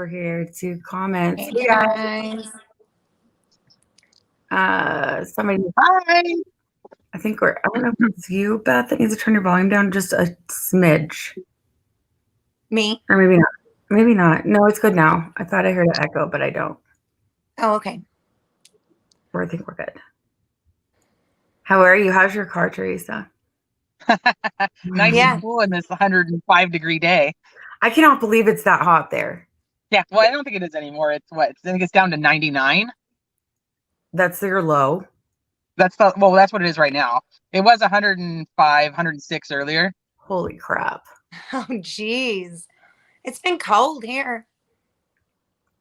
over here to comments. Hey guys. Somebody. Hi. I think I don't know if it's you, Beth, that needs to turn your volume down just a smidge. Me? Or maybe not. Maybe not. No, it's good now. I thought I heard an echo, but I don't. Oh, okay. I think we're good. How are you? How's your car, Teresa? Nice and cool in this 105-degree day. I cannot believe it's that hot there. Yeah, well, I don't think it is anymore. It's what? I think it's down to 99. That's your low. That's what it is right now. It was 105, 106 earlier. Holy crap. Oh, geez. It's been cold here.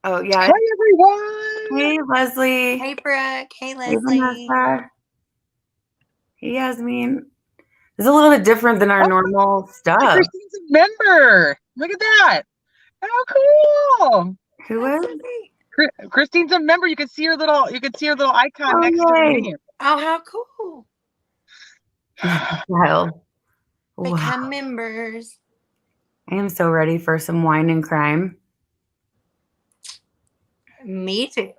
Oh, yeah. Hi, everyone. Hey, Leslie. Hey, Brooke. Hey, Leslie. Hey, Yasmin. It's a little bit different than our normal stuff. Christine's a member. Look at that. How cool. Who is? Christine's a member. You can see her little icon next to her name. Oh, how cool. Well, become members. I am so ready for some wine and crime. Me too.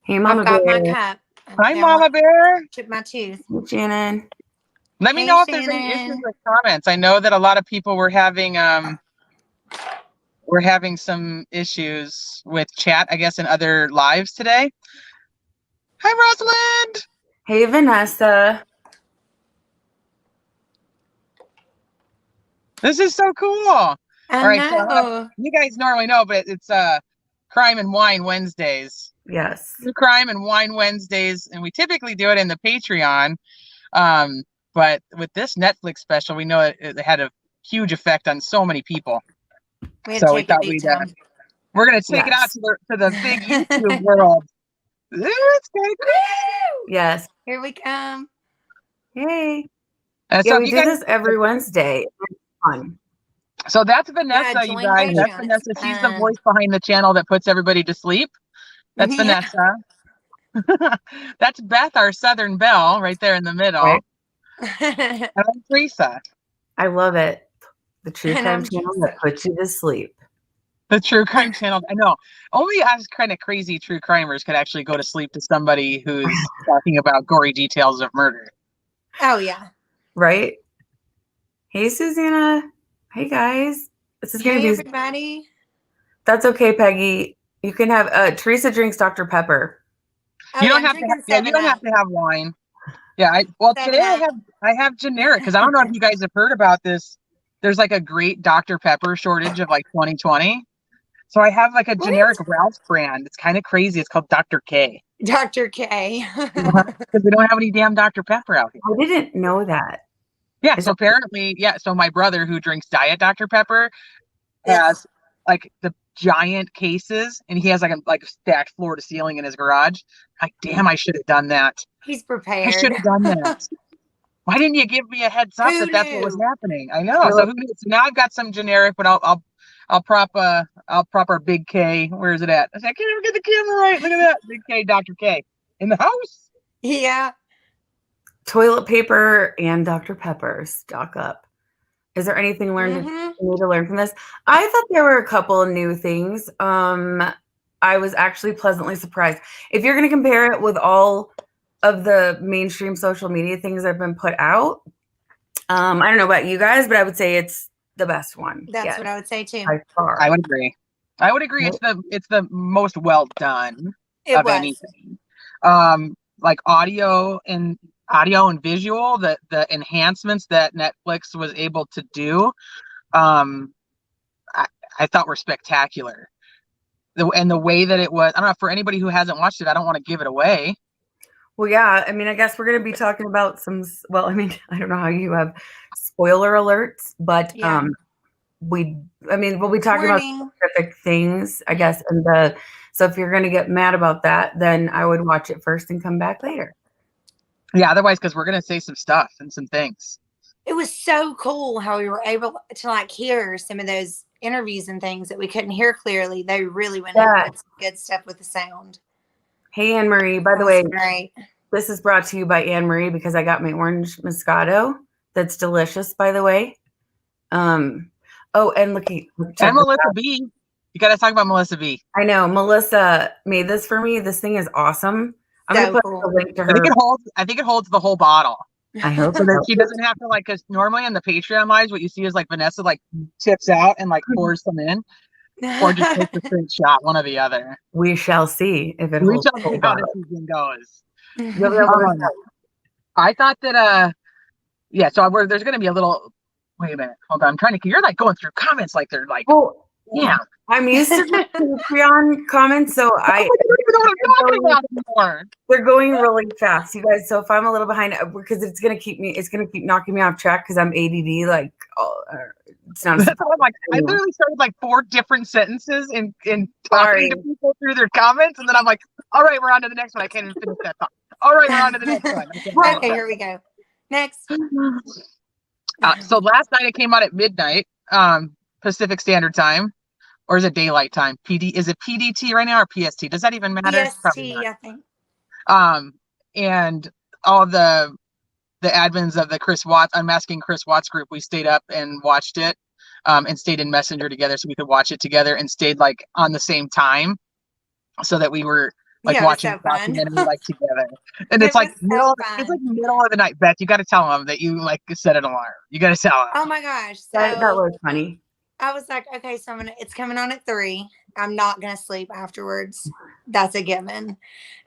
Hey, Mama Bear. I've got my cup. Hi, Mama Bear. Chip my tooth. Hey, Shannon. Let me know if there's any issues with comments. I know that a lot of people were having some issues with chat, I guess, in other lives today. Hi, Rosalind. Hey, Vanessa. This is so cool. All right, so you guys normally know, but it's Crime and Wine Wednesdays. Yes. Crime and Wine Wednesdays, and we typically do it in the Patreon. But with this Netflix special, we know it had a huge effect on so many people. So we thought we're going to take it out to the big YouTube world. It's kind of cool. Yes. Here we come. Yay. So we do this every Wednesday. It's fun. So that's Vanessa, you guys. That's Vanessa. She's the voice behind the channel that puts everybody to sleep. That's Vanessa. That's Beth, our Southern Belle, right there in the middle. Right. And I'm Teresa. I love it. The True Crime Channel that puts you to sleep. The True Crime Channel. I know. Only us kind of crazy true crimers could actually go to sleep to somebody who's talking about gory details of murder. Oh, yeah. Right? Hey, Susanna. Hey, guys. This is going to be... everybody. That's okay, Peggy. You can have... Teresa drinks Dr. Pepper. Oh, you don't have to have, you don't have to have wine. Yeah, today I have generic, because I don't know if you guys have heard about this. There's like a great Dr. Pepper shortage of like 2020. So I have like a generic Ralph's brand. It's kind of crazy. It's called Dr. K. Dr. K. Because we don't have any damn Dr. Pepper out here. I didn't know that. Yeah, so apparently, so my brother who drinks Diet Dr. Pepper has like the giant cases, and he has like a stacked floor to ceiling in his garage. Like, damn, I should have done that. He's prepared. I should have done that. Why didn't you give me a heads up that's what was happening? I know. So who knew? So now I've got some generic, but I'll prop our Big K. Where is it at? I can't even get the camera right. Look at that, Big K, Dr. K in the house. Yeah. Toilet paper and Dr. Pepper, stock up. Is there anything you need to learn from this? I thought there were a couple of new things. I was actually pleasantly surprised. If you're going to compare it with all of the mainstream social media things that have been put out, I don't know about you guys, but I would say it's the best one. That's what I would say too. By far. I would agree. It's the most well done of anything. Like audio and visual, the enhancements that Netflix was able to do, I thought were spectacular. And the way that it was, I don't know, for anybody who hasn't watched it, I don't want to give it away. Well, yeah, I mean, I guess we're going to be talking about some, I don't know how you have spoiler alerts, but we'll be talking about specific things, I guess. So if you're going to get mad about that, then I would watch it first and come back later. Yeah, otherwise, because we're going to say some stuff and some things. It was so cool how we were able to hear some of those interviews and things that we couldn't hear clearly. They really went into some good stuff with the sound. Hey, Anne Marie, by the way, this is brought to you by Anne Marie because I got my orange Moscato. That's delicious, by the way. Oh, and look, and Melissa B. You got to talk about Melissa B. I know Melissa made this for me. This thing is awesome. I'm gonna put a link to her. I think it holds the whole bottle. I hope so that she doesn't have to like, because normally on the Patreon lives, what you see is like Vanessa like tips out and like pours some in, or just takes a straight shot, one or the other. We shall see if it. We shall see how this season goes. I thought that so there's gonna be a little. Wait a minute, hold on. I'm trying to. You're like going through comments like they're like. Oh yeah. I'm used to the Patreon comments, so I don't know what I'm talking about anymore. They're going really fast, you guys. So if I'm a little behind, because it's gonna keep knocking me off track because I'm ADD. Like, it's not. Like I literally started like 4 different sentences in talking to people through their comments, and then I'm like, all right, we're on to the next one. I can't even finish that thought. All right, we're on to the next one. Okay, here we go. Next. So last night it came out at midnight. Pacific Standard Time, or is it Daylight Time? Is it PDT right now or PST? Does that even matter? PST, I think. And all the admins of the Chris Watts Unmasking Chris Watts group, we stayed up and watched it, and stayed in Messenger together so we could watch it together, and stayed like on the same time, so that we were like watching the documentary like together. And it's like middle of the night. Beth, you got to tell them that you like set an alarm. You got to tell them. Oh my gosh, so that was funny. I was like, okay, so it's coming on at 3. I'm not gonna sleep afterwards. That's a given.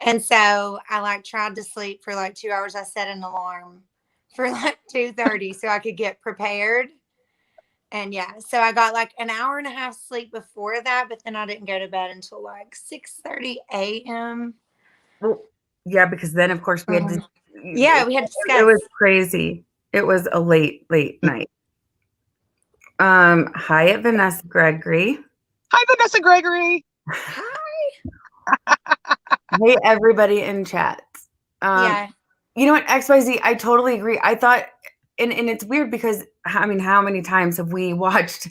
And so I like tried to sleep for like 2 hours. I set an alarm for like 2:30 so I could get prepared. And so I got like an hour and a half sleep before that, but then I didn't go to bed until like 6:30 a.m. Well, yeah, because then of course we had to. Yeah, we had to discuss. It was crazy. It was a late night. Hi, Vanessa Gregory. Hi, Vanessa Gregory. Hi. Hey, everybody in chat. You know what, XYZ, I totally agree. I thought, and it's weird because, I mean, how many times have we watched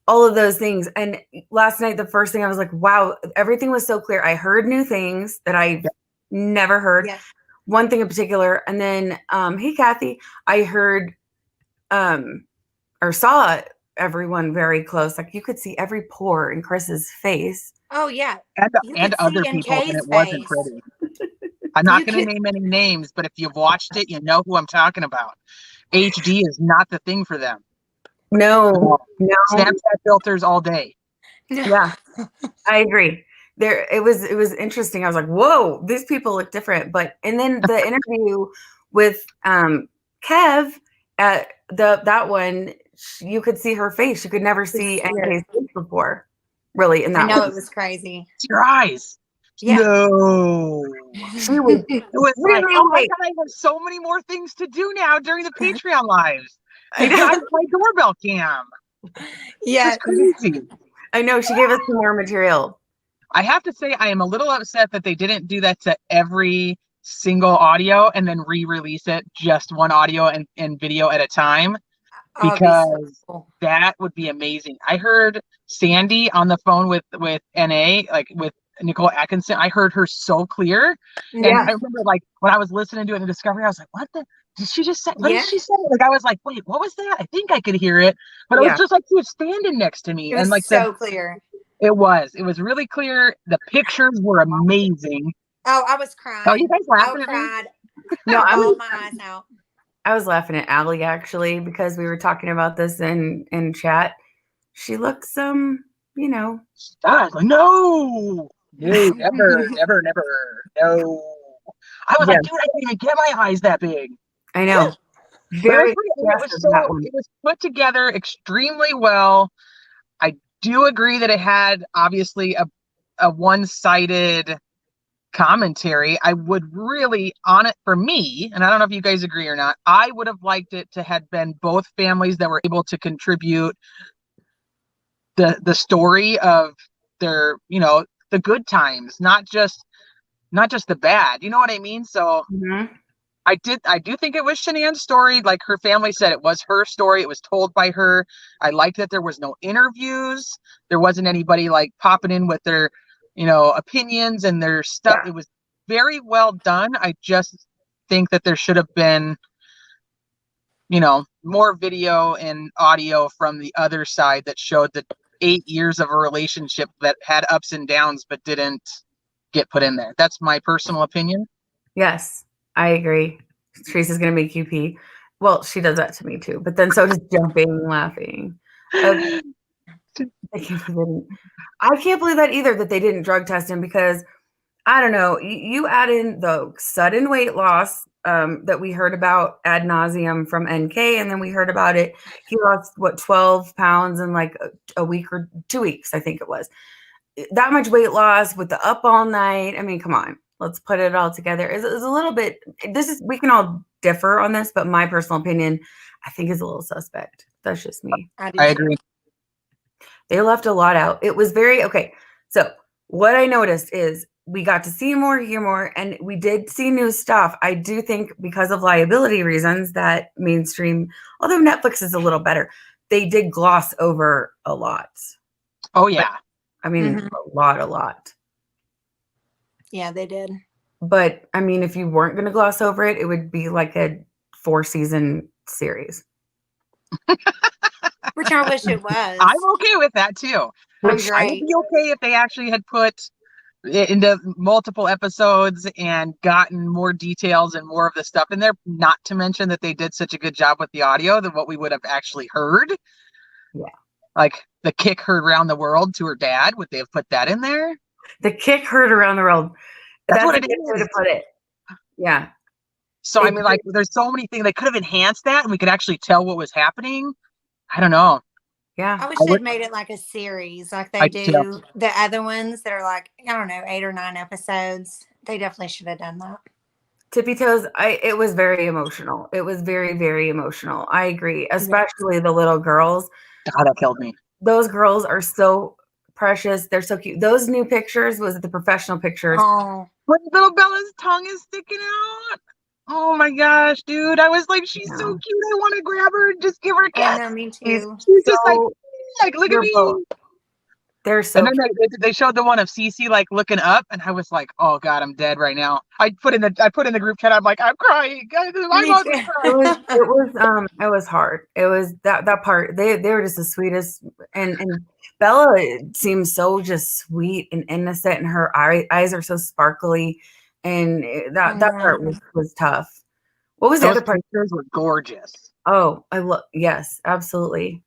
all of those things? And last night, the first thing I was like, wow, everything was so clear. I heard new things that I never heard. Yeah. One thing in particular. And then, hey, Kathy, I heard or saw everyone very close. Like you could see every pore in Chris's face. Oh yeah, and other people, and it wasn't pretty. I'm not going to name any names, but if you've watched it, you know who I'm talking about. HD is not the thing for them. No. Snapchat filters all day. Yeah, I agree. It was interesting. I was like, whoa, these people look different. And then the interview with Kev at that one, you could see her face. You could never see anybody's face before, really. In that, I know it was crazy. It's your eyes. Yeah. No. It was like, oh my God, I have so many more things to do now during the Patreon lives. I got my doorbell cam. Yeah, it's crazy. I know, she gave us some more material. I have to say, I am a little upset that they didn't do that to every single audio and then re-release it just one audio and video at a time, because that would be amazing. I heard Sandy on the phone with NA, like with Nicole Atkinson. I heard her so clear. And I remember like when I was listening to it in Discovery, I was like, what did she just say? What did she say? Like I was like, wait, what was that? I think I could hear it, but it was just like she was standing next to me. It was and like so clear. It was really clear. The pictures were amazing. Oh, I was crying. Oh, you guys laughing at me? No, I was my eyes out. I was laughing at Allie actually, because we were talking about this in chat. She looks you know. Like, no, never, no. I was like, dude, I can't even get my eyes that big. I know. It was put together extremely well. I do agree that it had obviously a one-sided commentary. I would really, on it for me, and I don't know if you guys agree or not, I would have liked it to have been both families that were able to contribute the story of their, the good times, not just the bad. You know what I mean? So I do think it was Shanann's story. Like her family said, it was her story. It was told by her. I liked that there was no interviews. There wasn't anybody like popping in with their, opinions and their stuff. Yeah. It was very well done. I just think that there should have been more video and audio from the other side that showed the 8 years of a relationship that had ups and downs but didn't get put in there. That's my personal opinion. Yes, I agree. Teresa's gonna make you pee. Well, she does that to me too, but then so does jumping and laughing. I can't believe that either, that they didn't drug test him, because I don't know, you add in the sudden weight loss that we heard about ad nauseum from NK, and then we heard about it. He lost 12 pounds in like a week or 2 weeks, I think it was. That much weight loss with the up all night. I mean, come on, let's put it all together. It's a little bit. We can all differ on this, but my personal opinion, I think, is a little suspect. That's just me. I agree. They left a lot out. It was very okay. So what I noticed is we got to see more, hear more, and we did see new stuff. I do think because of liability reasons that mainstream, although Netflix is a little better, they did gloss over a lot. Oh, yeah. But, I mean, a lot. Yeah, they did. But, I mean, if you weren't going to gloss over it, it would be like a 4-season series. Which I wish it was. I'm okay with that, too. I would be okay if they actually had put it into multiple episodes and gotten more details and more of the stuff in there, not to mention that they did such a good job with the audio than what we would have actually heard. Yeah. Like the kick heard around the world to her dad. Would they have put that in there? The kick heard around the world. That's what a good way to put it. Yeah. So, I mean, like, there's so many things. They could have enhanced that and we could actually tell what was happening. I don't know. Yeah. I wish they'd made it like a series like they do the other ones that are like, I don't know, 8 or 9 episodes. They definitely should have done that. Tippy Toes, it was very emotional. It was very, very emotional. I agree. Especially the little girls. God, that killed me. Those girls are so precious. They're so cute. Those new pictures, was it the professional pictures? Oh. When little Bella's tongue is sticking out. Oh my gosh, dude. I was like, she's so cute. I want to grab her and just give her a kiss. I know, me too. She's just like, look at me. They're so and then they showed the one of Cece like looking up, and I was like, oh God, I'm dead right now. I put in the group chat, I'm like, I'm crying. It was hard. It was that part. They were just the sweetest, and Bella seems so just sweet and innocent, and her eyes are so sparkly, and that part was tough. What was the other part? Pictures were gorgeous. Oh, yes, absolutely.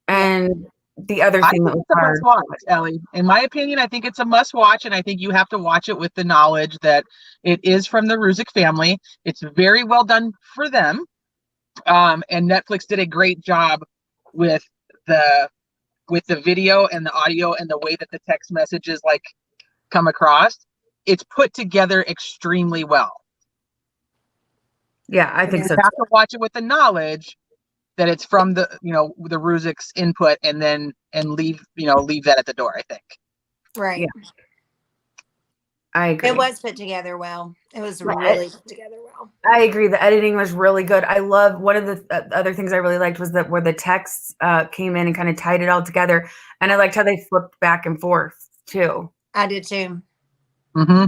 And the other thing that was hard, must watch, Ellie. In my opinion, I think it's a must watch, and I think you have to watch it with the knowledge that it is from the Ruzick family. It's very well done for them, and Netflix did a great job with the video and the audio and the way that the text messages like come across. It's put together extremely well. Yeah, I think so. You have to watch it with the knowledge that it's from the Ruzick's input, and leave that at the door, I think. Right. Yeah. I agree. It was put together well. It was really put together well. I agree. The editing was really good. I love, one of the other things I really liked was that where the texts came in and kind of tied it all together. And I liked how they flipped back and forth too. I did too. Mm-hmm.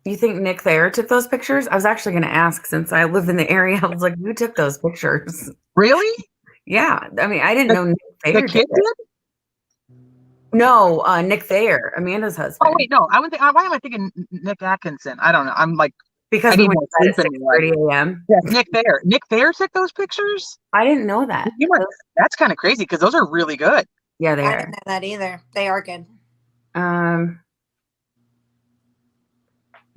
You think Nick Thayer took those pictures? I was actually going to ask, since I live in the area. I was like, who took those pictures? Really? Yeah. I mean, I didn't know Nick Thayer the kid did. No, Nick Thayer, Amanda's husband. Oh wait, no. Why am I thinking Nick Atkinson? I don't know. I'm like, because I need more sleep at 6:30 a.m. Yeah, Nick Thayer. Nick Thayer took those pictures? I didn't know that. That's kind of crazy because those are really good. Yeah, they are. I didn't know that either. They are good.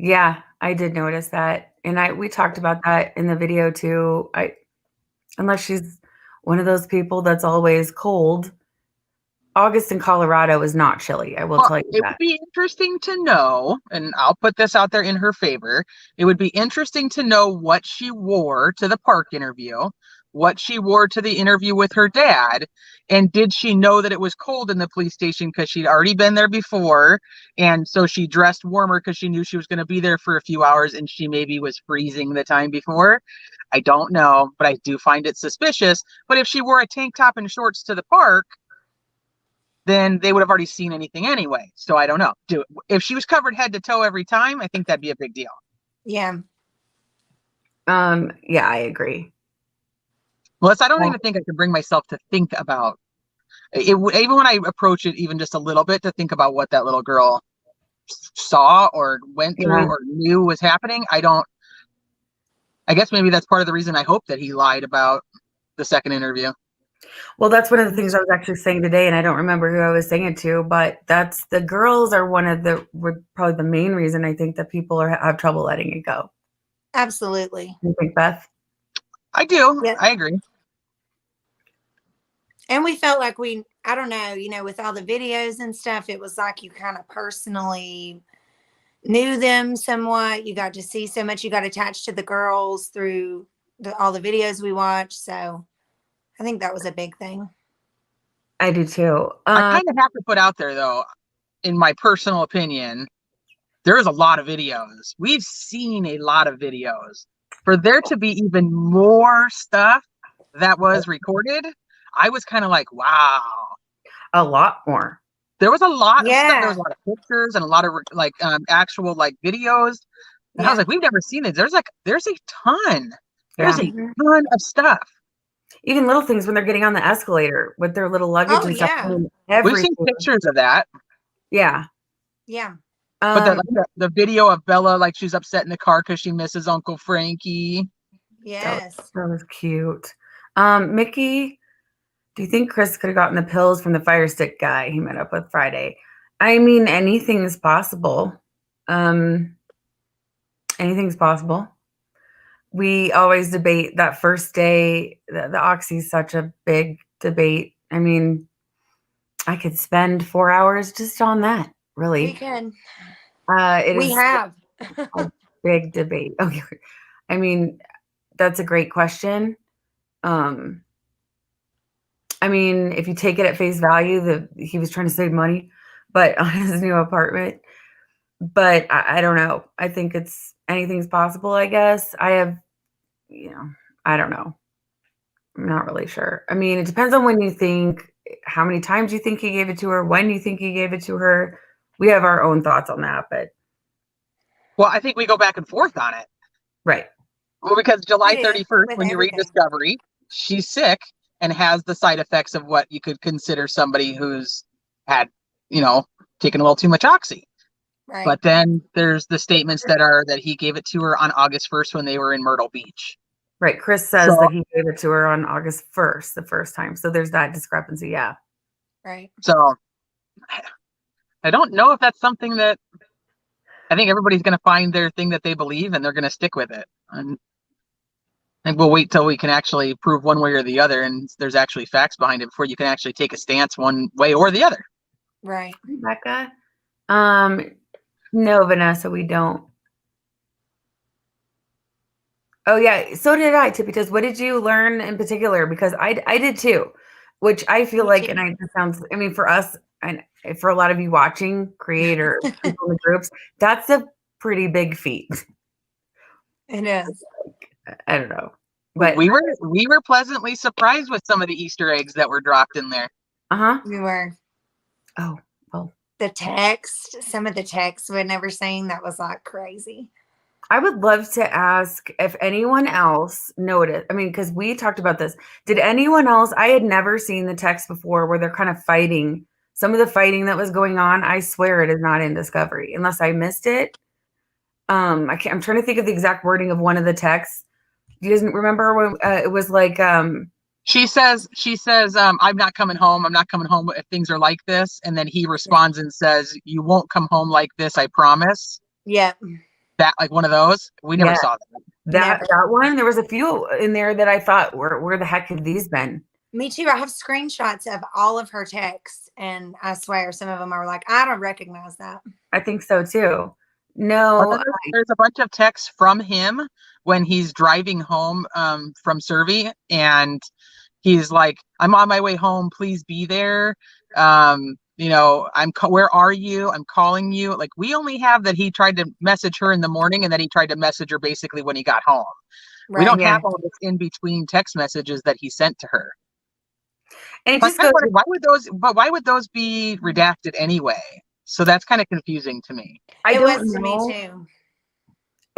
Yeah, I did notice that. And we talked about that in the video too. Unless she's one of those people that's always cold. August in Colorado is not chilly. I will tell you that. It would be interesting to know, and I'll put this out there in her favor. It would be interesting to know what she wore to the park interview, what she wore to the interview with her dad, and did she know that it was cold in the police station because she'd already been there before, and so she dressed warmer because she knew she was going to be there for a few hours, and she maybe was freezing the time before. I don't know, but I do find it suspicious. But if she wore a tank top and shorts to the park, then they would have already seen anything anyway. So I don't know. If she was covered head to toe every time, I think that'd be a big deal. Yeah. Yeah, I agree. Melissa, I don't even think I could bring myself to think about it, even when I approach it even just a little bit, to think about what that little girl saw or went through or knew was happening. I guess maybe that's part of the reason I hope that he lied about the second interview. Well, that's one of the things I was actually saying today, and I don't remember who I was saying it to, but that's the girls are probably the main reason I think that people have trouble letting it go. Absolutely. You think, Beth? I do. Yeah. I agree. And we felt like I don't know, with all the videos and stuff, it was like you kind of personally knew them somewhat. You got to see so much. You got attached to the girls through all the videos we watched. So I think that was a big thing. I do too. I kind of have to put out there, though, in my personal opinion, there is a lot of videos. We've seen a lot of videos. For there to be even more stuff that was recorded, I was kind of like, wow. A lot more. There was a lot of stuff. There was a lot of pictures and a lot of actual videos. And I was like, we've never seen it. There's a ton. There's a ton of stuff. Even little things when they're getting on the escalator with their little luggage and stuff. I mean, we've seen pictures of that. Yeah. But the video of Bella, she's upset in the car because she misses Uncle Frankie. Yes. That was cute. Mickey, do you think Chris could have gotten the pills from the Fire Stick guy he met up with Friday? I mean, anything's possible. Anything's possible. We always debate that first day. The Oxy's such a big debate. I mean, I could spend 4 hours just on that. Really, we can. We have a big debate. Okay, I mean, that's a great question. I mean, if you take it at face value, he was trying to save money, but on his new apartment. But I don't know. I think anything's possible, I guess. I don't know. I'm not really sure. I mean, it depends on when you think, how many times you think he gave it to her, when you think he gave it to her. We have our own thoughts on that, but. Well, I think we go back and forth on it. Right. Well, because July 31st, when you read Discovery, she's sick and has the side effects of what you could consider somebody who's had, taken a little too much Oxy. Right. But then there's the statements that he gave it to her on August 1st when they were in Myrtle Beach. Right. Chris says that he gave it to her on August 1st, the first time. So there's that discrepancy. Yeah. Right. So I don't know if that's something that I think everybody's going to find their thing that they believe and they're going to stick with it. And I think we'll wait till we can actually prove one way or the other, and there's actually facts behind it before you can actually take a stance one way or the other. Right. Rebecca? No, Vanessa, we don't. Oh, yeah. So did I, Tippy Toes. What did you learn in particular? Because I did too, which I feel like, and it sounds, I mean, for us, and for a lot of you watching, creator people in the groups, that's a pretty big feat. It is. I don't know. But we were pleasantly surprised with some of the Easter eggs that were dropped in there. We were. Oh, well. Some of the texts we'd never seen, that was crazy. I would love to ask if anyone else noticed. I mean, because we talked about this. Did anyone else? I had never seen the text before where they're kind of fighting. Some of the fighting that was going on, I swear it is not in Discovery, unless I missed it. I'm trying to think of the exact wording of one of the texts. You doesn't remember when it was like. She says, I'm not coming home. I'm not coming home if things are like this. And then he responds and says, you won't come home like this, I promise. Yeah. That one of those. We never saw that. That one. There was a few in there that I thought, where the heck have these been? Me too. I have screenshots of all of her texts, and I swear some of them are I don't recognize that. I think so too. No, there's a bunch of texts from him when he's driving home from Survey, and he's like, I'm on my way home, please be there. Where are you? I'm calling you. We only have that he tried to message her in the morning and that he tried to message her basically when he got home. Right, we don't have all this in between text messages that he sent to her. And it just goes, why would those be redacted anyway? So that's kind of confusing to me. It was to me too.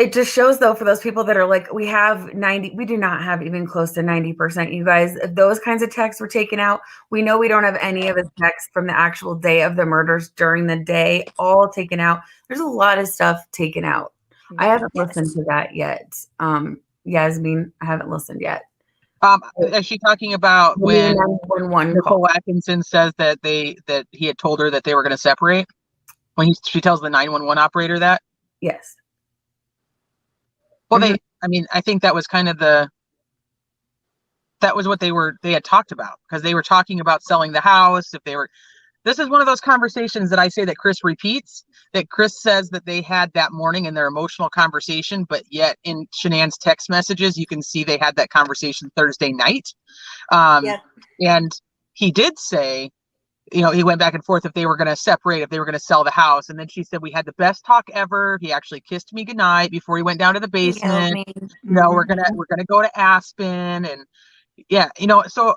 it just shows, though, for those people that are like, we have 90, we do not have even close to 90%. You guys, if those kinds of texts were taken out, we know we don't have any of his texts from the actual day of the murders during the day, all taken out. There's a lot of stuff taken out. I haven't listened to that yet. Yasmin, I haven't listened yet. Is she talking about when Nicole Atkinson says that he had told her that they were going to separate? When she tells the 911 operator that? Yes. Well, I think that was kind of that was what they had talked about, because they were talking about selling the house. This is one of those conversations that I say that Chris repeats, that Chris says that they had that morning in their emotional conversation, but yet in Shanann's text messages, you can see they had that conversation Thursday night. And he did say, he went back and forth if they were going to separate, if they were going to sell the house. And then she said, we had the best talk ever. He actually kissed me goodnight before he went down to the basement. We're going to go to Aspen. And so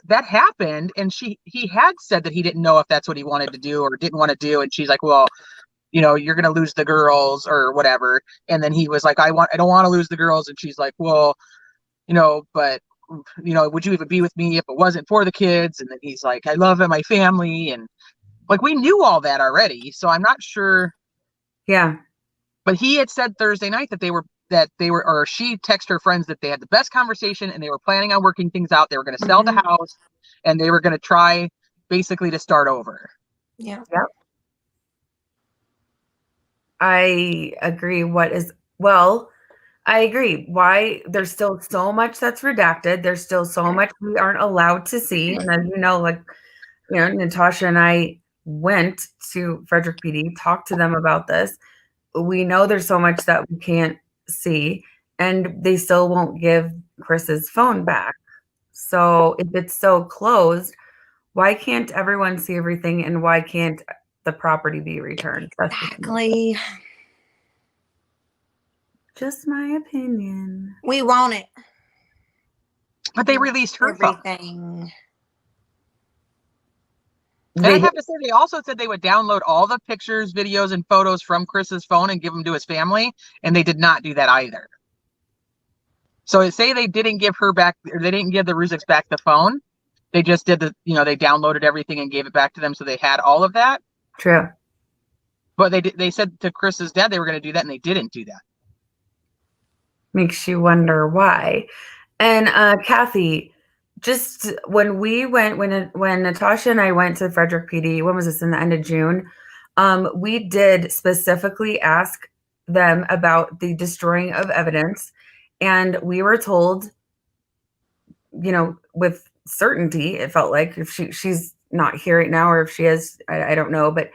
that happened. And he had said that he didn't know if that's what he wanted to do or didn't want to do. And she's like, well, you're going to lose the girls or whatever. And then he was like, I don't want to lose the girls. And she's like, well, but would you even be with me if it wasn't for the kids? And then he's like, I love my family. And like, we knew all that already. So I'm not sure. Yeah. But he had said Thursday night or she texted her friends that they had the best conversation and they were planning on working things out. They were going to sell the house and they were going to try basically to start over. Yeah. Yep. I agree. I agree. Why? There's still so much that's redacted. There's still so much we aren't allowed to see. And as Natasha and I went to Frederick PD, talked to them about this. We know there's so much that we can't see, and they still won't give Chris's phone back. So if it's so closed, why can't everyone see everything, and why can't the property be returned? Exactly. Just my opinion. We want it. But they released her everything. And I have to say, they also said they would download all the pictures, videos, and photos from Chris's phone and give them to his family, and they did not do that either. So say they didn't give her back, or they didn't give the Ruziks back the phone. They just did they downloaded everything and gave it back to them, so they had all of that. True. But they said to Chris's dad they were going to do that, and they didn't do that. Makes you wonder why. And Kathy, just when we went, when Natasha and I went to Frederick PD, when was this, in the end of June? We did specifically ask them about the destroying of evidence, and we were told, with certainty, it felt like, if she's not here right now, or if she is, I don't know, but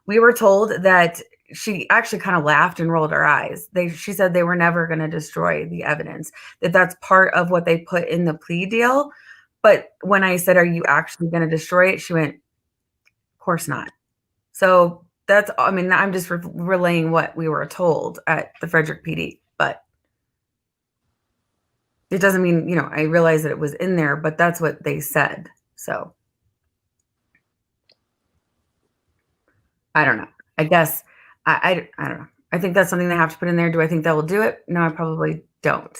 we were told that she actually kind of laughed and rolled her eyes. She said they were never going to destroy the evidence, that's part of what they put in the plea deal. But when I said, are you actually going to destroy it? She went, of course not. So I'm just relaying what we were told at the Frederick PD, but it doesn't mean, I realize that it was in there, but that's what they said. So I don't know. I guess I don't know. I think that's something they have to put in there. Do I think that will do it? No, I probably don't.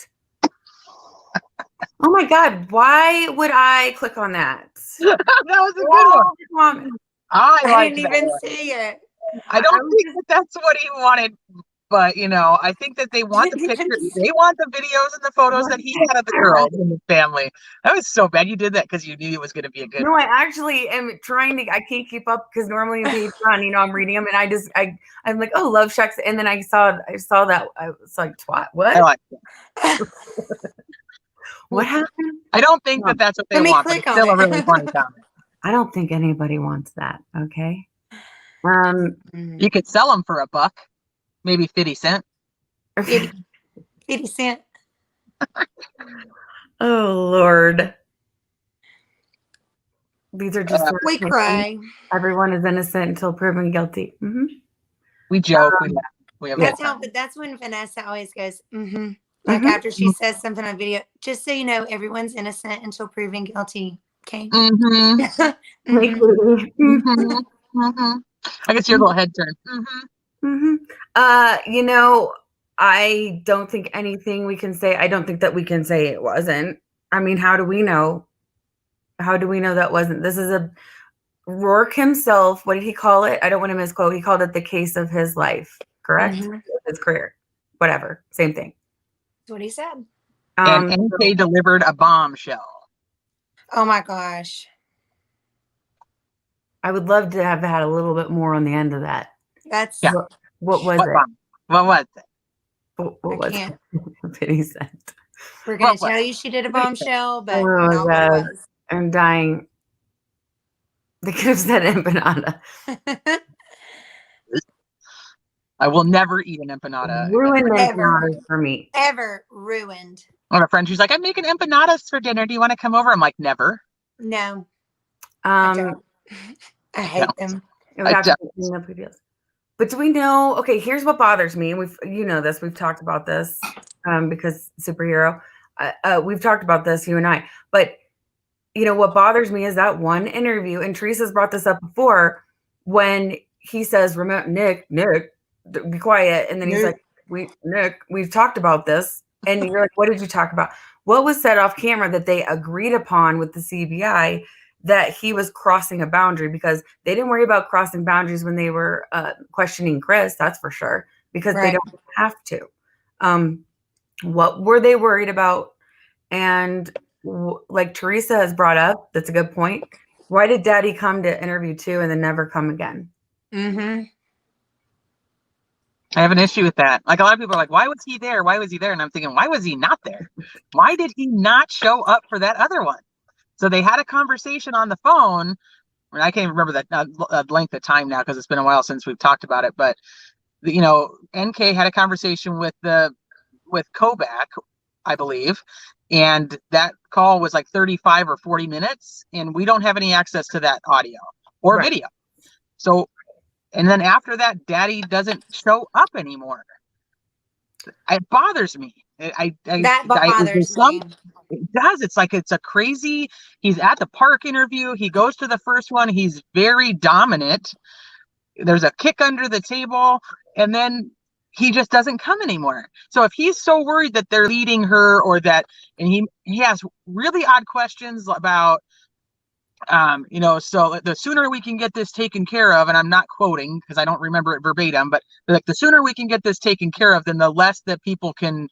Oh my God. Why would I click on that? That was a good one. I didn't even see it. I don't think that's what he wanted, but I think that they want the pictures, they want the videos and the photos that he had of the girls and the family. That was so bad. You did that because you knew it was going to be a good. No, I actually am trying to. I can't keep up because normally in Patreon, I'm reading them, and I'm like, oh, Love Shacks, and then I saw that. I was like, twat. What? I like what happened? I don't think that's what they want. But it's still a really funny comment. I don't think anybody wants that. Okay. You could sell them for $1, maybe 50 cents. 50 cents. Oh Lord. These are just we cry. Everyone is innocent until proven guilty. Mm-hmm. We joke. That's when Vanessa always goes, mm-hmm. Like after she says something on video, just so you know, everyone's innocent until proven guilty. Okay. Mm-hmm. Mm-hmm. I guess your little head turn. Mm-hmm. I don't think anything we can say. I don't think that we can say it wasn't. I mean, how do we know? How do we know that wasn't? This is a Rourke himself. What did he call it? I don't want to misquote. He called it the case of his life. Correct? His career. Whatever. Same thing. That's what he said. And NK delivered a bombshell. Oh my gosh. I would love to have had a little bit more on the end of that. That's what was it? What was it? What was it? Pity sent. We're gonna tell you she did a bombshell, but not what it was. I'm dying. They could have said empanada. I will never eat an empanada. Ruined empanadas for me. Ever ruined. I have a friend who's like, I'm making empanadas for dinner. Do you want to come over? I'm like, never. No. I hate them. But do we know? Okay, here's what bothers me, and we've talked about this because superhero. We've talked about this, you and I. But what bothers me is that one interview, and Teresa's brought this up before, when he says, "Remember, Nick, be quiet," and then he's like, "Nick, we've talked about this," and you're like, "What did you talk about? What was said off camera that they agreed upon with the CBI?" That he was crossing a boundary, because they didn't worry about crossing boundaries when they were questioning Chris, that's for sure, because they don't have to. What were they worried about? And like Teresa has brought up, that's a good point. Why did Daddy come to interview too and then never come again? Mm-hmm. I have an issue with that. Like, a lot of people are like, why was he there? Why was he there? And I'm thinking, why was he not there? Why did he not show up for that other one? So they had a conversation on the phone. I can't remember that length of time now, because it's been a while since we've talked about it. But NK had a conversation with Kobach, I believe, and that call was like 35 or 40 minutes, and we don't have any access to that audio or video. So, and then after that, Daddy doesn't show up anymore. It bothers me. That bothers me. It does. It's like, it's a crazy. He's at the park interview. He goes to the first one. He's very dominant. There's a kick under the table, and then he just doesn't come anymore. So if he's so worried that they're leading her, or that, and he has really odd questions about, so the sooner we can get this taken care of, and I'm not quoting because I don't remember it verbatim, but like, the sooner we can get this taken care of, then the less that people can,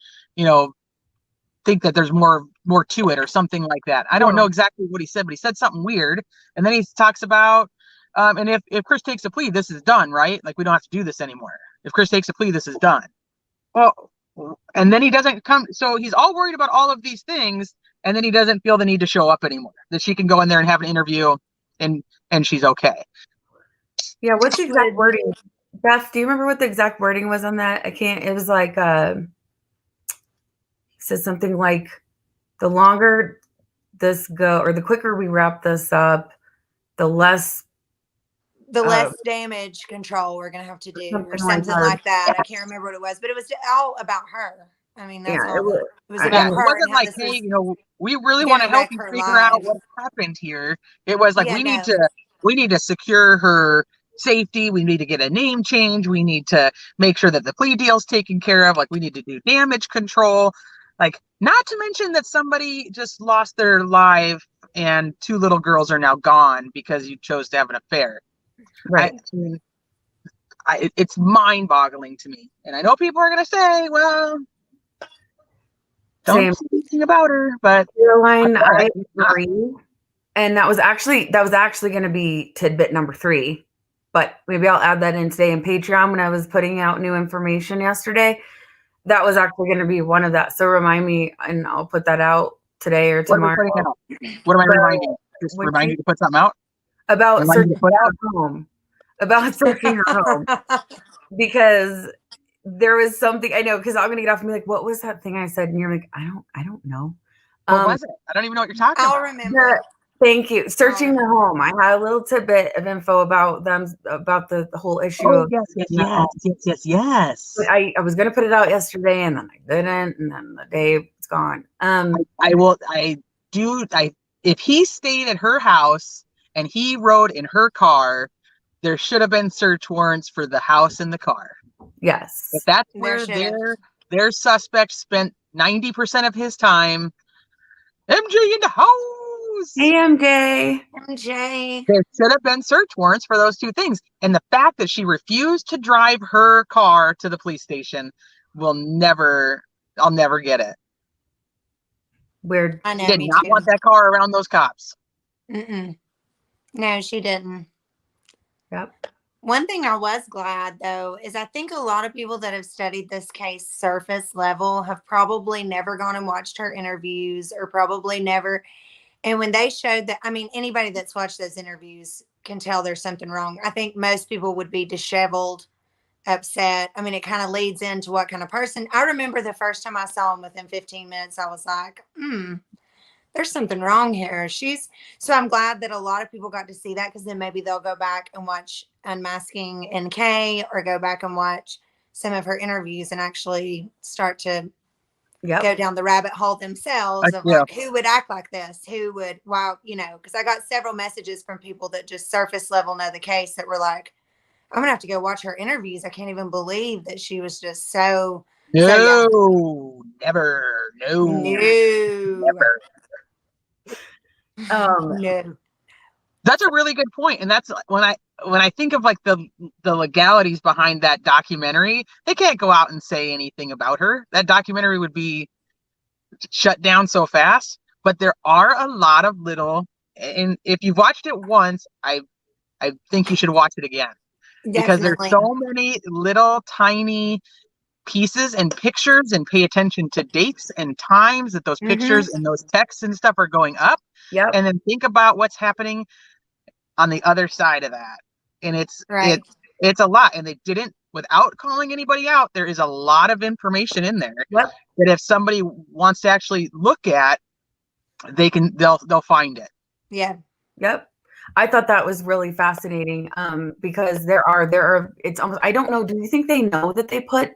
think that there's more to it, or something like that. I don't know exactly what he said, but he said something weird. And then he talks about, and if Chris takes a plea, this is done, right? Like, we don't have to do this anymore. If Chris takes a plea, this is done. Well, and then he doesn't come. So he's all worried about all of these things, and then he doesn't feel the need to show up anymore, that she can go in there and have an interview and she's okay. Yeah. What's the exact wording? Beth, do you remember what the exact wording was on that? I can't. It was like, he said something like, the longer this go, or the quicker we wrap this up, the less damage control we're gonna have to do, or something like that. I can't remember what it was, but it was all about her. I mean, that's all. It was about her. It wasn't like, hey, we really want to help you figure out what happened here. It was like, we need to secure her safety. We need to get a name change. We need to make sure that the plea deal's taken care of. Like, we need to do damage control. Like, not to mention that somebody just lost their life, and 2 little girls are now gone because you chose to have an affair. Right. It's mind-boggling to me. And I know people are going to say, well, don't say anything about her, but Caroline, I agree. And that was actually going to be tidbit number 3, but maybe I'll add that in today in Patreon when I was putting out new information yesterday. That was actually going to be one of that. So remind me, and I'll put that out today or tomorrow. What am I reminding? Just remind you to put something out? About searching her home. About searching her home. Because there was something, I know, because I'm going to get off and be like, what was that thing I said? And you're like, I don't know. What was it? I don't even know what you're talking about. I'll remember. Thank you. Searching the home. I had a little tidbit of info about them, about the whole issue. Oh, yes. I was going to put it out yesterday, and then I didn't, and then the day it's gone. If he stayed at her house and he rode in her car, there should have been search warrants for the house and the car. Yes. If that's where their their suspect spent 90% of his time. MJ in the house. Hey, MJ. There should have been search warrants for those two things. And the fact that she refused to drive her car to the police station I'll never get it. Weird. I know, She did not want that car around those cops. No, she didn't. Yep. One thing I was glad, though, is I think a lot of people that have studied this case surface level have probably never gone and watched her interviews, or probably never. And when they showed that, I mean, anybody that's watched those interviews can tell there's something wrong. I think most people would be disheveled, upset. I mean, it kind of leads into what kind of person. I remember the first time I saw him, within 15 minutes, I was like, there's something wrong here. So I'm glad that a lot of people got to see that, because then maybe they'll go back and watch Unmasking NK, or go back and watch some of her interviews and actually start to go down the rabbit hole themselves of like, who would act like this? Who would, because I got several messages from people that just surface level know the case that were like, I'm going to have to go watch her interviews. I can't even believe that she was just so. No, never. No. That's a really good point. And that's when I think of like the legalities behind that documentary, they can't go out and say anything about her. That documentary would be shut down so fast. But there are a lot of little, and if you've watched it once, I think you should watch it again. Definitely. Because there's so many little tiny pieces and pictures, and pay attention to dates and times that those pictures and those texts and stuff are going up. And then think about what's happening on the other side of that. And it's a lot. And they didn't, without calling anybody out, there is a lot of information in there that if somebody wants to actually look at, they'll find it. Yep. I thought that was really fascinating, because there are, it's almost, I don't know, do you think they know that they put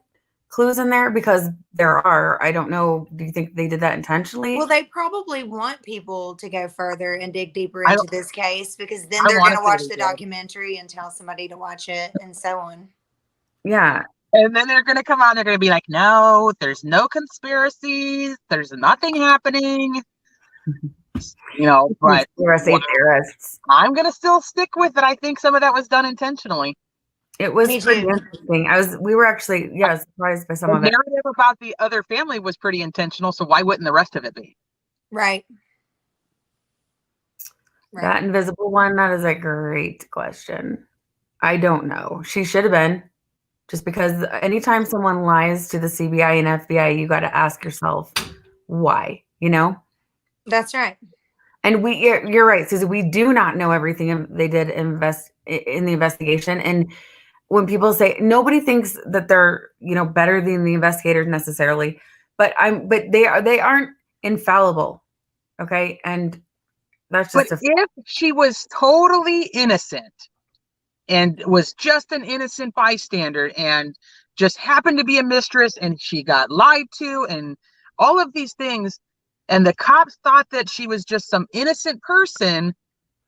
clues in there? Because there are, I don't know, do you think they did that intentionally? Well, they probably want people to go further and dig deeper into this case, because then they're going to watch the documentary and tell somebody to watch it, and so on. Yeah. And then they're going to come out and they're going to be like, no, there's no conspiracies. There's nothing happening. But theorists. I'm going to still stick with it. I think some of that was done intentionally. It was pretty interesting. We were actually, surprised by some of it. The narrative about the other family was pretty intentional, so why wouldn't the rest of it be? Right. That invisible one, that is a great question. I don't know. She should have been. Just because anytime someone lies to the CBI and FBI, you got to ask yourself, why? That's right. And you're right, Susie. We do not know everything they did in the investigation. And when people say, nobody thinks that they're better than the investigators necessarily, but they aren't infallible. Okay, and that's just. But if she was totally innocent and was just an innocent bystander and just happened to be a mistress, and she got lied to, and all of these things, and the cops thought that she was just some innocent person,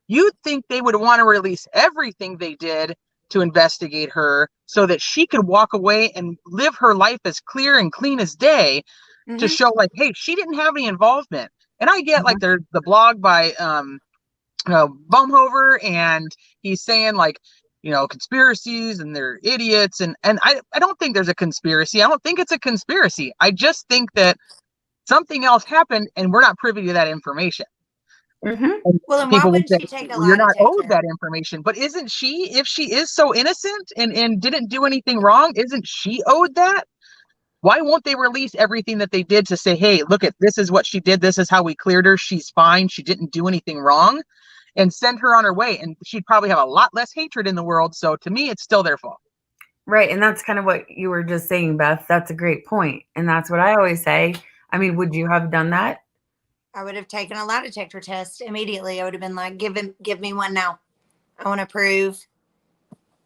you'd think they would want to release everything they did to investigate her so that she could walk away and live her life as clear and clean as day, to show like, hey, she didn't have any involvement. And I get like the blog by Baumhover, and he's saying like, conspiracies and they're idiots. And I don't think there's a conspiracy. I don't think it's a conspiracy. I just think that something else happened and we're not privy to that information. Well, and why wouldn't she take a lie you're not detector? owed that information. But isn't she, if she is so innocent and didn't do anything wrong, isn't she owed that? Why won't they release everything that they did to say, hey, look at, this is what she did. This is how we cleared her. She's fine. She didn't do anything wrong, and send her on her way. And she'd probably have a lot less hatred in the world. So to me, it's still their fault. Right. And that's kind of what you were just saying, Beth. That's a great point. And that's what I always say. I mean, would you have done that? I would have taken a lie detector test immediately. I would have been like, give me one now. I want to prove.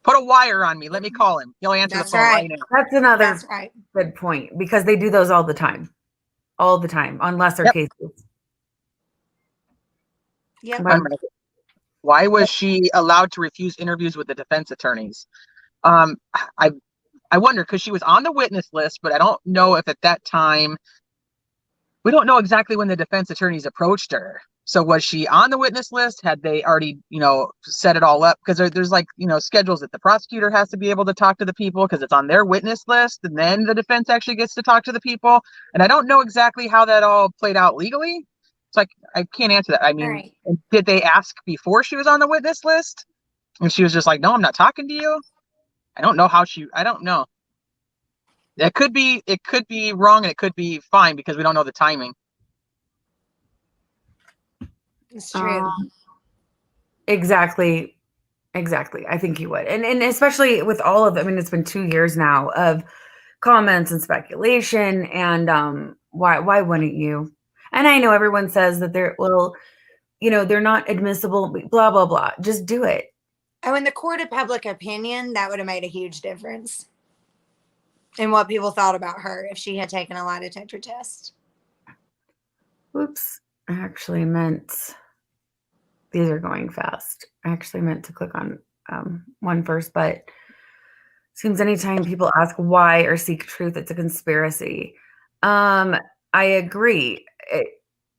Put a wire on me. Let me call him. He'll answer the phone right now. That's another good point, because they do those all the time on lesser cases. Yep. Why was she allowed to refuse interviews with the defense attorneys? I wonder, because she was on the witness list, but I don't know if at that time, we don't know exactly when the defense attorneys approached her. So was she on the witness list? Had they already, set it all up? Because there's like, schedules that the prosecutor has to be able to talk to the people because it's on their witness list. And then the defense actually gets to talk to the people. And I don't know exactly how that all played out legally. So I can't answer that. I mean, Right. Did they ask before she was on the witness list? And she was just like, no, I'm not talking to you. I don't know. It could be wrong and it could be fine because we don't know the timing. It's true. Exactly. I think you would. And especially with all of, it's been 2 years now of comments and speculation, and why wouldn't you? And I know everyone says that they're not admissible, blah blah blah. Just do it. Oh, in the court of public opinion, that would have made a huge difference in what people thought about her if she had taken a lie detector test. Oops, I actually meant, these are going fast. I actually meant to click on one first, but seems anytime people ask why or seek truth, it's a conspiracy. I agree.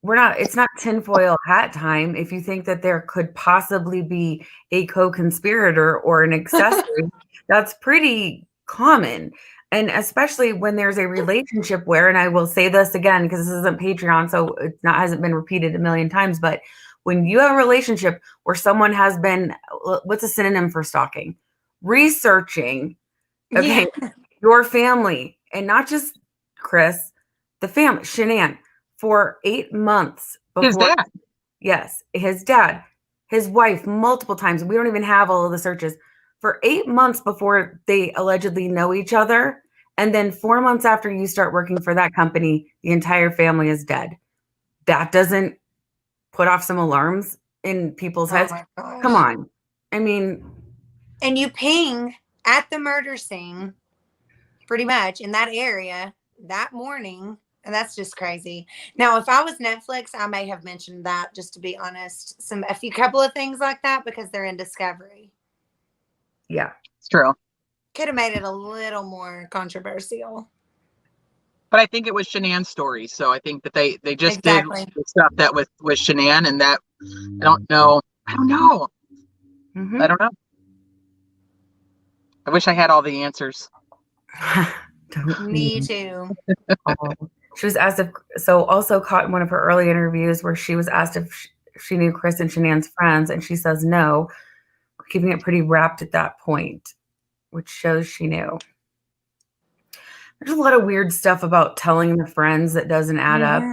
It's not tinfoil hat time. If you think that there could possibly be a co-conspirator or an accessory, that's pretty common. And especially when there's a relationship where, and I will say this again, because this isn't Patreon, so hasn't been repeated a million times, but when you have a relationship where someone has been, what's a synonym for stalking? Researching, okay, your family, and not just Chris, the family, Shanann, for 8 months before. His dad. Yes, his dad, his wife, multiple times. We don't even have all of the searches. For 8 months before they allegedly know each other. And then 4 months after you start working for that company, the entire family is dead. That doesn't put off some alarms in people's heads. My gosh. Come on. And you ping at the murder scene, pretty much in that area that morning. And that's just crazy. Now, if I was Netflix, I may have mentioned that, just to be honest, a couple of things like that, because they're in Discovery. Yeah, it's true. Could have made it a little more controversial. But I think it was Shanann's story. So I think that they just exactly. did the stuff that with Shanann, and that I don't know. Mm-hmm. I don't know. I wish I had all the answers. Me too. She was asked also caught in one of her early interviews where she was asked if she knew Chris and Shanann's friends, and she says no, keeping it pretty wrapped at that point, which shows she knew. There's a lot of weird stuff about telling the friends that doesn't add up.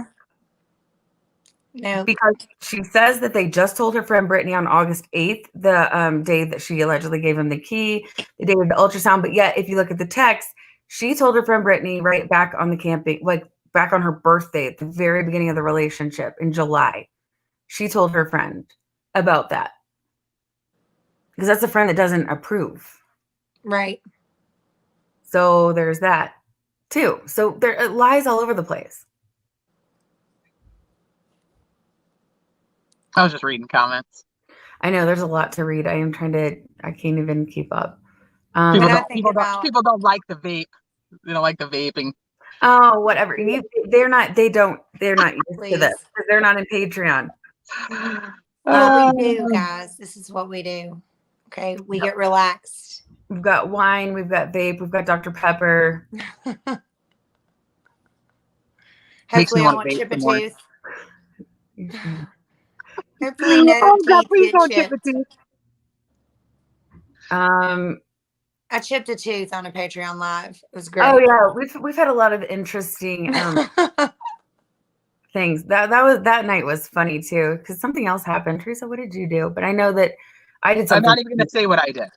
No. Because she says that they just told her friend Brittany on August 8th, the day that she allegedly gave him the key, the day of the ultrasound. But yet, if you look at the text, she told her friend Brittany right back on the camping, like back on her birthday at the very beginning of the relationship in July. She told her friend about that. Because that's a friend that doesn't approve. Right. So there's that too. So there lies all over the place. I was just reading comments. I know there's a lot to read. I can't even keep up. People don't like the vape. They don't like the vaping. Oh, whatever. They're not used to this because they're not in Patreon. What we do, guys. This is what we do. Okay. We get relaxed. We've got wine, we've got vape, we've got Dr. Pepper. Hopefully I won't chip a tooth. Hopefully please don't chip a tooth. I chipped a tooth on a Patreon live. It was great. Oh yeah, we've had a lot of interesting things. That night was funny too, because something else happened. Teresa, what did you do? But I know that I did something. I'm not even gonna say what I did.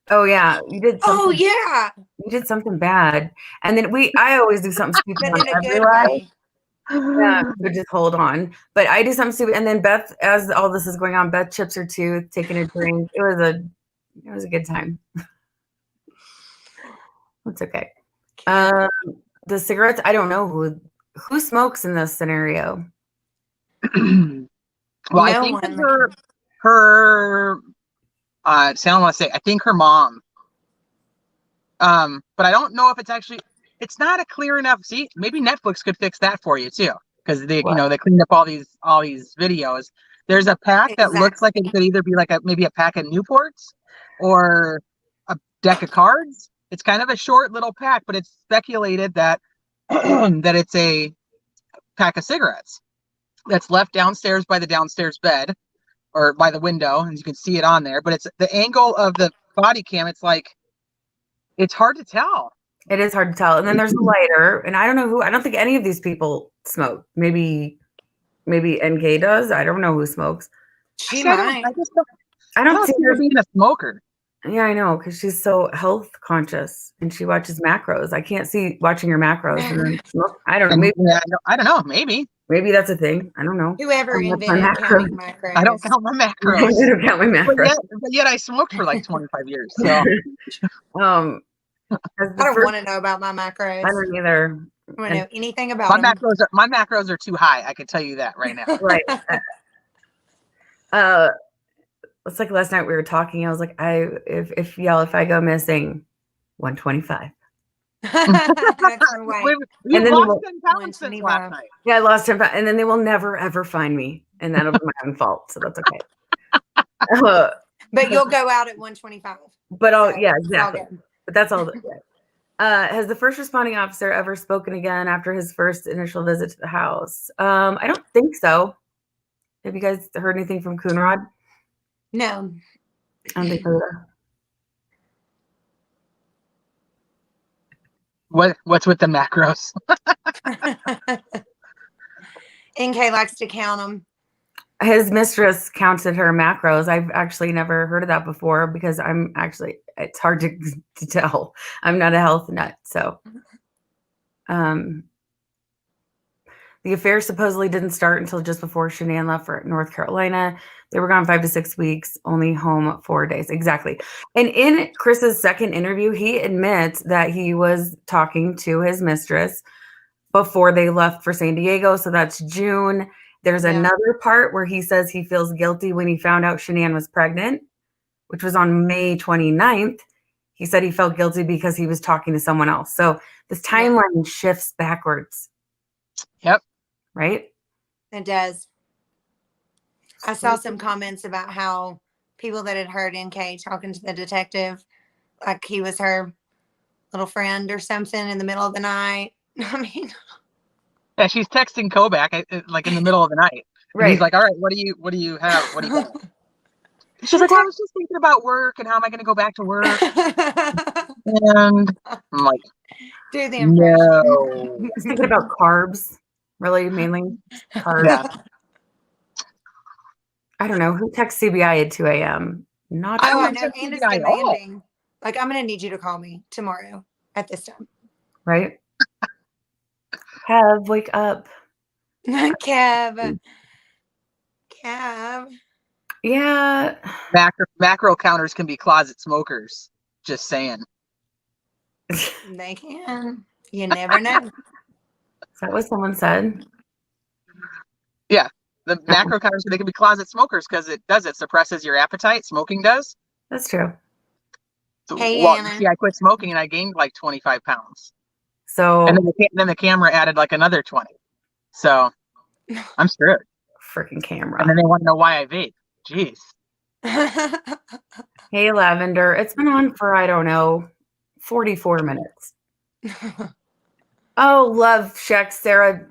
Oh yeah, you did something. Oh yeah, you did something bad, and then I always do something stupid on every live. Yeah, but just hold on. But I do something stupid, and then Beth, as all this is going on, Beth chips her tooth, taking a drink. It was a good time. It's okay. The cigarettes, I don't know who smokes in this scenario. Well, I think her I don't want to say, I think her mom But I don't know if it's not a clear enough. See, maybe Netflix could fix that for you too, because they cleaned up all these videos. There's a pack that looks like it could either be like maybe a pack of Newports or a deck of cards. It's kind of a short little pack, but it's speculated that that it's a pack of cigarettes that's left downstairs by the downstairs bed or by the window, and you can see it on there. But it's the angle of the body cam. It's hard to tell. It is hard to tell. And then there's a lighter, and I don't think any of these people smoke. Maybe NK does. I don't know who smokes. She might. I don't see her being a smoker. Yeah, I know, because she's so health conscious and she watches macros. I can't see watching your macros and then smoke. I don't know. Maybe I don't know. Maybe that's a thing. I don't know. Whoever invented counting macros. I don't count my macros. I don't count my macros. But yet I smoked for like 25 years. So I don't want to know about my macros. I don't either. I don't want to know anything about my macros. My macros are too high. I can tell you that right now. Right. It's like last night we were talking. I was like, if I go missing, 125. We lost 10 pounds since last night. Yeah, I lost 10 pounds, and then they will never ever find me, and that'll be my own fault. So that's okay. But you'll go out at 125. But exactly. But that's all. Has the first responding officer ever spoken again after his first initial visit to the house? I don't think so. Have you guys heard anything from Coonrod? No. I don't think so. What's with the macros? NK likes to count them. His mistress counted her macros. I've actually never heard of that before because it's hard to tell. I'm not a health nut. So, the affair supposedly didn't start until just before Shanann left for North Carolina. They were gone 5 to 6 weeks, only home 4 days. Exactly. And in Chris's second interview, he admits that he was talking to his mistress before they left for San Diego. So that's June. There's another part where he says he feels guilty when he found out Shanann was pregnant, which was on May 29th. He said he felt guilty because he was talking to someone else. So this timeline shifts backwards. Yep. Right? It does. I saw some comments about how people that had heard NK talking to the detective, like he was her little friend or something in the middle of the night. I mean, yeah, she's texting Kobach like in the middle of the night. Right. And he's like, "All right, what do you have? What do you have?" She's like, "I was just thinking about work and how am I going to go back to work?" And I'm like, "Do the impression." No. Thinking about carbs, really, mainly carbs. Yeah. I don't know who texts CBI at 2 a.m. Not. Oh, I know. And it's demanding. Like, I'm going to need you to call me tomorrow at this time. Right. Kev, wake up. Kev. Yeah. Macro counters can be closet smokers. Just saying. They can. You never know. Is that what someone said? Yeah. The macro counters, they can be closet smokers because it suppresses your appetite. Smoking does. That's true. So, Anna. I quit smoking and I gained like 25 pounds. So and then the camera added like another 20. So I'm screwed. Freaking camera. And then they want to know why I vape. Jeez. Hey, Lavender. It's been on for, I don't know, 44 minutes. Oh, love Shaq, Sarah.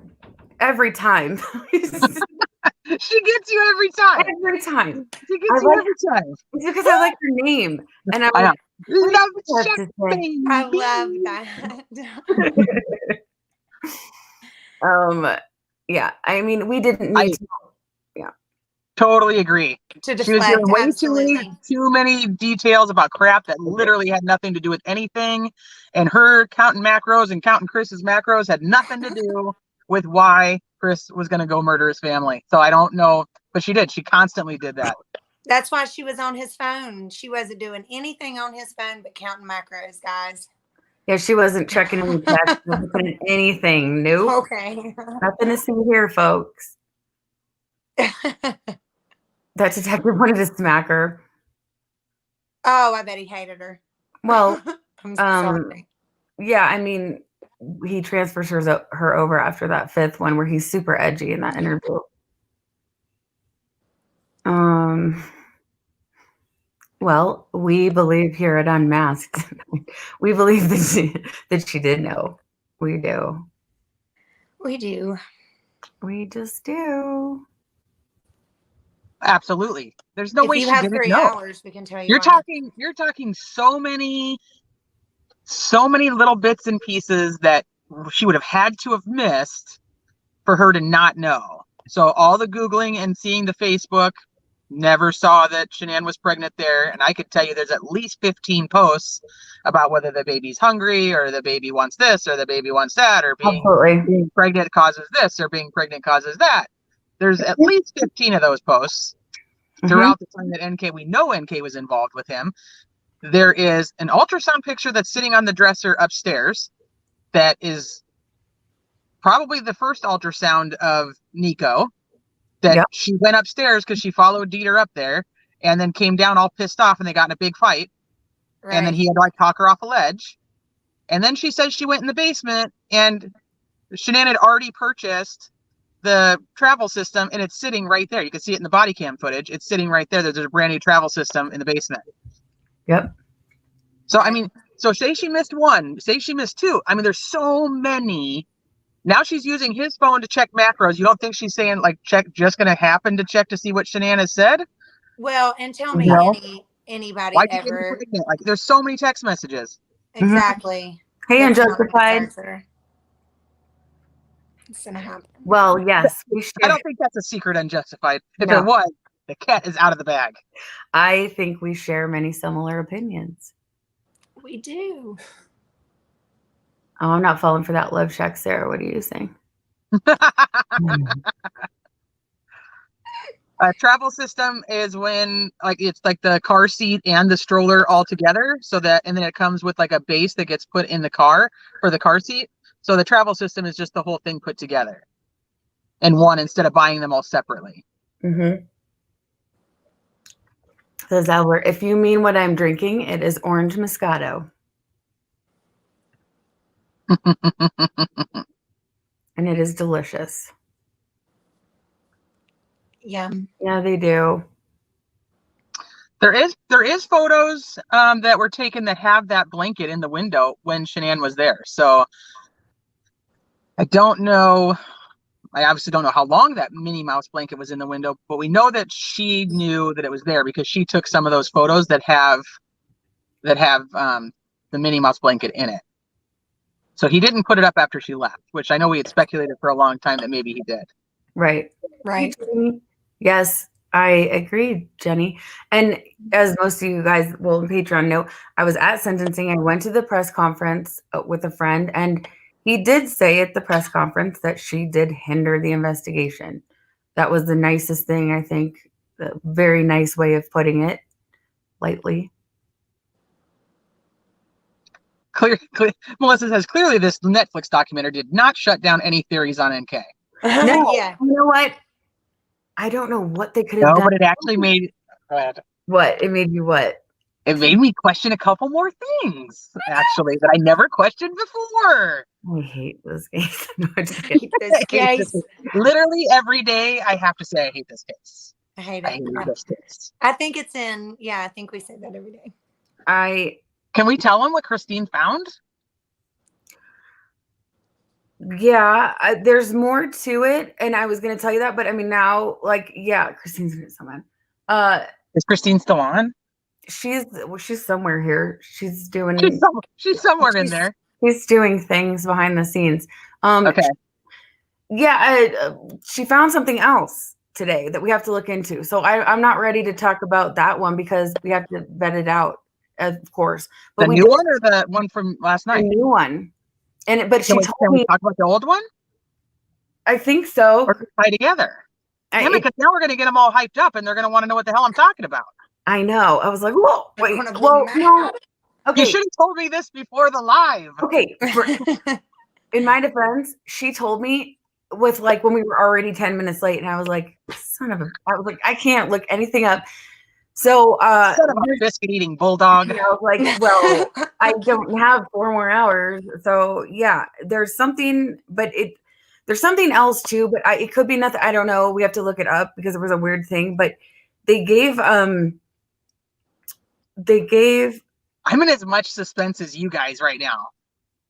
Every time. She gets you every time. Every time. She gets you every time. It's because I like her name. And I love that. Yeah. I mean, we didn't need to. Yeah. Totally agree. She was giving way too many details about crap that literally had nothing to do with anything. And her counting macros and counting Chris's macros had nothing to do with why Chris was going to go murder his family. So I don't know, but she did. She constantly did that. That's why she was on his phone. She wasn't doing anything on his phone but counting macros, guys. Yeah, she wasn't checking any text, wasn't putting anything. Nope. Okay. Nothing to see here, folks. That detective wanted to smack her. Oh, I bet he hated her. Well, I'm sorry. Yeah, I mean, he transfers her over after that 5th one where he's super edgy in that interview. Well, we believe here at Unmasked, we believe that she did know. We do. We do. We just do. Absolutely. There's no way If she you have didn't 3 know. hours, we can tell you. You're talking so many little bits and pieces that she would have had to have missed for her to not know. So all the Googling and seeing the Facebook, never saw that Shanann was pregnant there. And I could tell you there's at least 15 posts about whether the baby's hungry or the baby wants this or the baby wants that, or being pregnant causes this or being pregnant causes that. There's at least 15 of those posts throughout the time that NK, we know NK was involved with him. There is an ultrasound picture that's sitting on the dresser upstairs that is probably the first ultrasound of Nico, that she went upstairs because she followed Dieter up there and then came down all pissed off and they got in a big fight. Right. And then he had to like talk her off a ledge. And then she says she went in the basement and Shanann had already purchased the travel system and it's sitting right there. You can see it in the body cam footage. It's sitting right there. There's a brand new travel system in the basement. Yep. So, I mean, so say she missed 1, say she missed 2. I mean, there's so many. Now she's using his phone to check macros. You don't think she's saying like just going to happen to check to see what Shanann has said? Well, and tell me anybody Why'd ever. Like there's so many text messages. Exactly. Hey, Unjustified. It's going to happen. Well, yes. I don't think that's a secret, Unjustified. If it was, the cat is out of the bag. I think we share many similar opinions. We do. Oh, I'm not falling for that love shack, Sarah. What are you saying? A travel system is when like it's like the car seat and the stroller all together, so that, and then it comes with like a base that gets put in the car for the car seat. So the travel system is just the whole thing put together in one instead of buying them all separately. Says Albert, if you mean what I'm drinking, it is orange Moscato. And it is delicious. Yum. Yeah, they do. There is photos that were taken that have that blanket in the window when Shanann was there. So I don't know. I obviously don't know how long that Minnie Mouse blanket was in the window, but we know that she knew that it was there because she took some of those photos that have the Minnie Mouse blanket in it. So he didn't put it up after she left, which I know we had speculated for a long time that maybe he did. Right. Yes, I agree, Jenny. And as most of you guys will on Patreon know, I was at sentencing. I went to the press conference with a friend, and he did say at the press conference that she did hinder the investigation. That was the nicest thing, I think. A very nice way of putting it, lightly. Melissa says, clearly this Netflix documentary did not shut down any theories on NK. No, you know what? I don't know what they could have done. But it actually made... What? It made you what? It made me question a couple more things, actually, that I never questioned before. I hate this case. No, I just hate this case. Literally every day I have to say I hate this case. I hate it. This case. I think it's in, I think we say that every day. Can we tell them what Christine found? Yeah, there's more to it, and I was going to tell you that, but I mean now, like, yeah, Christine's going to someone. Is Christine still on? She's somewhere here. She's doing. She's somewhere in there. She's doing things behind the scenes. Okay. Yeah, she found something else today that we have to look into. So I'm not ready to talk about that one because we have to vet it out, of course. But the new one or the one from last night? The new one. But she told me. We talk about the old one? I think so. Or tie together. Yeah, because now we're going to get them all hyped up and they're going to want to know what the hell I'm talking about. I know. I was like, whoa, wait, well, no. Okay. You should have told me this before the live. Okay. In my defense, she told me with like when we were already 10 minutes late, and I was like, I was like, I can't look anything up. So, son of a biscuit eating bulldog. You know, like, well, I don't have 4 more hours. So yeah, there's something, but there's something else too, but it could be nothing. I don't know. We have to look it up because it was a weird thing, but they gave, I'm in as much suspense as you guys right now.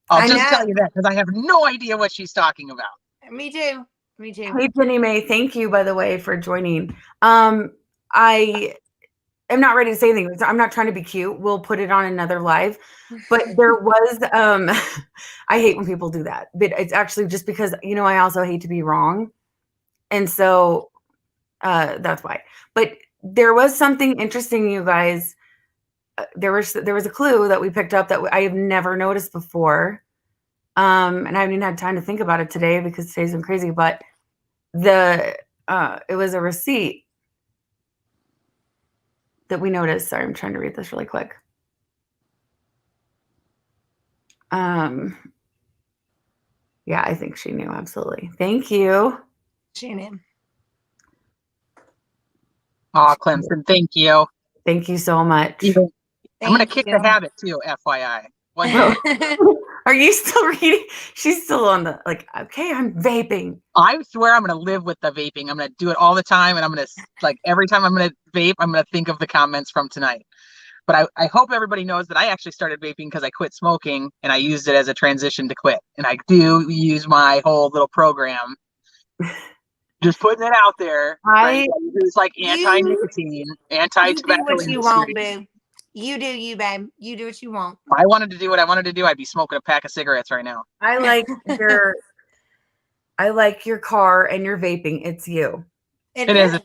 I'll just tell you that because I have no idea what she's talking about. Me too. Hey, Jenny Mae, thank you, by the way, for joining. I am not ready to say anything. I'm not trying to be cute. We'll put it on another live. But there was, I hate when people do that. But it's actually just because, you know, I also hate to be wrong. And so that's why. But there was something interesting, you guys. There was a clue that we picked up that I have never noticed before. And I haven't even had time to think about it today because today's been crazy. But it was a receipt that we noticed. Sorry, I'm trying to read this really quick. Yeah, I think she knew. Absolutely. Thank you. She knew. Oh, Clemson, thank you. Thank you so much. I'm going to kick the habit too, FYI. Are you still reading? She's still on the, like, okay, I'm vaping. I swear I'm going to live with the vaping. I'm going to do it all the time. And I'm going to, like, every time I'm going to vape, I'm going to think of the comments from tonight. But I hope everybody knows that I actually started vaping because I quit smoking and I used it as a transition to quit. And I do use my whole little program. Just putting it out there. It's like anti-nicotine, anti-tobacco industry. You do what you want, boo. You do you, babe. You do what you want. If I wanted to do what I wanted to do, I'd be smoking a pack of cigarettes right now. I like your car and your vaping. It's you. It is.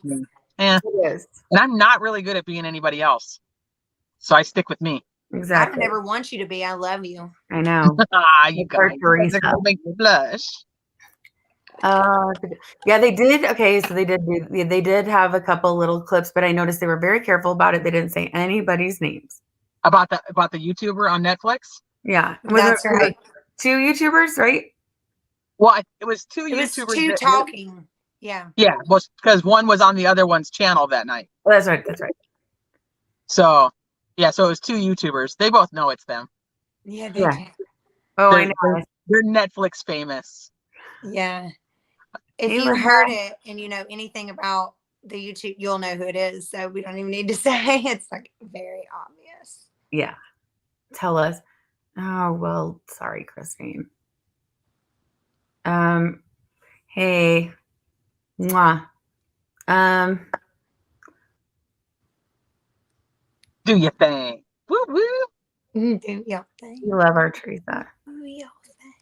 Yeah. It is. And I'm not really good at being anybody else. So I stick with me. Exactly. I never want you to be. I love you. I know. You guys are gonna make me blush. Yeah, they did. Okay, so they did have a couple little clips, but I noticed they were very careful about it. They didn't say anybody's names. About the YouTuber on Netflix? Yeah. That's right. 2 YouTubers, right? Well, it was 2 YouTubers. It was 2 talking. Yeah. Yeah, well, because one was on the other one's channel that night. Oh, that's right. That's right. So, yeah, so it was 2 YouTubers. They both know it's them. Yeah, they do. Oh, I know. They're Netflix famous. Yeah. If you heard it and you know anything about the YouTube, you'll know who it is. So we don't even need to say. It's like very obvious. Yeah. Tell us. Oh, well, sorry, Christine. Hey. Mwah. Do your thing. Woo woo. Do your thing. You love our Teresa. Do your thing.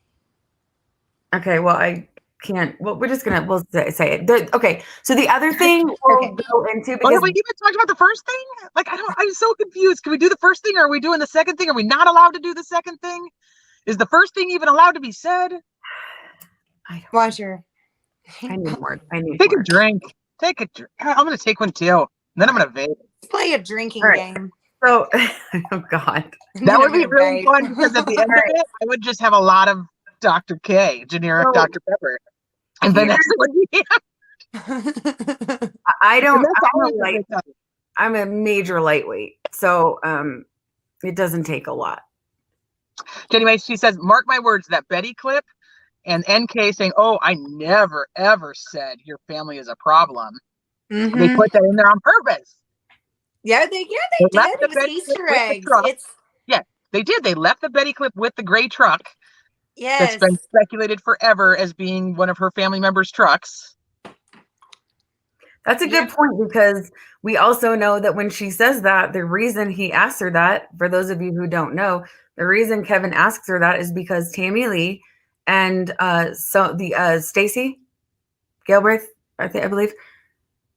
Okay, well, I can't. Well, we'll say it. Okay, so the other thing we'll go into because have we even talked about the first thing? Like, I'm so confused. Can we do the first thing? Or are we doing the second thing? Are we not allowed to do the second thing? Is the first thing even allowed to be said? Why, sure. I need more. Take a drink. Take a drink. I'm gonna take one too. Then I'm gonna vape. Let's play a drinking game. So, oh God, that would be really fun because at the end of it, I would just have a lot of Dr. K, generic Dr. Pepper, and Vanessa would be. I'm a major lightweight, so it doesn't take a lot. Anyway, she says, "Mark my words, that Betty clip." And NK saying, "Oh, I never, ever said your family is a problem." Mm-hmm. They put that in there on purpose. Yeah, they did. It was Easter eggs. Yeah, they did. They left the Betty clip with the gray truck. Yes. That's been speculated forever as being one of her family members' trucks. That's a good point because we also know that when she says that, the reason he asked her that, for those of you who don't know, the reason Kevin asks her that is because Tammy Lee and Stacy Galbraith, I believe,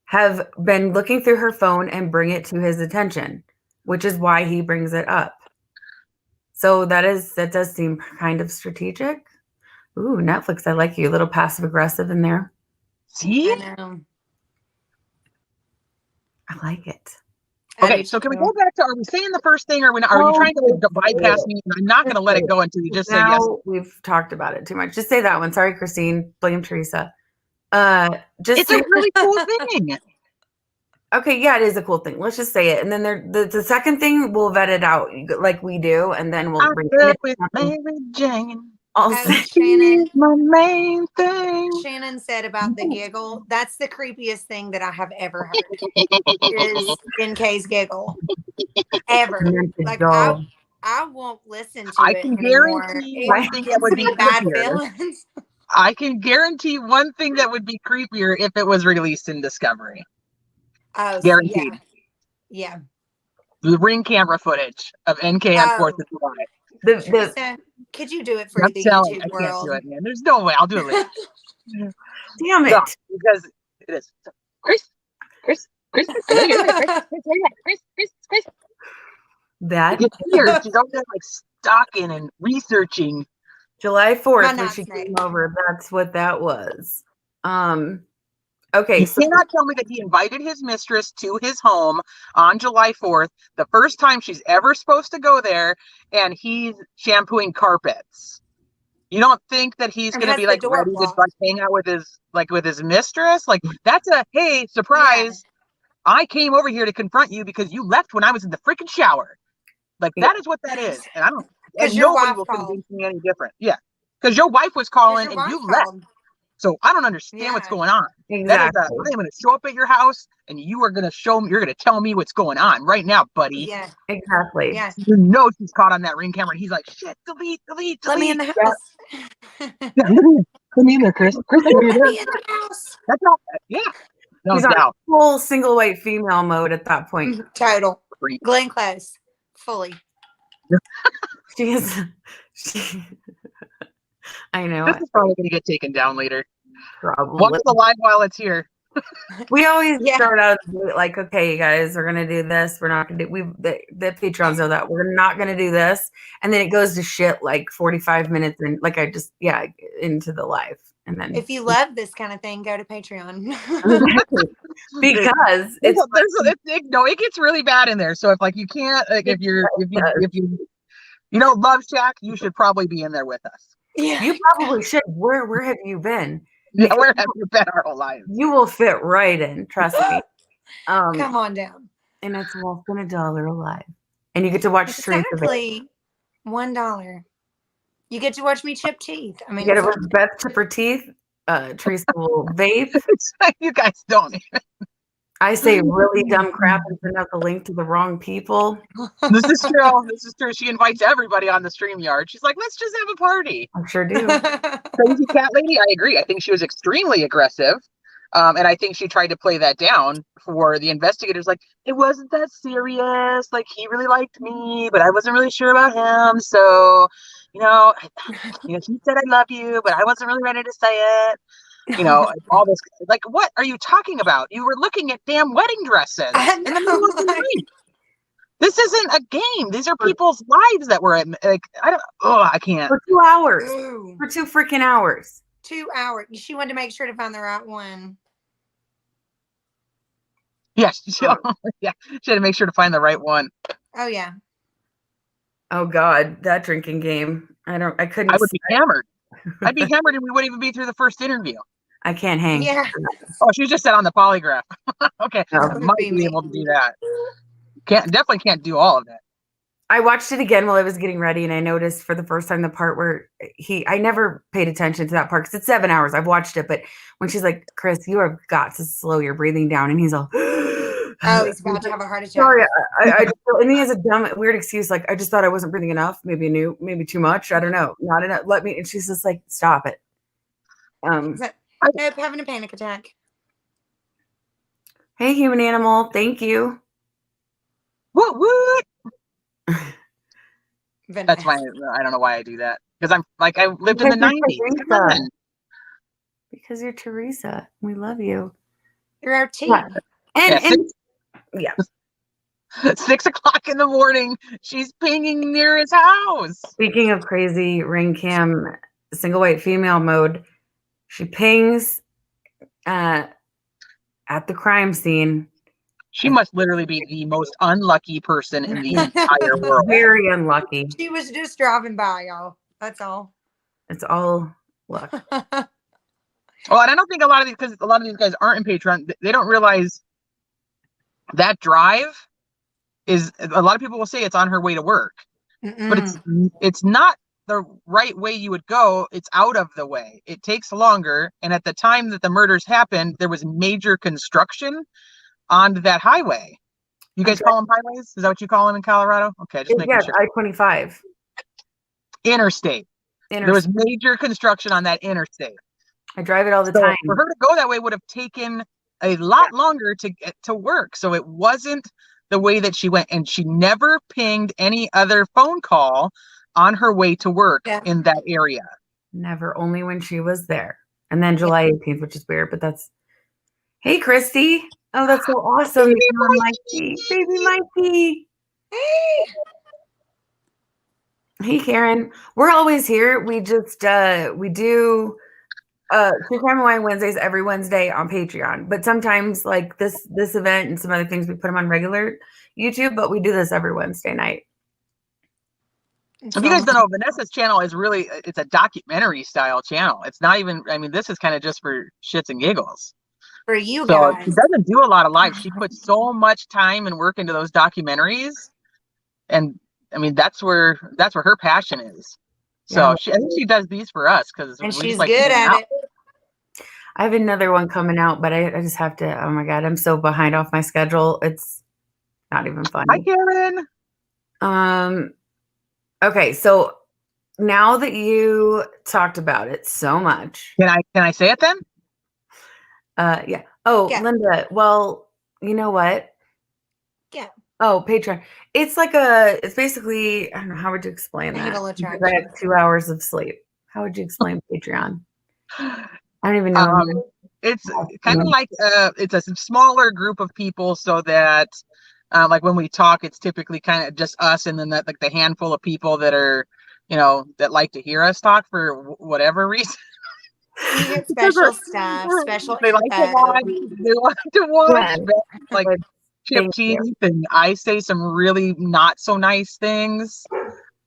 have been looking through her phone and bring it to his attention, which is why he brings it up. So that does seem kind of strategic. Ooh, Netflix, I like you. A little passive aggressive in there. See? I know. I like it. Okay, so can we go back to, are we saying the first thing or are you trying to bypass me? I'm not going to let it go until you just say yes. We've talked about it too much. Just say that one. Sorry, Christine. Blame Teresa. It's a really cool thing. Okay, yeah, it is a cool thing. Let's just say it, and then the second thing we'll vet it out like we do, and then we'll I'm bring good it. with Mary Jane. Also, Shannon. My main thing. Shannon said about the giggle. That's the creepiest thing that I have ever heard. Is NK's giggle ever? Like I won't listen to I it can anymore. guarantee one It thing that gives would be me bad creepier. feelings. I can guarantee one thing that would be creepier if it was released in Discovery. Oh, Guaranteed. Yeah. The ring camera footage of NK on 4th of July. Teresa, could you do it for the telling, YouTube I world? can't do it, man. There's no way. I'll do it later. damn it. No, because it is. Chris. I know you're there. Chris. That here. She's out there like stalking and researching. July 4th when she came over, that's what that was. Okay, you cannot tell me that he invited his mistress to his home on July 4th, the first time she's ever supposed to go there, and he's shampooing carpets. You don't think that he's going to be like ready to like hang out with his mistress? Like that's a hey, surprise. Yeah. I came over here to confront you because you left when I was in the freaking shower. Like that is what that is. And I don't and nobody will convince me any different. Yeah. Because your wife was calling and you left. So I don't understand what's going on. Exactly. That is I'm going to show up at your house and you are going to you're going to tell me what's going on right now, buddy. Yeah. Exactly. Yeah. You know she's caught on that ring camera and he's like, shit, delete. Let me in the house. Yeah, let me in there, Chris. Chris, let me in the house. That's not, yeah. No he's doubt. on full single white female mode at that point. Total. Glenn Close. Fully. She is. I know. This is probably going to get taken down later. Probably. Watch the live while it's here. We always start out like, okay, you guys, we're gonna do this. We're not gonna do. The patrons know that we're not gonna do this, and then it goes to shit like 45 minutes, and like I just into the live, and then if you love this kind of thing, go to Patreon because it gets really bad in there. So if like you can't like if you don't love Shaq, you should probably be in there with us. Yeah, you probably should. Where have you been? Yeah, where have you been our whole lives? You will fit right in, trust me. Come on down. And it's less than $1 a live. And you get to watch exactly $1. You get to watch me chip teeth. I mean, you get to watch Beth chip her teeth. Teresa will vape. You guys don't even. I say really dumb crap and send out the link to the wrong people. This is true. She invites everybody on the StreamYard. She's like, let's just have a party. I sure do. Crazy cat lady, I agree. I think she was extremely aggressive. And I think she tried to play that down for the investigators. Like, it wasn't that serious. Like, he really liked me, but I wasn't really sure about him. So, he said, I love you, but I wasn't really ready to say it. All this, like, what are you talking about? You were looking at damn wedding dresses in the middle of the night. This isn't a game. These are people's lives that we're in. Like, I can't. For 2 hours. Ooh. For 2 freaking hours. 2 hours. She wanted to make sure to find the right one. Yes. She had to make sure to find the right one. Oh, yeah. Oh, God. That drinking game. I couldn't. I would be hammered. I'd be hammered and we wouldn't even be through the first interview. I can't hang. Yeah. Oh, she just said on the polygraph. Okay. No, I might be able to do that. Definitely can't do all of that. I watched it again while I was getting ready, and I noticed for the first time the part where I never paid attention to that part because it's 7 hours. I've watched it, but when she's like, Chris, you have got to slow your breathing down, and he's all, oh, he's about to have a heart attack. Sorry, and he has a dumb, weird excuse, like, I just thought I wasn't breathing enough, maybe too much, I don't know, not enough, and she's just like, stop it. Nope, having a panic attack. Hey, human animal, thank you. What? That's why I don't know why I do that. Because I lived in the 90s. Because you're Teresa. We love you. You're our team. Yeah. 6 o'clock in the morning, she's pinging near his house. Speaking of crazy ring cam, single white female mode, she pings at the crime scene. She must literally be the most unlucky person in the entire world. Very unlucky. She was just driving by, y'all. That's all. It's all luck. Well, and I don't think a lot of these guys aren't in Patreon. They don't realize that drive is, a lot of people will say it's on her way to work, but it's not the right way you would go. It's out of the way. It takes longer. And at the time that the murders happened, there was major construction on that highway. You guys call them highways? Is that what you call them in Colorado? Okay, just making sure. I-25. Interstate. There was major construction on that interstate. I drive it all the time. For her to go that way would have taken a lot longer to get to work. So it wasn't the way that she went. And she never pinged any other phone call on her way to work in that area. Never, only when she was there. And then July 18th, which is weird, but that's... Hey, Christy. Oh, that's so awesome. Baby Mikey. Hey, Karen. We're always here. We just, we do True Crime and Wine Wednesdays every Wednesday on Patreon. But sometimes, like this event and some other things, we put them on regular YouTube, but we do this every Wednesday night. If you guys don't know, Vanessa's channel is really, it's a documentary style channel. It's not even, I mean, this is kind of just for shits and giggles. For you guys. So she doesn't do a lot of live. She puts so much time and work into those documentaries. And I mean, that's where her passion is. So I think she does these for us because she's like good at it. I have another one coming out, but I just have to, oh my God, I'm so behind off my schedule. It's not even funny. Hi, Karen. Okay, so now that you talked about it so much. Can I say it then? Yeah. Oh, yeah. Linda, well, you know what? Yeah. Oh, Patreon. It's like it's basically, I don't know, how would you explain that? I have 2 hours of sleep. How would you explain Patreon? I don't even know. It's kind of like, it's a smaller group of people so that, like when we talk, it's typically kind of just us and then that, like the handful of people that are, that like to hear us talk for whatever reason. You get special stuff, special they like to watch like chip teeth, and I say some really not so nice things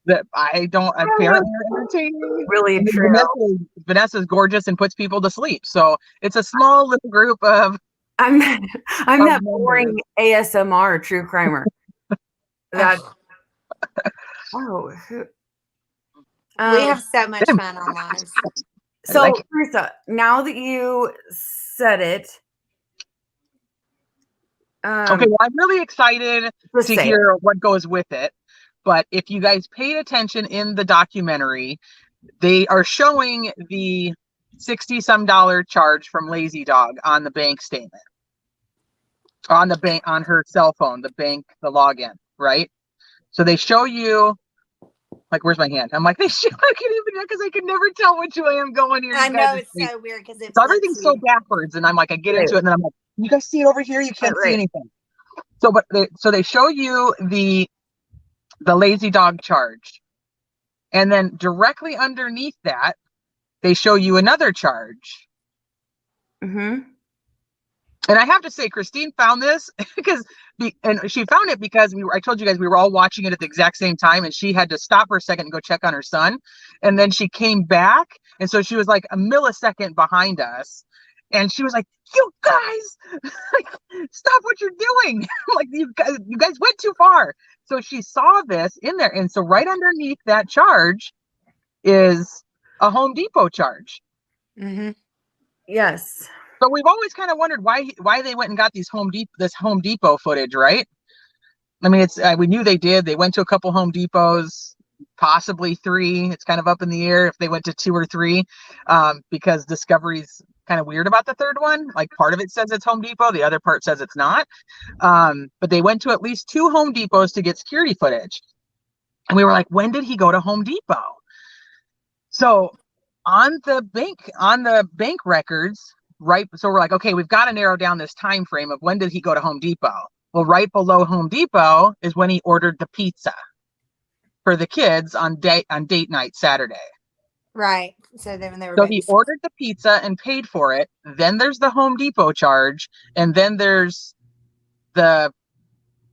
that I apparently are entertaining. Really true. Vanessa's gorgeous and puts people to sleep. So it's a small little group of I'm that boring ASMR true crimer. That we have so much fun on lives. So, Teresa, now that you said it, okay, well, I'm really excited to hear what goes with it. But if you guys paid attention in the documentary, they are showing the $60-some charge from Lazy Dog on the bank statement, on her cell phone, the login, right? So they show you. Like, where's my hand? I'm like, I can't even, because I can never tell which way I'm going here. I know, it's so weird because everything's so backwards, and I'm like, I get into it, and then I'm like, you guys see it over here? You can't see anything. So, so they show you the Lazy Dog charge, and then directly underneath that, they show you another charge. Mm-hmm. And I have to say, Christine found this and she found it because I told you guys we were all watching it at the exact same time, and she had to stop for a second and go check on her son. And then she came back. And so she was like a millisecond behind us. And she was like, you guys, stop what you're doing. Like, you guys went too far. So she saw this in there. And so right underneath that charge is a Home Depot charge. Mm-hmm. Yes. So we've always kind of wondered why they went and got this Home Depot footage, right? I mean, we knew they did. They went to a couple Home Depots, possibly 3. It's kind of up in the air if they went to 2 or 3, because Discovery's kind of weird about the third one. Like, part of it says it's Home Depot, the other part says it's not. But they went to at least 2 Home Depots to get security footage. And we were like, when did he go to Home Depot? So on the bank records, right, so we're like, okay, we've got to narrow down this time frame of when did he go to Home Depot. Well, right below Home Depot is when he ordered the pizza for the kids on date night Saturday. Right. So then he ordered the pizza and paid for it. Then there's the Home Depot charge, and then there's the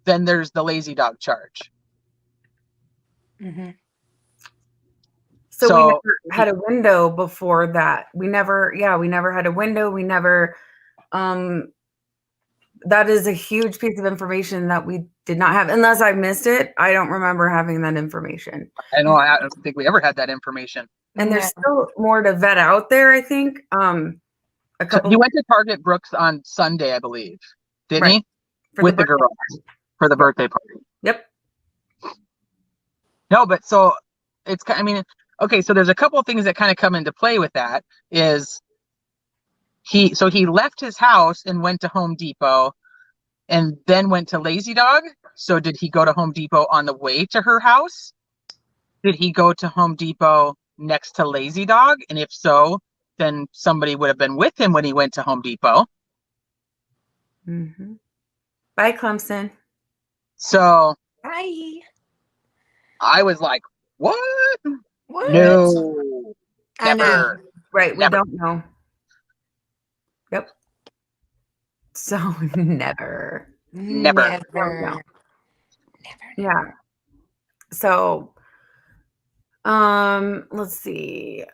Lazy Dog charge. Mm-hmm. So we never had a window before that. We never had a window. We never, that is a huge piece of information that we did not have. Unless I missed it, I don't remember having that information. I don't think we ever had that information. And there's still more to vet out there, I think. A couple. He went to Target Brooks on Sunday, I believe, didn't he? With the girls for the birthday party. Yep. No, but so it's, I mean, okay, so there's a couple of things that kind of come into play with that. Is he left his house and went to Home Depot and then went to Lazy Dog. So did he go to Home Depot on the way to her house? Did he go to Home Depot next to Lazy Dog? And if so, then somebody would have been with him when he went to Home Depot. Mm-hmm. Bye, Clemson. So Bye. I was like, what? What? No. I know. Never. Right. We Never. don't know. Yep. So never. Never. Never. Yeah. So, let's see.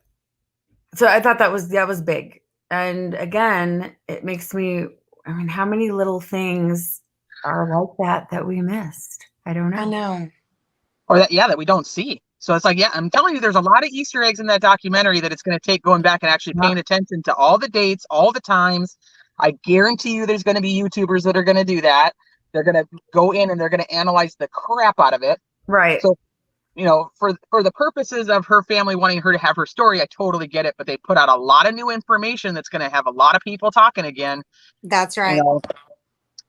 So I thought that was big. And again, it makes me, I mean, how many little things are like that we missed? I don't know. I know. Or that we don't see. So it's like, yeah, I'm telling you, there's a lot of Easter eggs in that documentary that it's going to take going back and actually paying attention to all the dates, all the times. I guarantee you there's going to be YouTubers that are going to do that. They're going to go in and they're going to analyze the crap out of it. Right. So, you know, for the purposes of her family wanting her to have her story, I totally get it. But they put out a lot of new information that's going to have a lot of people talking again. That's right. You know?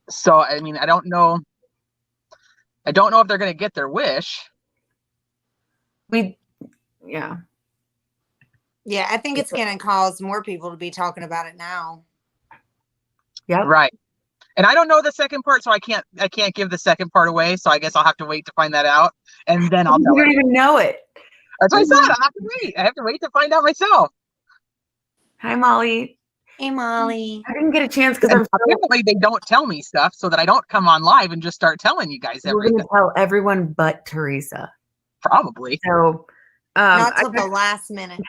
So, I mean, I don't know if they're going to get their wish. Yeah, I think it's going to cause more people to be talking about it now. Yeah. Right. And I don't know the second part, so I can't give the second part away. So I guess I'll have to wait to find that out, and then I'll tell You don't even know it. That's what I said. I have to wait. I have to wait to find out myself. Hi, Molly. Hey, Molly. I didn't get a chance because apparently they don't tell me stuff so that I don't come on live and just start telling you guys everything. We're going to tell everyone but Teresa. Probably. So, not till the last minute.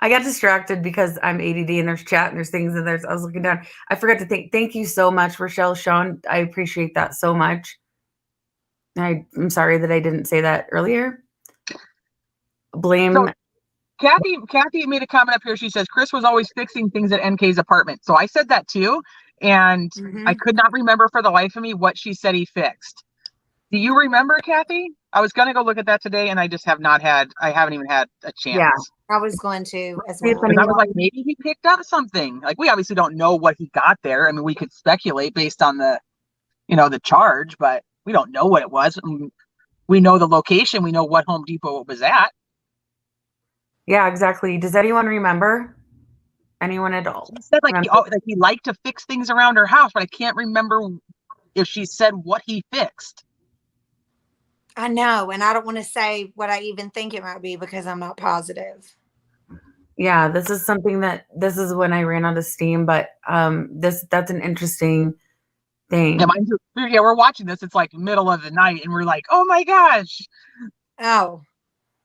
I got distracted because I'm ADD and there's chat and there's things and I was looking down. I forgot to thank you so much, Rochelle, Sean. I appreciate that so much. I'm sorry that I didn't say that earlier. So, Kathy made a comment up here. She says, Chris was always fixing things at NK's apartment. So I said that too. And I could not remember for the life of me what she said he fixed. Do you remember, Kathy? I was going to go look at that today and I haven't even had a chance. Yeah, I was going to as well. And I was like, maybe he picked up something. Like, we obviously don't know what he got there. I mean, we could speculate based on the charge, but we don't know what it was. We know the location. We know what Home Depot it was at. Yeah, exactly. Does anyone remember? Anyone at all? She said he liked to fix things around her house, but I can't remember if she said what he fixed. I know, and I don't want to say what I even think it might be because I'm not positive. Yeah, this is when I ran out of steam, but that's an interesting thing. Yeah, we're watching this. It's like middle of the night, and we're like, oh my gosh. Oh.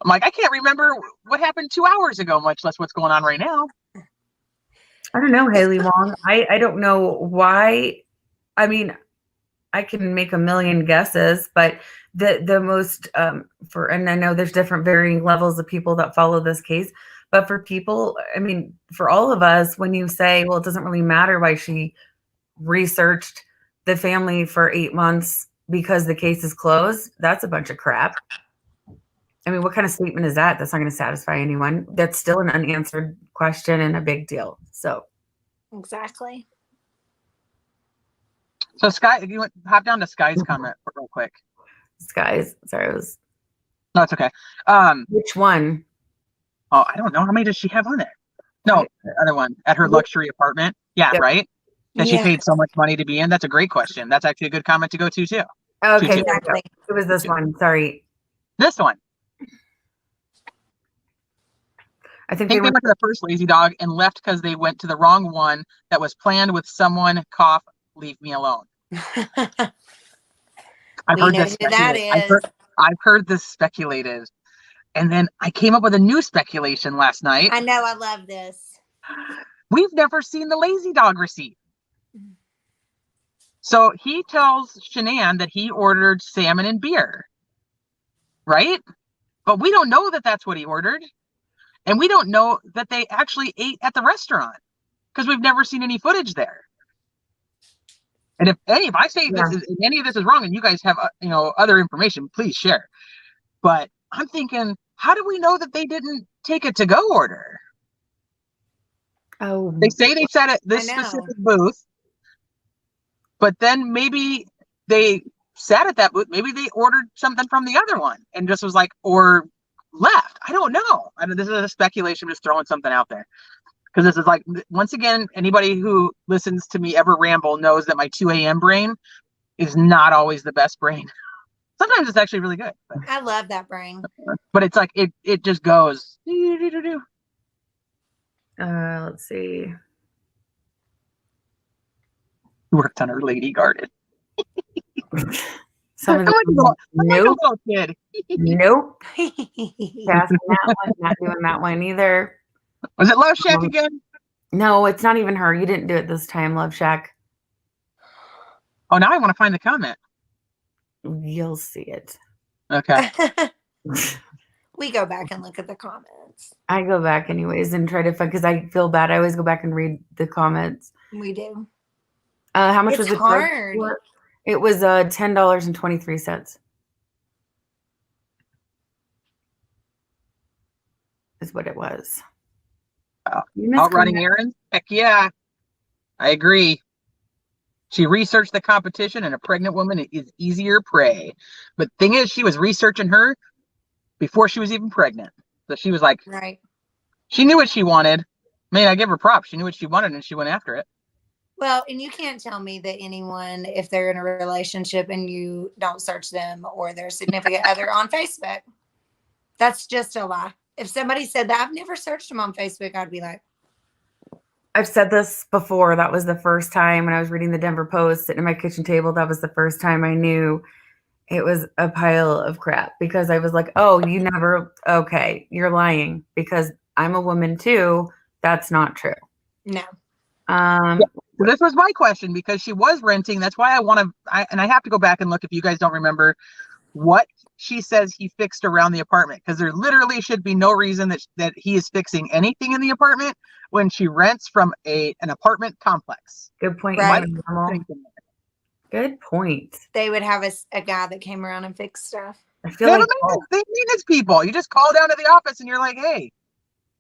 I'm like, I can't remember what happened 2 hours ago, much less what's going on right now. I don't know, Haley Wong. I don't know why. I mean, I can make a million guesses, but the most and I know there's different varying levels of people that follow this case, but for people, I mean, for all of us, when you say, well, it doesn't really matter why she researched the family for 8 months because the case is closed, that's a bunch of crap. I mean, what kind of statement is that? That's not going to satisfy anyone. That's still an unanswered question and a big deal. So exactly. So Sky, if you hop down to Sky's comment real quick. Sky's, sorry, no, it's okay. Which one? Oh, I don't know. How many does she have on it? No, the other one at her luxury apartment. Yeah, yep. Right. That she paid so much money to be in. That's a great question. That's actually a good comment to go to too. Okay, exactly. It was this one. Sorry. This one. I think they went to the first Lazy Dog and left because they went to the wrong one that was planned with someone. Cough. Leave me alone. I've heard this. I've heard this speculated, and then I came up with a new speculation last night. I know. I love this. We've never seen the Lazy Dog receipt. So he tells Shanann that he ordered salmon and beer, right? But we don't know that that's what he ordered. And we don't know that they actually ate at the restaurant because we've never seen any footage there. And if I say this is any of this is wrong and you guys have other information, please share. But I'm thinking, how do we know that they didn't take a to-go order? Oh, they say they sat at this specific booth, but then maybe they sat at that booth. Maybe they ordered something from the other one and just was like, or left. I don't know. This is a speculation, just throwing something out there. Because this is like, once again, anybody who listens to me ever ramble knows that my 2 a.m. brain is not always the best brain. Sometimes it's actually really good. But, I love that brain. But it's like, it just goes. Let's see. Worked on her lady garden. Some of them, like a little kid. Nope. Passing that one, not doing that one either. Was it Love Shack again? No, it's not even her. You didn't do it this time, Love Shack. Oh, now I want to find the comment. You'll see it. Okay. We go back and look at the comments. I go back anyways and try to find, because I feel bad. I always go back and read the comments. We do. How much was it? Hard. It was $10.23. Is what it was. Out running errands? Heck yeah. I agree. She researched the competition, and a pregnant woman is easier prey. But thing is, she was researching her before she was even pregnant. So she was like, right. She knew what she wanted. I give her props. She knew what she wanted, and she went after it. Well, and you can't tell me that anyone, if they're in a relationship and you don't search them or their significant other on Facebook, that's just a lie. If somebody said that, I've never searched them on Facebook, I'd be like, I've said this before. That was the first time when I was reading the Denver Post, sitting at my kitchen table. That was the first time I knew it was a pile of crap, because I was like, oh, you never, okay, you're lying, because I'm a woman too. That's not true. No. So this was my question, because she was renting. That's why I have to go back and look, if you guys don't remember, what she says he fixed around the apartment, because there literally should be no reason that he is fixing anything in the apartment when she rents from an apartment complex. Good point. Right. Good point. They would have a guy that came around and fixed stuff. I feel like they maintenance people. You just call down to the office and you're like, hey,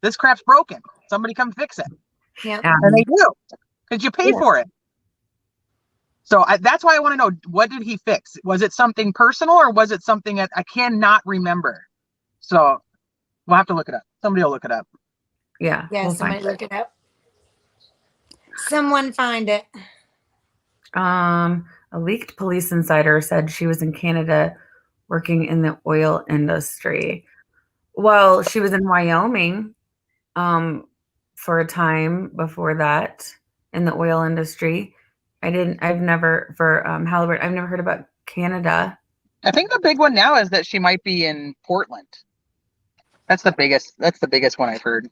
this crap's broken. Somebody come fix it. Yeah. And they do, because you pay for it. So that's why I want to know, what did he fix? Was it something personal, or was it something that I cannot remember? So we'll have to look it up. Somebody will look it up. Yeah, somebody look it up. Someone find it. A leaked police insider said she was in Canada working in the oil industry. Well, she was in Wyoming for a time before that in the oil industry. I've never Halliburton, I've never heard about Canada. I think the big one now is that she might be in Portland. That's the biggest one I've heard.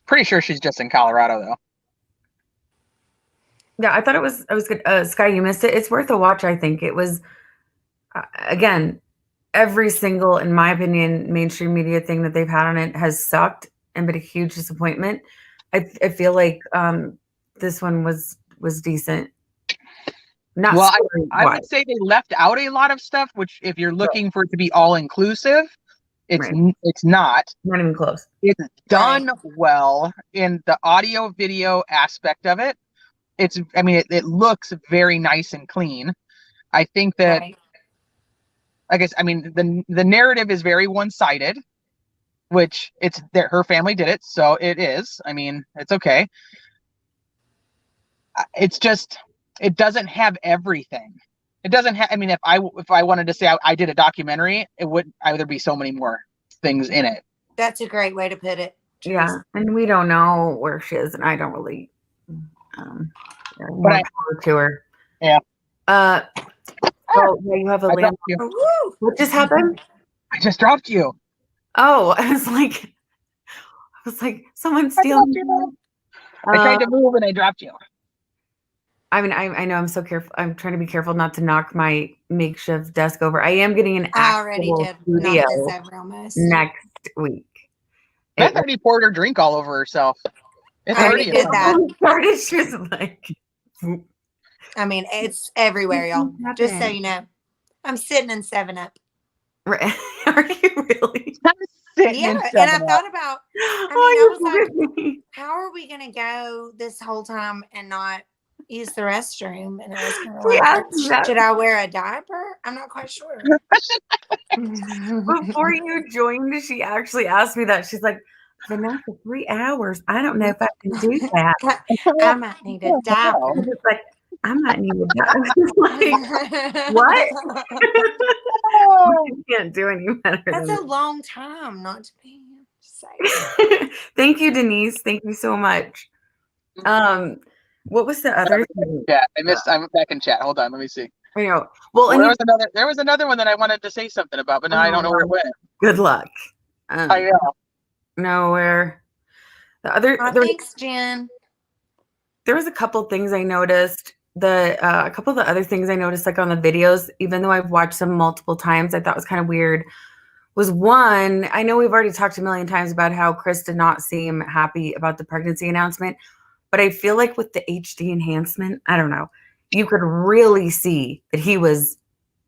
Pretty sure she's just in Colorado though. Yeah, I thought it was good. Sky, you missed it. It's worth a watch, I think. It was, again, every single, in my opinion, mainstream media thing that they've had on it has sucked and been a huge disappointment. I feel like this one was decent. Well, I would say they left out a lot of stuff, which if you're looking for it to be all inclusive, it's not even close. It's done well in the audio video aspect of it. It looks very nice and clean. I think that, the narrative is very one-sided, which it's that her family did it, so it is. It's okay. It's just, it doesn't have everything. It doesn't have. If I wanted to say I did a documentary, it would either be so many more things in it. That's a great way to put it. Yeah, and we don't know where she is, and I don't really. But to her. Yeah. Oh, yeah, you have a lamp. What just happened? I just dropped you. Oh, I was like, someone's stealing you. I tried to move and I dropped you. I mean, I know I'm so careful. I'm trying to be careful not to knock my makeshift desk over. I am getting an I already actual did knock studio this over almost. next week. Beth already poured her drink all over herself. It's I already already did that. Started, she was like, I mean, it's everywhere, y'all. Just so you know, I'm sitting in 7-Up. Are you really? Yeah, and I thought about. I was like, how are we gonna go this whole time and not use the restroom? And I was kind of like, should I wear a diaper? I'm not quite sure. Before you joined, she actually asked me that. She's like, Vanessa, 3 hours. I don't know if I can do that. I might need a diaper. It's like, I might need a diaper. Like, what? You can't do any better. That's a long time not to be safe. Thank you, Denise. Thank you so much. What was the other thing? Yeah, I'm back in chat. Hold on, let me see. I know. Well, there was another one that I wanted to say something about, but now I don't know where it went. Good luck. I know. Nowhere. Thanks, Jen. There was a couple things I noticed. A couple of the other things I noticed, like on the videos, even though I've watched them multiple times, I thought was kind of weird. Was one, I know we've already talked a million times about how Chris did not seem happy about the pregnancy announcement, but I feel like with the HD enhancement, I don't know, you could really see that it was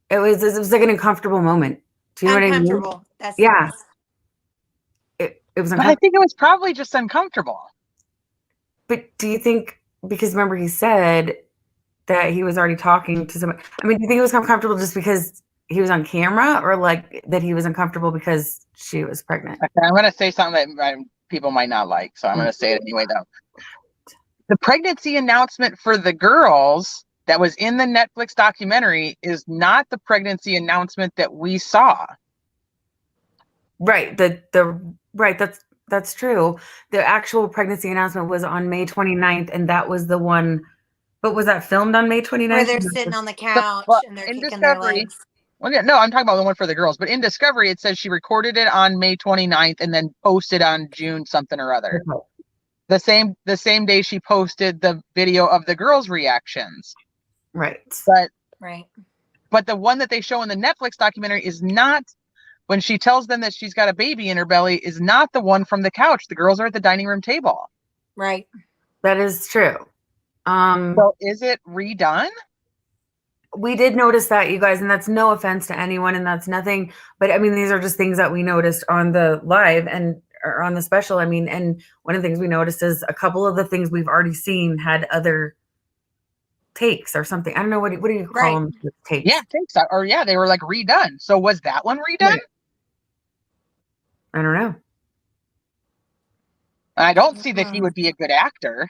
like an uncomfortable moment. Do you know what I mean? Uncomfortable. That's yeah. It was uncomfortable. But I think it was probably just uncomfortable. But do you think, because remember he said that he was already talking to someone, I mean, do you think it was uncomfortable just because he was on camera, or like that he was uncomfortable because she was pregnant? Okay, I'm going to say something that people might not like, so I'm going to say it anyway, though. The pregnancy announcement for the girls that was in the Netflix documentary is not the pregnancy announcement that we saw. Right. Right. That's true. The actual pregnancy announcement was on May 29th, and that was the one. But was that filmed on May 29th? Where they're sitting on the couch and they're kicking their legs. Well, yeah, no, I'm talking about the one for the girls. But in Discovery, it says she recorded it on May 29th and then posted on June something or other. Okay. The same day she posted the video of the girls' reactions. Right. But the one that they show in the Netflix documentary is not, when she tells them that she's got a baby in her belly, is not the one from the couch. The girls are at the dining room table. Right. That is true. So is it redone? We did notice that, you guys, and that's no offense to anyone, and that's nothing, but I mean, these are just things that we noticed on the live and or on the special. I mean, and one of the things we noticed is a couple of the things we've already seen had other takes or something. I don't know, what do you call them? Takes? Yeah, takes. Or yeah, they were like redone. So was that one redone? Right. I don't know. I don't see that he would be a good actor.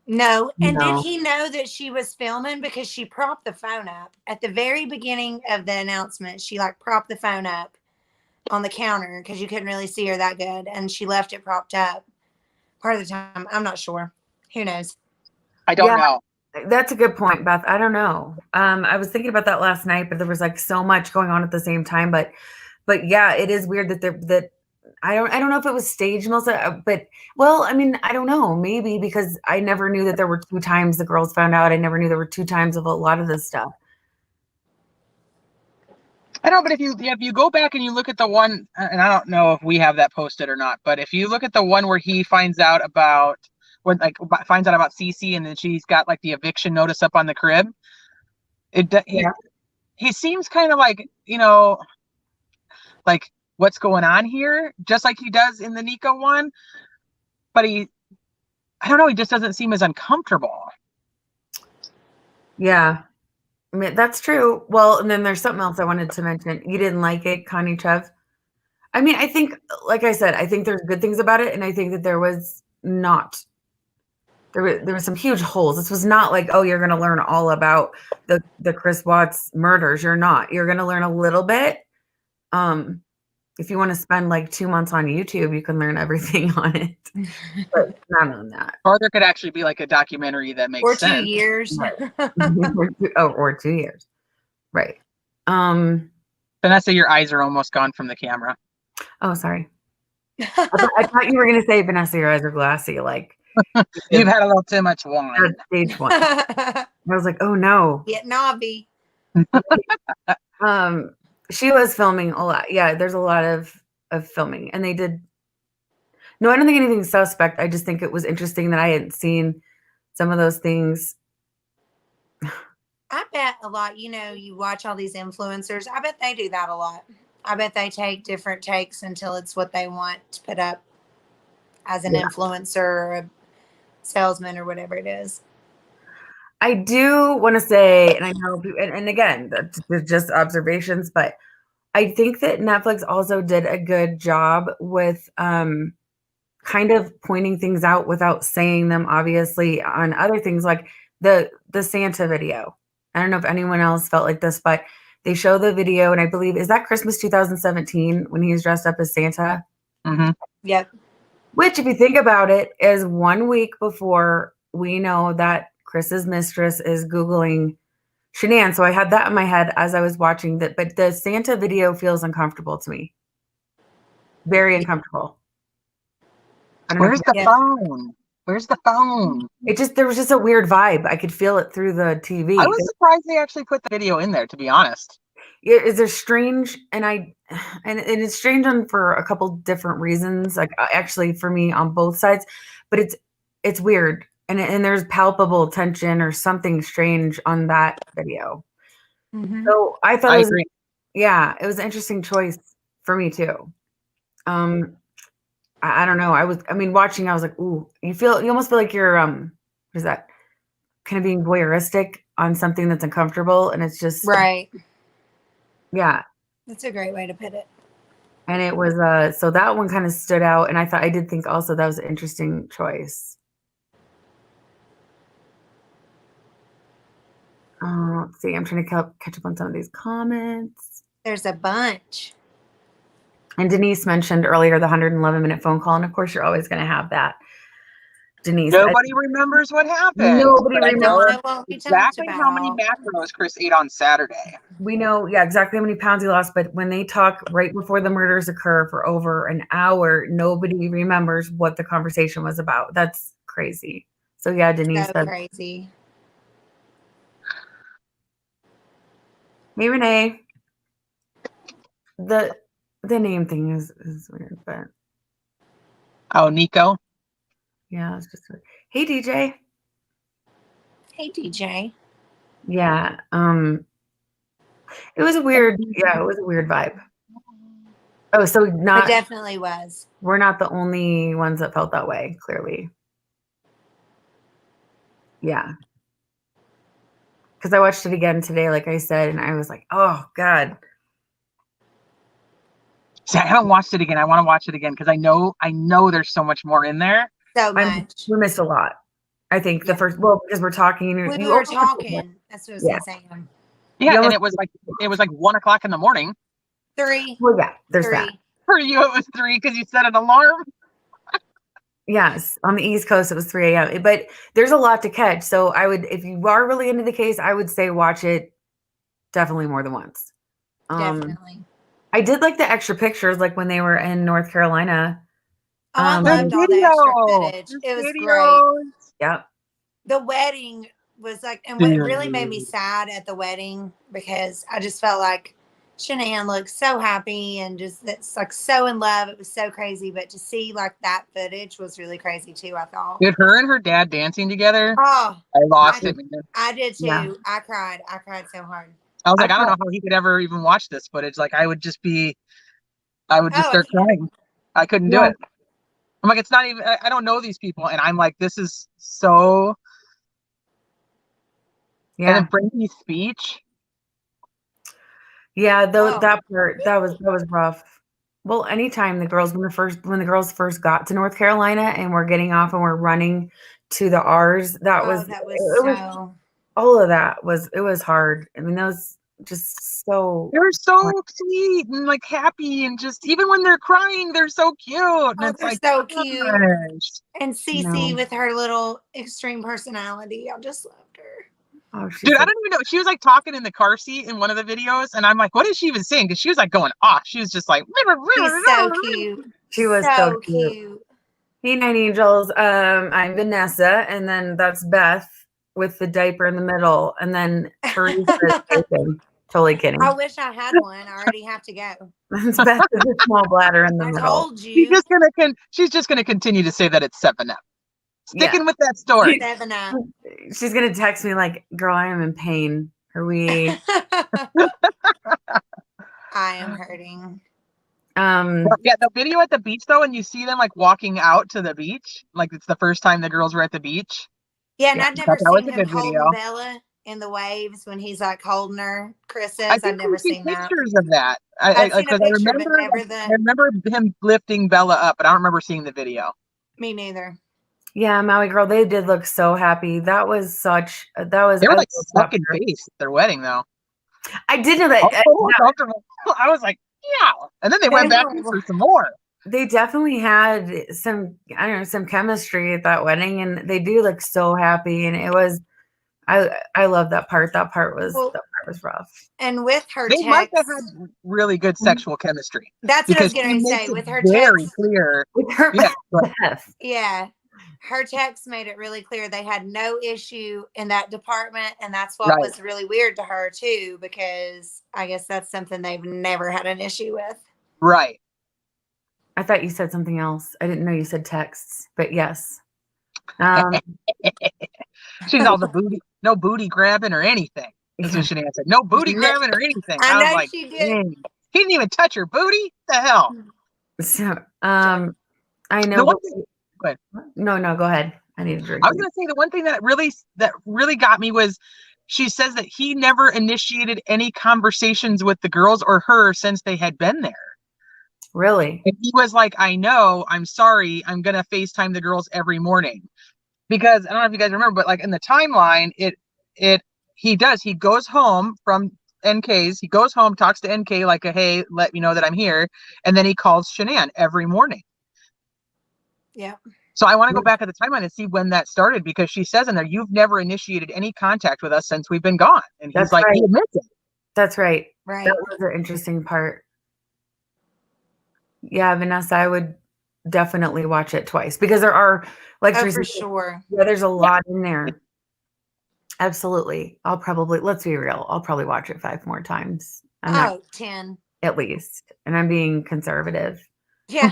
No. And did he know that she was filming? Because she propped the phone up at the very beginning of the announcement. She like propped the phone up on the counter because you couldn't really see her that good. And she left it propped up part of the time. I'm not sure. Who knows? I don't know. That's a good point, Beth. I don't know. I was thinking about that last night, but there was like so much going on at the same time. But yeah, it is weird that I don't know if it was staged, Melissa, but well, I mean, I don't know, maybe because I never knew that there were 2 times the girls found out. I never knew there were 2 times of a lot of this stuff. I know, but if you go back and you look at the one, and I don't know if we have that posted or not, but if you look at the one where he finds out about Cece, and then she's got like the eviction notice up on the crib, he seems kind of like, like, what's going on here, just like he does in the Nico one, but I don't know, he just doesn't seem as uncomfortable. Yeah, I mean, that's true. Well, and then there's something else I wanted to mention. You didn't like it, Connie Trev? I mean, I think, like I said, I think there's good things about it, and I think that there was some huge holes. This was not like, oh, you're going to learn all about the Chris Watts murders. You're not. You're going to learn a little bit. If you want to spend like 2 months on YouTube, you can learn everything on it. But not on that. Or there could actually be like a documentary that makes sense. Or 2 years. Right. or 2 years. Right. Vanessa, your eyes are almost gone from the camera. Oh, sorry. I thought you were going to say, Vanessa, your eyes are glassy. Like, You've had a little too much wine. That's stage 1. I was like, oh no. Get knobby. She was filming a lot. Yeah, there's a lot of filming, and they did. No, I don't think anything's suspect. I just think it was interesting that I hadn't seen some of those things. I bet a lot, you watch all these influencers. I bet they do that a lot. I bet they take different takes until it's what they want to put up as an influencer or a salesman or whatever it is. I do want to say, and I know, and again, they're just observations, but I think that Netflix also did a good job with kind of pointing things out without saying them, obviously, on other things like the Santa video. I don't know if anyone else felt like this, but they show the video, and I believe, is that Christmas 2017 when he's dressed up as Santa? Mm-hmm. Yep. Which, if you think about it, is 1 week before we know that Chris's mistress is Googling Shanann. So I had that in my head as I was watching that, but the Santa video feels uncomfortable to me. Very uncomfortable. Where's the phone? Where's the phone? There was just a weird vibe. I could feel it through the TV. I was surprised they actually put the video in there, to be honest. Is there strange, and it's strange for a couple different reasons, like actually for me on both sides, but it's weird, and there's palpable tension or something strange on that video. Mm-hmm. So I thought I agree. Yeah, it was an interesting choice for me too. I don't know. Watching, I was like, ooh, you almost feel like you're what is that? Kind of being voyeuristic on something that's uncomfortable, and it's just right. Yeah. That's a great way to put it. And it was so that one kind of stood out, and I did think also that was an interesting choice. Let's see. I'm trying to catch up on some of these comments. There's a bunch. And Denise mentioned earlier the 111-minute phone call, and of course you're always going to have that. Denise. Nobody remembers what happened. Nobody remembers exactly how many macros Chris ate on Saturday. We know, exactly how many pounds he lost, but when they talk right before the murders occur for over an hour, nobody remembers what the conversation was about. That's crazy. So yeah, Denise. So crazy. Hey, Renee. The name thing is weird, but Nico. Yeah, it's just weird. Hey, DJ. Hey, DJ. Yeah, it was a weird. Yeah, it was a weird vibe. Oh, so It definitely was. We're not the only ones that felt that way. Clearly. Yeah. Because I watched it again today, like I said, and I was like, oh God. See, I haven't watched it again. I want to watch it again because I know there's so much more in there. So much. We missed a lot. I think the first, because we're talking. We were talking. That's what I was saying. Yeah, and it was like 1 o'clock in the morning. 3. Well, yeah, there's 3. that. For you, it was 3 because you set an alarm. Yes, on the East Coast it was 3 a.m. But there's a lot to catch. So I would, if you are really into the case, I would say watch it definitely more than once. Definitely. I did like the extra pictures, like when they were in North Carolina. Oh, I loved all the extra footage. It was great. Yeah. The wedding was like, and what really made me sad at the wedding, because I just felt like Shanann looked so happy and just that's like so in love. It was so crazy. But to see like that footage was really crazy too, I thought. Did her and her dad dancing together? Oh, I lost it. I did too. Yeah. I cried so hard. I was like, I don't know how he could ever even watch this footage. Like, I would just start crying. I couldn't do it. I'm like, it's not even, I don't know these people. And I'm like, this is so. Yeah. And then Brandy's speech. Yeah, that part, that was rough. Well, anytime the girls, when the girls first got to North Carolina and we're getting off and we're running to the R's, all of that was, it was hard. I mean, that was just so. They're so sweet and like happy, and just even when they're crying, they're so cute. And it's they're like so cute. Gosh. And Cece with her little extreme personality, I just loved her. Oh, dude, I don't even know. She was like talking in the car seat in one of the videos, and I'm like, what is she even saying? Because she was like going off. She was just like, she's so cute. She was so cute. Hey, Night Angels. I'm Vanessa, and then that's Beth with the diaper in the middle, and then Teresa is Jason. Totally kidding. I wish I had one. I already have to go. That's Beth with a small bladder in the I middle. told you. She's just gonna continue to say that it's 7-Up. Sticking with that story. 7-Up. She's gonna text me like, "Girl, I am in pain. Are we?" I am hurting. Yeah, the video at the beach though, and you see them like walking out to the beach, like it's the first time the girls were at the beach. Yeah, and I'd never seen him holding video. Bella in the waves when he's like holding her. Chris says I've never seen pictures of that. I've seen a picture, but never I remember him lifting Bella up, but I don't remember seeing the video. Me neither. Yeah, Maui girl, they did look so happy. They were like stuck in face at their wedding though. I did know that. I was like, yeah. And then they went back for some more. They definitely had some chemistry at that wedding, and they do look so happy. And it was, I love that part. That part was rough. And with her, they might have had really good sexual chemistry. That's what I was going to say. With her very clear. With her, yeah. Her text made it really clear they had no issue in that department, and that's what was really weird to her too, because I guess that's something they've never had an issue with. Right. I thought you said something else. I didn't know you said texts, but yes. She's all no booty grabbing or anything. That's what she answered. No booty grabbing or anything. I was like, she did. He didn't even touch her booty. The hell. So, I know. Go ahead. No, go ahead. I need a drink. I was going to say the one thing that really got me was she says that he never initiated any conversations with the girls or her since they had been there. Really? And he was like, I know, I'm sorry, I'm going to FaceTime the girls every morning. Because I don't know if you guys remember, but like in the timeline, he goes home from NK's, he goes home, talks to NK like, hey, let me know that I'm here. And then he calls Shanann every morning. Yeah. So I want to go back at the timeline and see when that started, because she says in there, you've never initiated any contact with us since we've been gone. And he's like, he admits it. That's right. Right. That was an interesting part. Yeah, Vanessa, I would definitely watch it twice, because there are for sure. Yeah, there's a lot in there. Absolutely. Let's be real, I'll probably watch it 5 more times. 10 at least. And I'm being conservative. Yeah.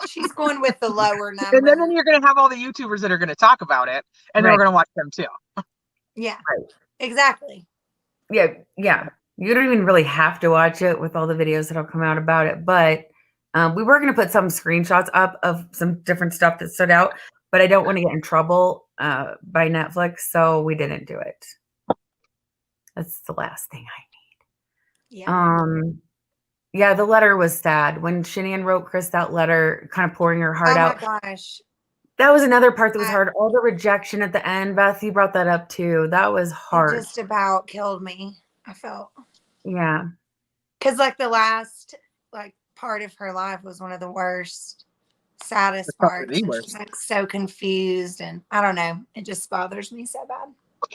She's going with the lower number. And then you're going to have all the YouTubers that are going to talk about it, and then we're going to watch them too. Yeah. Right. Exactly. Yeah. You don't even really have to watch it with all the videos that'll come out about it. But we were going to put some screenshots up of some different stuff that stood out, but I don't want to get in trouble by Netflix, so we didn't do it. That's the last thing I need. Yeah. Yeah, the letter was sad. When Shanann wrote Chris that letter, kind of pouring her heart out. Oh my gosh. That was another part that was hard. All the rejection at the end. Beth, you brought that up too. That was hard. It just about killed me, I felt. Yeah. Because the last part of her life was one of the worst, saddest parts. She's so confused, and I don't know. It just bothers me so bad.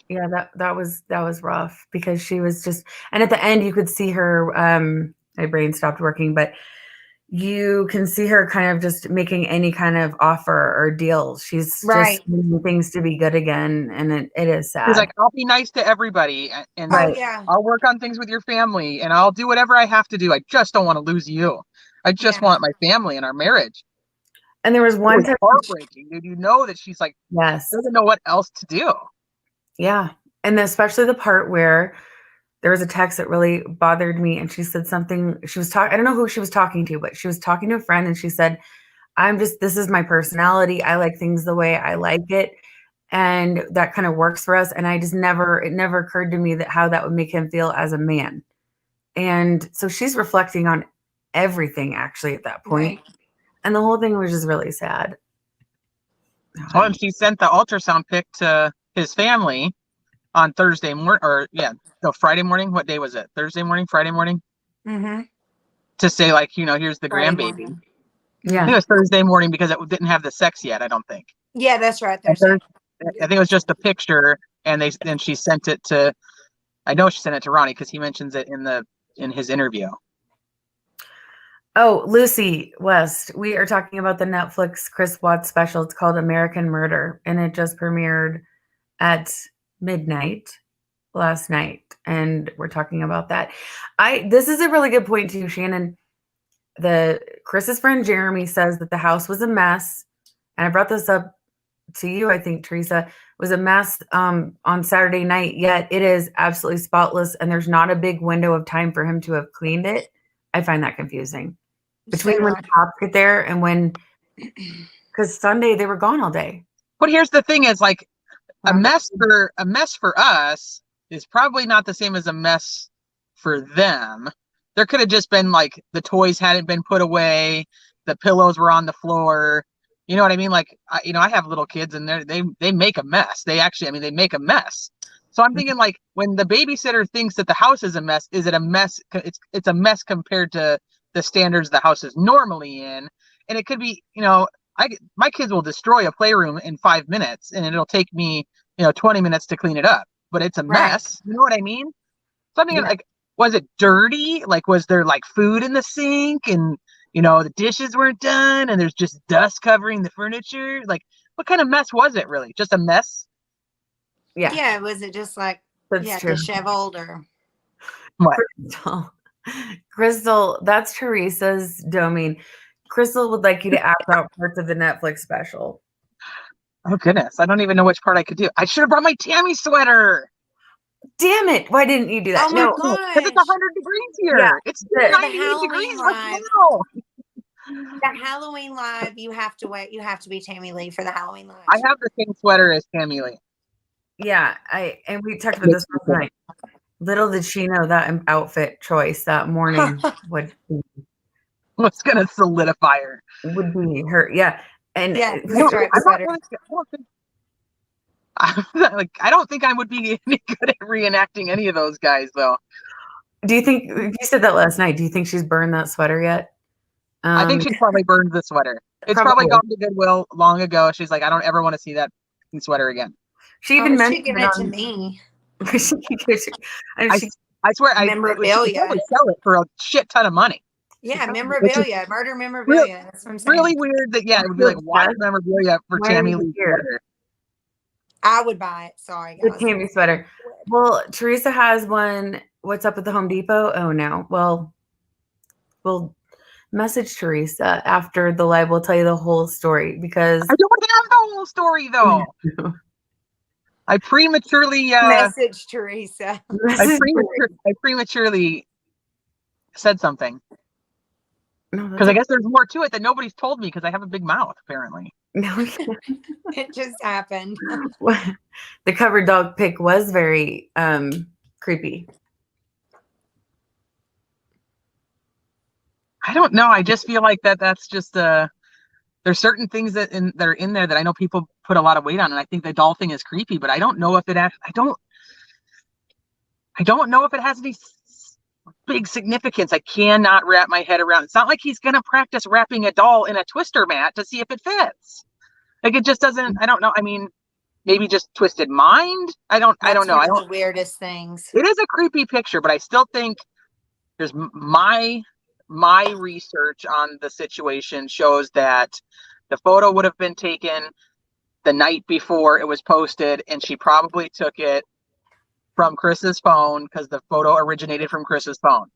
Yeah, that was rough, because she was just, and at the end you could see her, my brain stopped working, but you can see her kind of just making any kind of offer or deal. She's just making things to be good again, and it is sad. She's like, I'll be nice to everybody, and I'll work on things with your family, and I'll do whatever I have to do. I just don't want to lose you. I just want my family and our marriage. And there was one time, heartbreaking, dude. You know that she's like, doesn't know what else to do. Yeah, and especially the part where there was a text that really bothered me, and she said something. She was talking. I don't know who she was talking to, but she was talking to a friend, and she said, this is my personality. I like things the way I like it, and that kind of works for us. And it never occurred to me how that would make him feel as a man. And so she's reflecting on everything actually at that point. Right. And the whole thing was just really sad. Oh, and she sent the ultrasound pic to his family on Thursday morning, Friday morning. What day was it? Thursday morning, Friday morning? Mm-hmm. To say, here's the grandbaby. Yeah. I think it was Thursday morning, because it didn't have the sex yet, I don't think. Yeah, that's right. I think it was just a picture, and then she sent it to, I know she sent it to Ronnie, because he mentions it in his interview. Oh, Lucy West. We are talking about the Netflix Chris Watts special. It's called American Murder, and it just premiered at midnight last night, and we're talking about that. This is a really good point too, Shannon. Chris's friend Jeremy says that the house was a mess, and I brought this up to you, I think, Teresa, was a mess on Saturday night, yet it is absolutely spotless, and there's not a big window of time for him to have cleaned it. I find that confusing. Between when the cops get there and when, because Sunday they were gone all day. But here's the thing: is like a mess for us is probably not the same as a mess for them. There could have just been like the toys hadn't been put away, the pillows were on the floor. You know what I mean? Like, I have little kids, and they make a mess. They make a mess. So I'm thinking, like, when the babysitter thinks that the house is a mess, is it a mess? It's a mess compared to the standards the house is normally in, and it could be, my kids will destroy a playroom in 5 minutes, and it'll take me, 20 minutes to clean it up. But it's a mess. You know what I mean? So I'm thinking, like, was it dirty? Like, was there like food in the sink, and the dishes weren't done, and there's just dust covering the furniture? Like, what kind of mess was it really? Just a mess? Yeah. Was it just like, disheveled or what? Crystal, that's Teresa's domain. Crystal would like you to act out parts of the Netflix special. Oh goodness, I don't even know which part I could do. I should have brought my Tammy sweater. Damn it! Why didn't you do that? Oh my gosh! Because it's 100 degrees here. Yeah, it's 98 degrees right now. That Halloween live, you have to wait. You have to be Tammy Lee for the Halloween live. I have the same sweater as Tammy Lee. Yeah, and we talked about this last night. Little did she know that outfit choice that morning would be what's gonna solidify her. Would be her, yeah. And yeah, I don't think I would be any good at reenacting any of those guys, though. Do you think, you said that last night, do you think she's burned that sweater yet? I think she's probably burned the sweater. It's probably gone to Goodwill long ago. She's like, I don't ever want to see that sweater again. She even mentioned it to me. I swear, memorabilia. I would sell it for a shit ton of money. Yeah, memorabilia, murder memorabilia. That's what I'm saying. Really weird that it would be like watch memorabilia for Tammy Lee sweater. I would buy it. Sorry, guys. The Tammy sweater. Well, Teresa has one. What's up at the Home Depot? Oh no. Well, we'll message Teresa after the live. We'll tell you the whole story because I don't have the whole story though. I prematurely message Teresa. I prematurely said something because I guess there's more to it that nobody's told me because I have a big mouth apparently. No, it just happened. The cover dog pic was very creepy. I don't know. I just feel like that's just there's certain things that are in there that I know people put a lot of weight on, and I think the doll thing is creepy, but I don't know if it I don't know if it has any big significance. I cannot wrap my head around. It's not like he's gonna practice wrapping a doll in a twister mat to see if it fits. Like, it just doesn't. I don't know. I mean, maybe just twisted mind. I don't know. I don't. The weirdest things. It is a creepy picture, but I still think there's my research on the situation shows that the photo would have been taken the night before it was posted, and she probably took it from Chris's phone because the photo originated from Chris's phone.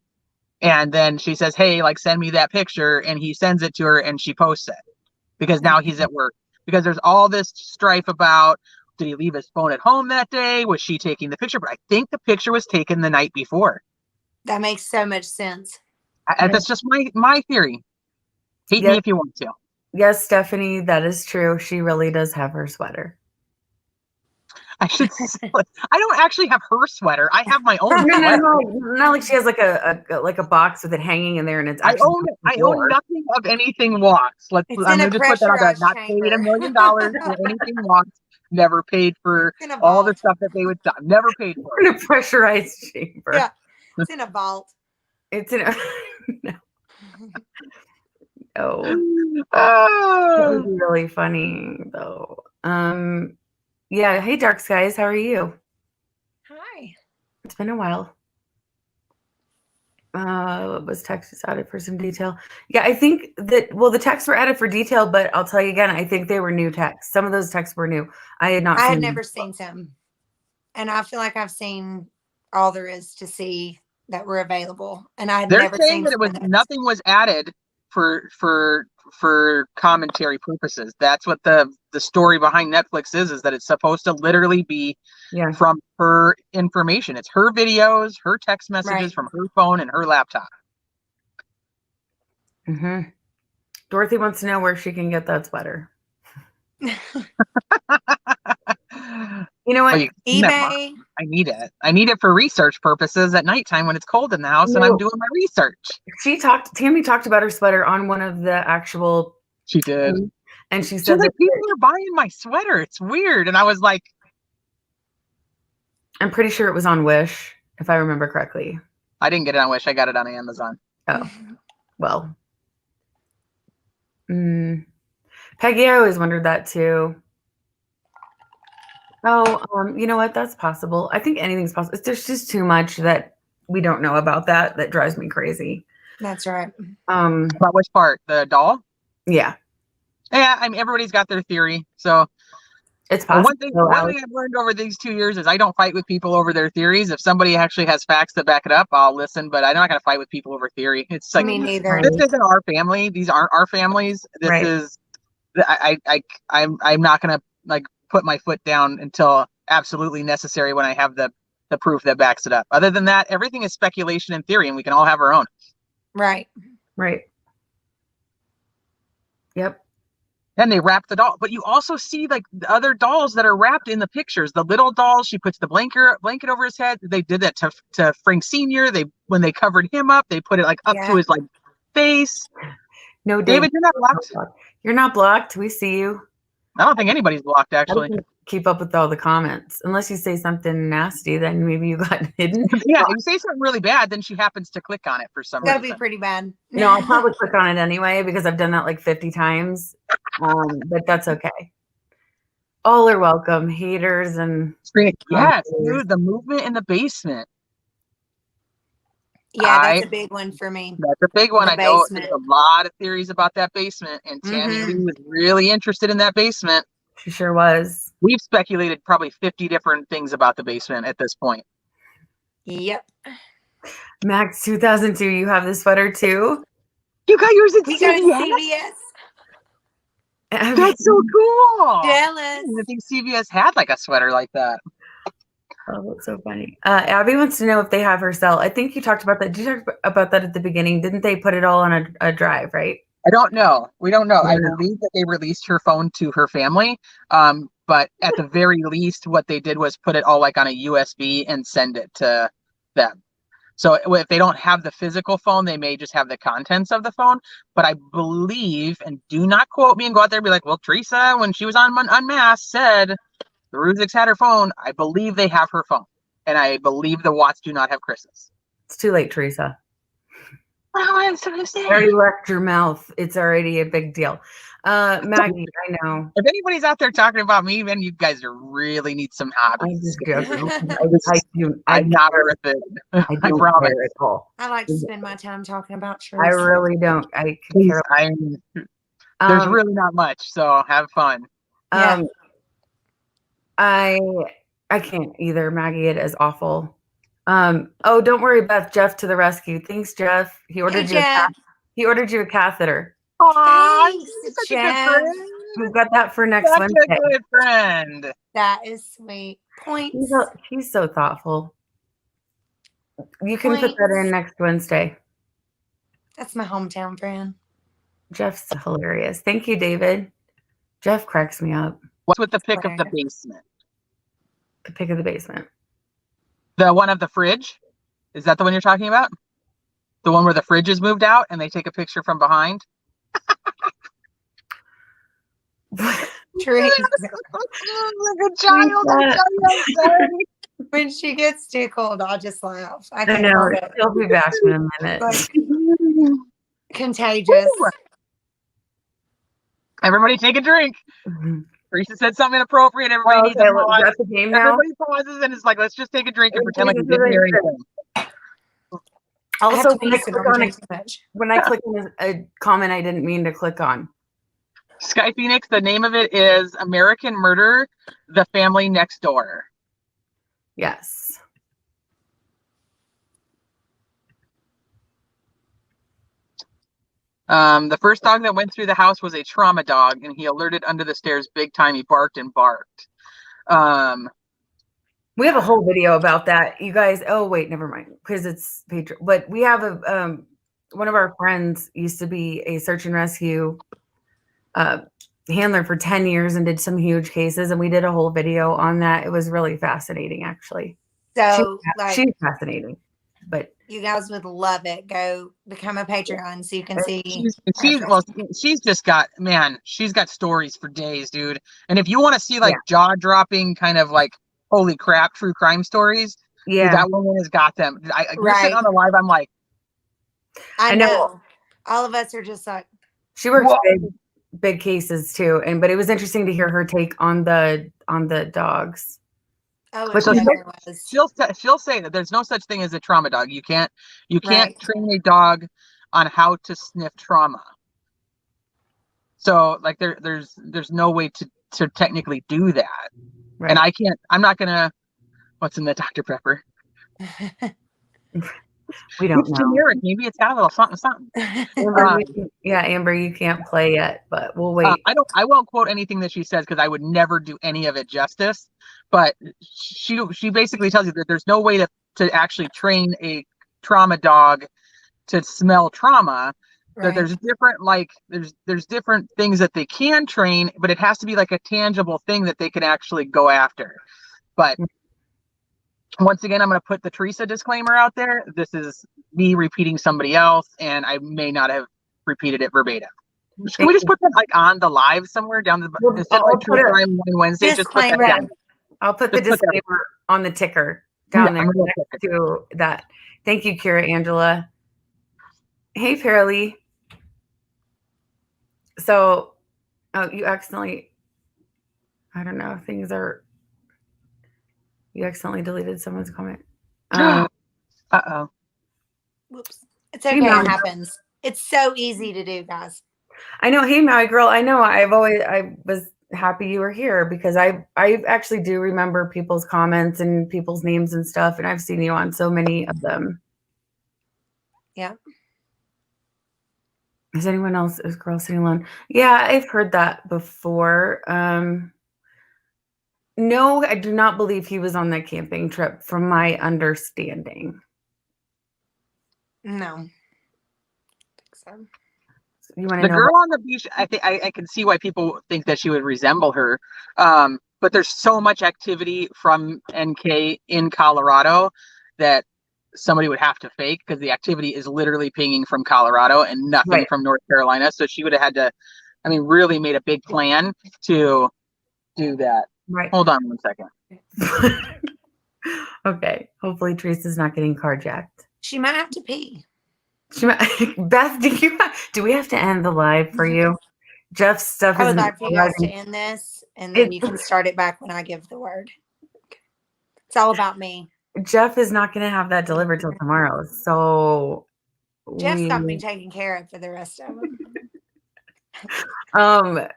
And then she says, hey, like, send me that picture. And he sends it to her and she posts it because now he's at work. Because there's all this strife about, did he leave his phone at home that day? Was she taking the picture? But I think the picture was taken the night before. That makes so much sense. That's just my theory. Hate me if you want to. Yes, Stephanie, that is true. She really does have her sweater. I should say, I don't actually have her sweater. I have my own sweater. No, not like she has like a box with it hanging in there, and it's. I own nothing of anything Walks. I'm gonna just put that out there. Not paid $1 million for anything Walks. Never paid for all the stuff that they would sell. Never paid for. In a pressurized chamber. Yeah, it's in a vault. It's in a no. Oh, that would be really funny though. Yeah. Hey, Dark Skies. How are you? Hi. It's been a while. Was text added for some detail? Yeah, I think that, well, the texts were added for detail, but I'll tell you again, I think they were new texts. Some of those texts were new. I had not I seen had them. never seen some. And I feel like I've seen all there is to see that were available. And I had They're never saying seen that it was nothing was added for commentary purposes. That's what the story behind Netflix is that it's supposed to literally be from her information. It's her videos, her text messages from her phone and her laptop. Mm-hmm. Dorothy wants to know where she can get that sweater. You know what? eBay. I need it. I need it for research purposes at nighttime when it's cold in the house and I'm doing my research. Tammy talked about her sweater on one of the actual. She did. And she said that people are buying my sweater. It's weird. And I was like, I'm pretty sure it was on Wish, if I remember correctly. I didn't get it on Wish. I got it on Amazon. Oh, well. Peggy, I always wondered that too. Oh, you know what? That's possible. I think anything's possible. There's just too much that we don't know about that drives me crazy. That's right. About which part? The doll? Yeah. Yeah, I mean, everybody's got their theory. So it's possible. One thing I've learned over these 2 years is I don't fight with people over their theories. If somebody actually has facts that back it up, I'll listen, but I'm not going to fight with people over theory. It's like, me neither. This isn't our family. These aren't our families. This is, I'm not going to like put my foot down until absolutely necessary when I have the proof that backs it up. Other than that, everything is speculation and theory, and we can all have our own. Right. Yep. Then they wrap the doll, but you also see like the other dolls that are wrapped in the pictures. The little doll, she puts the blanket over his head. They did that to Frank Sr. When they covered him up, they put it like up to his like face. No, David, you're not blocked. You're not blocked. We see you. I don't think anybody's blocked, actually. Keep up with all the comments. Unless you say something nasty, then maybe you got hidden. Yeah, if you say something really bad, then she happens to click on it for some reason. That'd be pretty bad. No, I'll probably click on it anyway because I've done that like 50 times. But that's okay. All are welcome, haters and yes, dude, the movement in the basement. Yeah, that's a big one for me. That's a big one. I know there's a lot of theories about that basement, and Tammy Lee was really interested in that basement. She sure was. We've speculated probably 50 different things about the basement at this point. Yep. Max 2002, you have the sweater too? You got yours at CVS? That's so cool. Jealous. I think CVS had like a sweater like that. Oh, that's so funny. Abby wants to know if they have her cell. I think you talked about that. Did you talk about that at the beginning? Didn't they put it all on a drive, right? I don't know. We don't know. I believe that they released her phone to her family. But at the very least, what they did was put it all like on a USB and send it to them. So if they don't have the physical phone, they may just have the contents of the phone. But I believe, and do not quote me and go out there and be like, well, Teresa, when she was on Unmasked, said the Ruziks had her phone. I believe they have her phone. And I believe the Watts do not have Chris's. It's too late, Teresa. Oh, I'm so sad. You already left your mouth. It's already a big deal. Maggie, I know. If anybody's out there talking about me, then you guys really need some hobbies. I'm just joking. I'm not worth it. I promise. I like to spend my time talking about Teresa. I really don't. There's really not much, so have fun. I can't either, Maggie. It is awful. Oh, don't worry, Beth. Jeff to the rescue. Thanks, Jeff. He ordered you a catheter. Thanks, Jeff. We've got that for next Wednesday. A good friend. That is sweet. Points. He's so thoughtful. You can put that in next Wednesday. That's my hometown friend. Jeff's hilarious. Thank you, David. Jeff cracks me up. What's with the pic of the basement? The pic of the basement. The one of the fridge? Is that the one you're talking about? The one where the fridge is moved out and they take a picture from behind? Teresa. Like a child. When she gets tickled, I'll just laugh. I know. She'll be back in a minute. Like, contagious. Ooh. Everybody take a drink. Teresa said something inappropriate. Everybody needs to pause. That's the game now. Everybody pauses and it's like, let's just take a drink and pretend like we didn't hear anything. Also, when I click on a comment I didn't mean to click on. Sky Phoenix, the name of it is American Murder, The Family Next Door. Yes. The first dog that went through the house was a trauma dog, and he alerted under the stairs big time. He barked and barked. We have a whole video about that, you guys. Oh wait, never mind, because it's Patreon. But we have a one of our friends used to be a search and rescue handler for 10 years and did some huge cases, and we did a whole video on that. It was really fascinating, actually. So she's fascinating. But you guys would love it. Go become a Patreon so you can see. She's just got, man, she's got stories for days, dude. And if you want to see like jaw-dropping kind of like holy crap true crime stories, dude, that woman has got them. You're sitting on the live, I'm like, I know. All of us are just like, she works big cases too, but it was interesting to hear her take on the dogs. Oh, but she'll say that there's no such thing as a trauma dog. You can't train a dog on how to sniff trauma. So like there's no way to technically do that. Right. And I'm not gonna, what's in the Dr. Pepper? We don't know. Generic. Maybe it's got a little something. Amber, you can't play yet, but we'll wait. I won't quote anything that she says because I would never do any of it justice. But she basically tells you that there's no way to actually train a trauma dog to smell trauma. Right. That there's different there's different things that they can train, but it has to be like a tangible thing that they can actually go after. But once again, I'm going to put the Teresa disclaimer out there. This is me repeating somebody else, and I may not have repeated it verbatim. Can we just put that like on the live somewhere down the True Crime Wednesday? Just put that down. I'll put the disclaimer on the ticker down there next to that. Thank you, Kira Angela. Hey, Fairly. So, you accidentally, I don't know, you accidentally deleted someone's comment. Uh-oh. Whoops. It's okay. It happens. It's so easy to do, guys. I know. Hey, Maui girl. I know. I was happy you were here because I actually do remember people's comments and people's names and stuff, and I've seen you on so many of them. Yeah. Is anyone else? Is girl sitting alone? Yeah, I've heard that before. No, I do not believe he was on that camping trip, from my understanding. No. I think so. You want to know? The girl on the beach, I think I can see why people think that she would resemble her. But there's so much activity from NK in Colorado that somebody would have to fake, because the activity is literally pinging from Colorado and nothing from North Carolina. So she would have had to, really made a big plan to do that. Right. Hold on 1 second. Okay. Hopefully Teresa's not getting carjacked. She might have to pee. Beth, do we have to end the live for you? Jeff's stuff is. I would like for you guys to end this, and then you can start it back when I give the word. It's all about me. Jeff is not going to have that delivered till tomorrow, so Jeff's got me taken care of for the rest of them.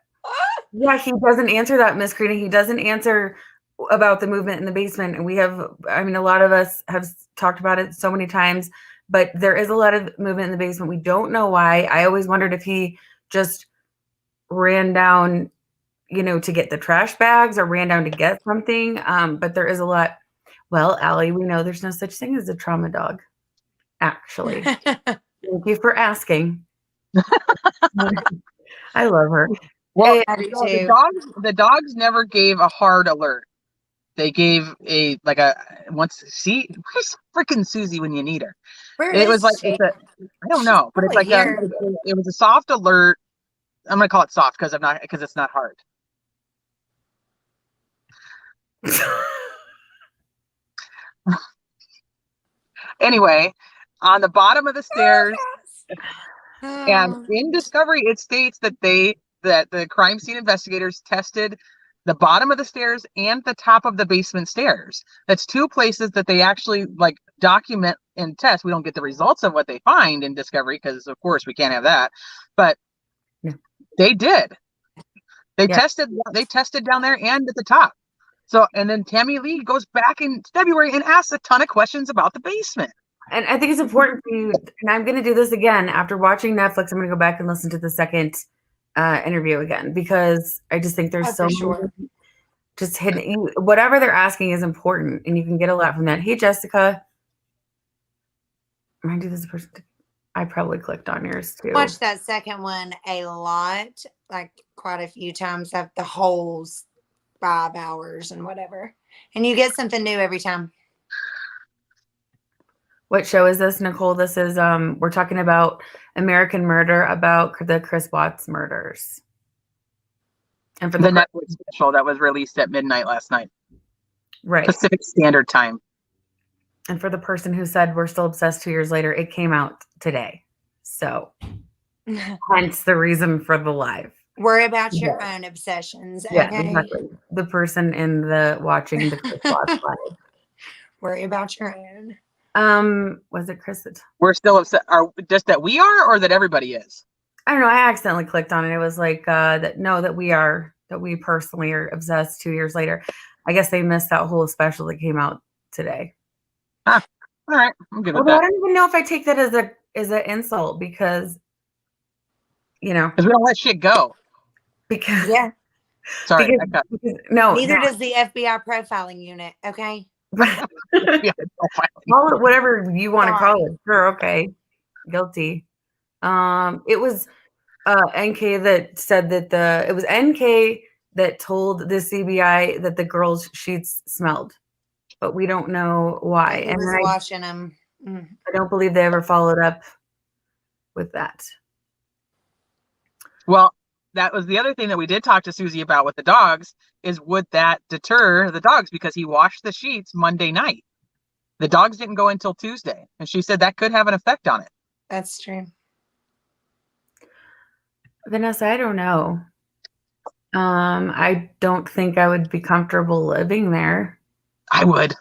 Yeah, he doesn't answer that, Miss Karina. He doesn't answer about the movement in the basement, and we have. A lot of us have talked about it so many times, but there is a lot of movement in the basement. We don't know why. I always wondered if he just ran down, to get the trash bags or ran down to get something. But there is a lot. Well, Allie, we know there's no such thing as a trauma dog, actually. Thank you for asking. I love her. Well, the dogs never gave a hard alert. They gave where's freaking Susie when you need her? It was like, I don't know, but it's like it was a soft alert. I'm going to call it soft because it's not hard. Anyway, on the bottom of the stairs, and in Discovery, it states that the crime scene investigators tested the bottom of the stairs and the top of the basement stairs. That's two places that they actually document and test. We don't get the results of what they find in discovery because, of course, we can't have that. But they did. They tested down there and at the top. So, and then Tammy Lee goes back in February and asks a ton of questions about the basement. And I think it's important for you, and I'm going to do this again after watching Netflix. I'm going to go back and listen to the second interview again, because I just think there's so many just hidden. Whatever they're asking is important, and you can get a lot from that. Hey, Jessica. Am I do this person? I probably clicked on yours too. Watch that second one a lot, like quite a few times. Of the whole 5 hours and whatever, and you get something new every time. What show is this, Nicole? This is we're talking about American Murder, about the Chris Watts murders. And for the Netflix special that was released at midnight last night. Right. Pacific Standard Time. And for the person who said we're still obsessed 2 years later, it came out today. So hence the reason for the live. Worry about your own obsessions. Yeah, okay? Exactly. The person in the watching the Chris Watts live. Worry about your own. Was it Chris? We're still upset. Are just that we are, or that everybody is? I don't know. I accidentally clicked on it. It was like that we personally are obsessed 2 years later. I guess they missed that whole special that came out today. All right. I'm good with that. I don't even know if I take that as an insult, because because we don't let shit go. Because sorry. Neither does the FBI profiling unit. Okay. Call it whatever you want to call it. Sure, okay. Guilty. It was NK that said that it was NK that told the CBI that the girls' sheets smelled, but we don't know why. I was watching them. I don't believe they ever followed up with that. Well, that was the other thing that we did talk to Susie about with the dogs, is would that deter the dogs, because he washed the sheets Monday night. The dogs didn't go until Tuesday, and she said that could have an effect on it. That's true. Vanessa, I don't know. I don't think I would be comfortable living there. I would.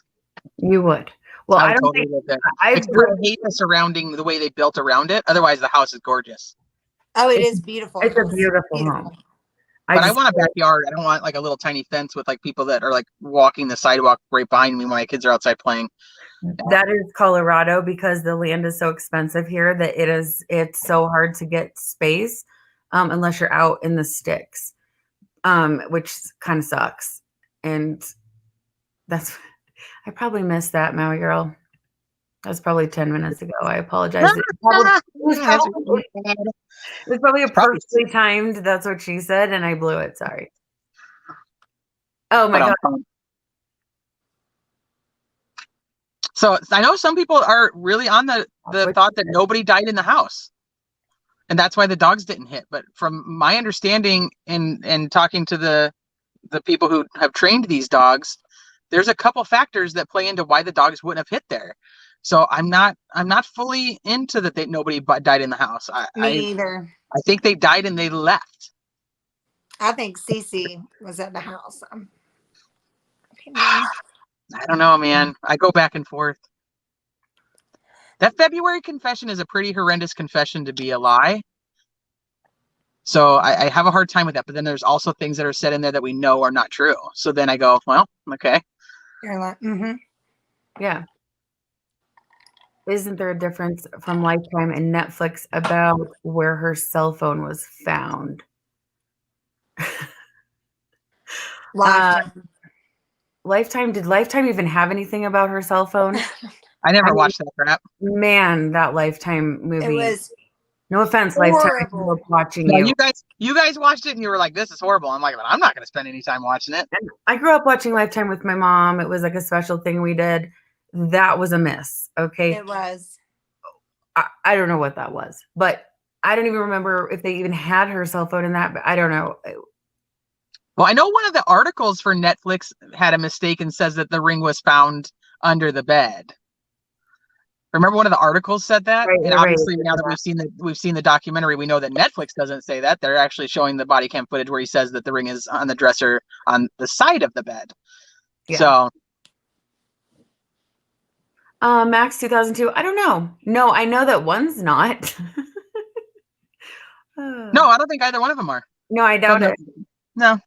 You would. Well, I don't totally think I hate the surrounding, the way they built around it. Otherwise, the house is gorgeous. Oh, it is beautiful. It's a beautiful home. But I want a backyard. I don't want like a little tiny fence with like people that are like walking the sidewalk right behind me when my kids are outside playing. That is Colorado, because the land is so expensive here that it's so hard to get space unless you're out in the sticks, which kind of sucks. And I probably missed that, Maui girl. That was probably 10 minutes ago. I apologize. It was probably perfectly timed. That's what she said, and I blew it. Sorry. Oh my God. So I know some people are really on the thought that nobody died in the house, and that's why the dogs didn't hit. But from my understanding and talking to the people who have trained these dogs, there's a couple factors that play into why the dogs wouldn't have hit there. So I'm not fully into that nobody died in the house. Me either. I think they died and they left. I think Cece was at the house. I don't know, man. I go back and forth. That February confession is a pretty horrendous confession to be a lie. So I have a hard time with that. But then there's also things that are said in there that we know are not true. So then I go, well, okay. You're like, yeah. Isn't there a difference from Lifetime and Netflix about where her cell phone was found? Lifetime. Did Lifetime even have anything about her cell phone? I never watched that crap. Man, that Lifetime movie. It was no offense, horrible. Lifetime. Watching you guys watched it and you were like, "This is horrible." I'm like, "I'm not going to spend any time watching it." And I grew up watching Lifetime with my mom. It was like a special thing we did. That was a miss. Okay, it was. I don't know what that was, but I don't even remember if they even had her cell phone in that. But I don't know. Well, I know one of the articles for Netflix had a mistake and says that the ring was found under the bed. Remember, one of the articles said that, and obviously now that we've seen the documentary, we know that Netflix doesn't say that. They're actually showing the body cam footage where he says that the ring is on the dresser on the side of the bed. Yeah. So Max 2002. I don't know. No, I know that one's not. No, I don't think either one of them are. No, I doubt it. No.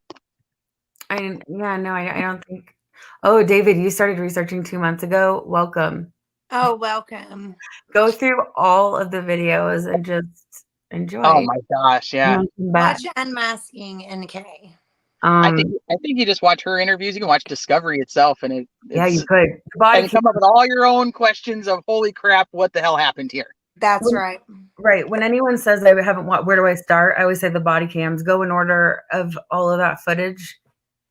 I don't think. Oh, David, you started researching 2 months ago. Welcome. Oh, welcome. Go through all of the videos and just enjoy. Oh my gosh, yeah. Watch Unmasking NK. I think you just watch her interviews. You can watch Discovery itself, and yeah, you could. And come up with all your own questions of holy crap, what the hell happened here? That's right. Right. When anyone says I haven't watched, where do I start? I always say the body cams. Go in order of all of that footage.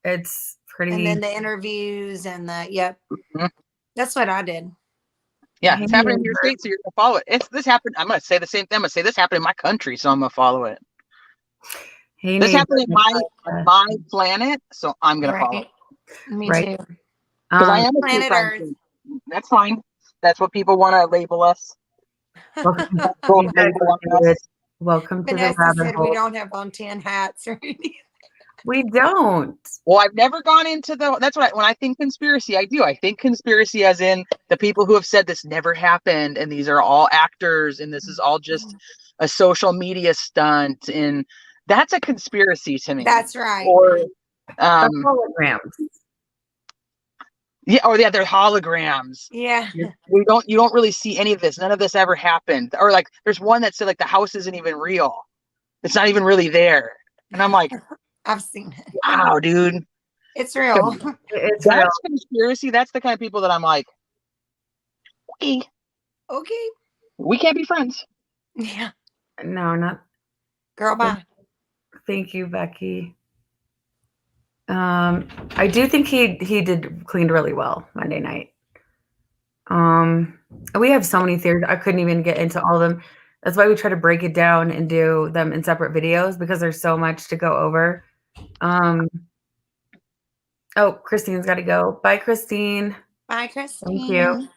It's pretty. And then the interviews and the Mm-hmm. That's what I did. Yeah, it's happening in your state, so you're gonna follow it. This happened. I'm gonna say the same thing. I'm gonna say this happened in my country, so I'm gonna follow it. This happened on my planet, so I'm gonna follow it. Me too. Because I am a planet Earth. That's fine. That's what people want to label us. Welcome to Vanessa the rabbit hole. We don't have on 10 hats or anything. We don't. Well, I've never gone into that's what when I think conspiracy, I do. I think conspiracy as in the people who have said this never happened and these are all actors and this is all just a social media stunt, and that's a conspiracy to me. That's right. Or holograms. Yeah, they're holograms. Yeah. You don't really see any of this. None of this ever happened. Or like there's one that said like the house isn't even real. It's not even really there. And I'm like, I've seen it. Wow, dude. It's real. That's real. Conspiracy. That's the kind of people that I'm like, okay. We can't be friends. Yeah. No, not. Girl, bye. Thank you, Becky. I do think he cleaned really well Monday night. We have so many theories. I couldn't even get into all of them. That's why we try to break it down and do them in separate videos because there's so much to go over. Oh, Christine's got to go. Bye, Christine. Bye, Christine. Thank you.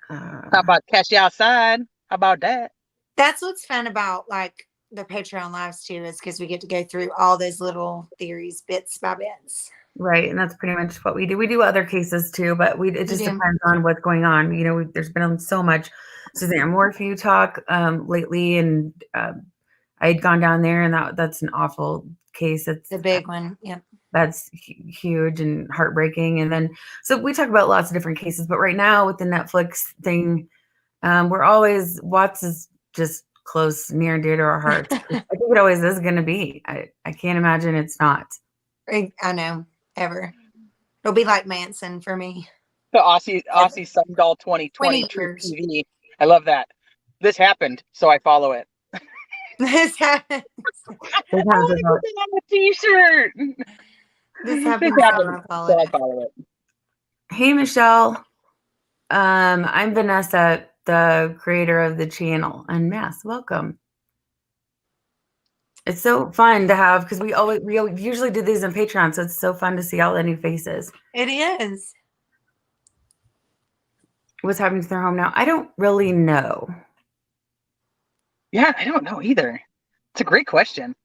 How about cash you outside? How about that? That's what's fun about like the Patreon lives too, is because we get to go through all those little theories, bits by bits. Right, and that's pretty much what we do. We do other cases too, but it just depends on what's going on. You know, there's been so much Suzanne Morphew talk lately, and I had gone down there, and that's an awful case. It's a big one. Yeah, that's huge and heartbreaking. And then so we talk about lots of different cases, but right now with the Netflix thing, we're always Watts is just close, near and dear to our hearts. I think it always is going to be. I can't imagine it's not. I know. Ever. It'll be like Manson for me. The Aussie Sundoll 2020 True TV. I love that. This happened, so I follow it. This happened. On a t-shirt. This happened, so I follow it. Hey, Michelle. I'm Vanessa, the creator of the channel Unmasked. Welcome. It's so fun to have because we usually do these on Patreon, so it's so fun to see all the new faces. It is. What's happening to their home now? I don't really know. Yeah, I don't know either. It's a great question.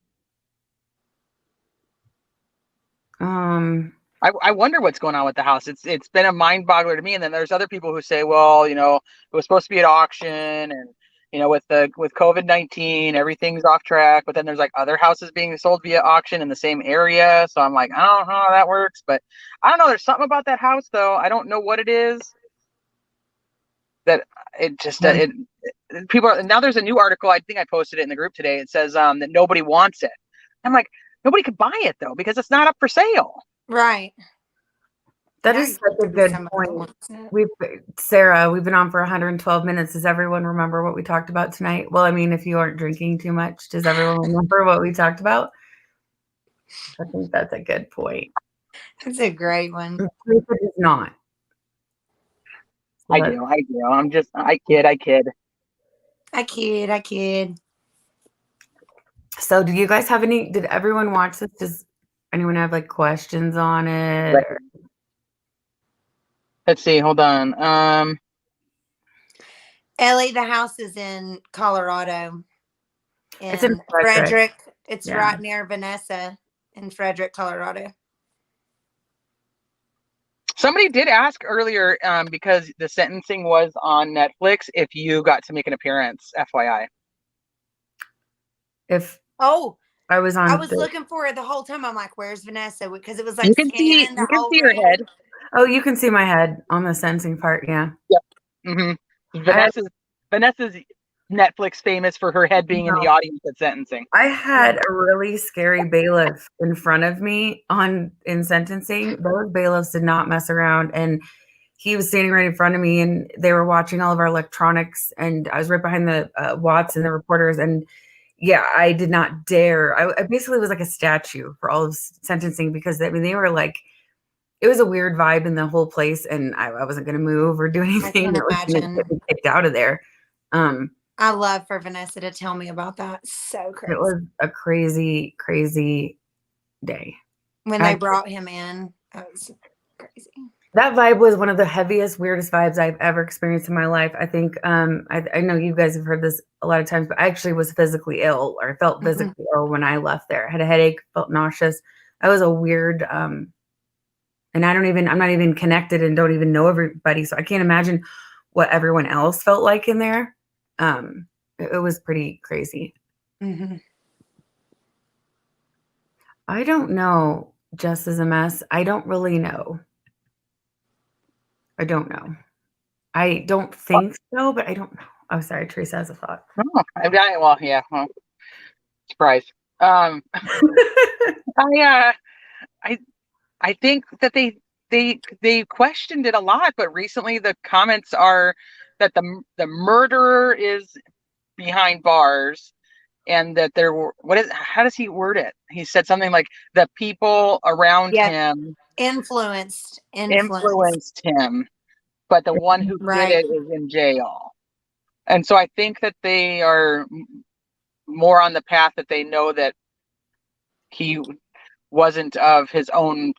I wonder what's going on with the house. It's been a mind boggler to me. And then there's other people who say, well, you know, it was supposed to be at auction, and you know, with COVID-19, everything's off track. But then there's like other houses being sold via auction in the same area. So I'm like, I don't know how that works, but I don't know. There's something about that house, though. I don't know what it is. That it just people are now. There's a new article. I think I posted it in the group today. It says that nobody wants it. I'm like, nobody could buy it though because it's not up for sale. Right. That is such a good point. Sarah, we've been on for 112 minutes. Does everyone remember what we talked about tonight? Well, I mean, if you aren't drinking too much, does everyone remember what we talked about? I think that's a good point. That's a great one. It is not. I do. I kid. So do you guys have did everyone watch this? Does anyone have like questions on it? Right. Let's see. Hold on. Ellie, the house is in Colorado. It's in Frederick. It's right near Vanessa in Frederick, Colorado. Somebody did ask earlier, because the sentencing was on Netflix, if you got to make an appearance, FYI. If I was looking for it the whole time. I'm like, where's Vanessa? Because it was like you can see her head. Oh, you can see my head on the sentencing part. Yeah. Yep. Mm-hmm. Vanessa's Netflix famous for her head being in the audience at sentencing. I had a really scary bailiff in front of me in sentencing. Those bailiffs did not mess around, and he was standing right in front of me, and they were watching all of our electronics, and I was right behind the Watts and the reporters, and yeah, I did not dare. I basically was like a statue for all of sentencing because I mean they were like, it was a weird vibe in the whole place, and I wasn't going to move or do anything. I can imagine. Get me kicked out of there. I love for Vanessa to tell me about that. So crazy. It was a crazy, crazy day. When they brought him in, that was crazy. That vibe was one of the heaviest, weirdest vibes I've ever experienced in my life. I think, I know you guys have heard this a lot of times, but I actually was physically ill, or felt physically ill when I left there. I had a headache, felt nauseous. That was a weird, and I'm not even connected and don't even know everybody. So I can't imagine what everyone else felt like in there. It was pretty crazy. Mm-hmm. I don't know. Just as a mess. I don't really know. I don't know. I don't think so, but I don't know. Oh, sorry. Teresa has a thought. Oh, well, yeah. Well, surprise. I think that they questioned it a lot, but recently the comments are that the murderer is behind bars, and that there were how does he word it? He said something like the people around him influenced him, but the one who did it is in jail. And so I think that they are more on the path that they know that he wasn't of his own,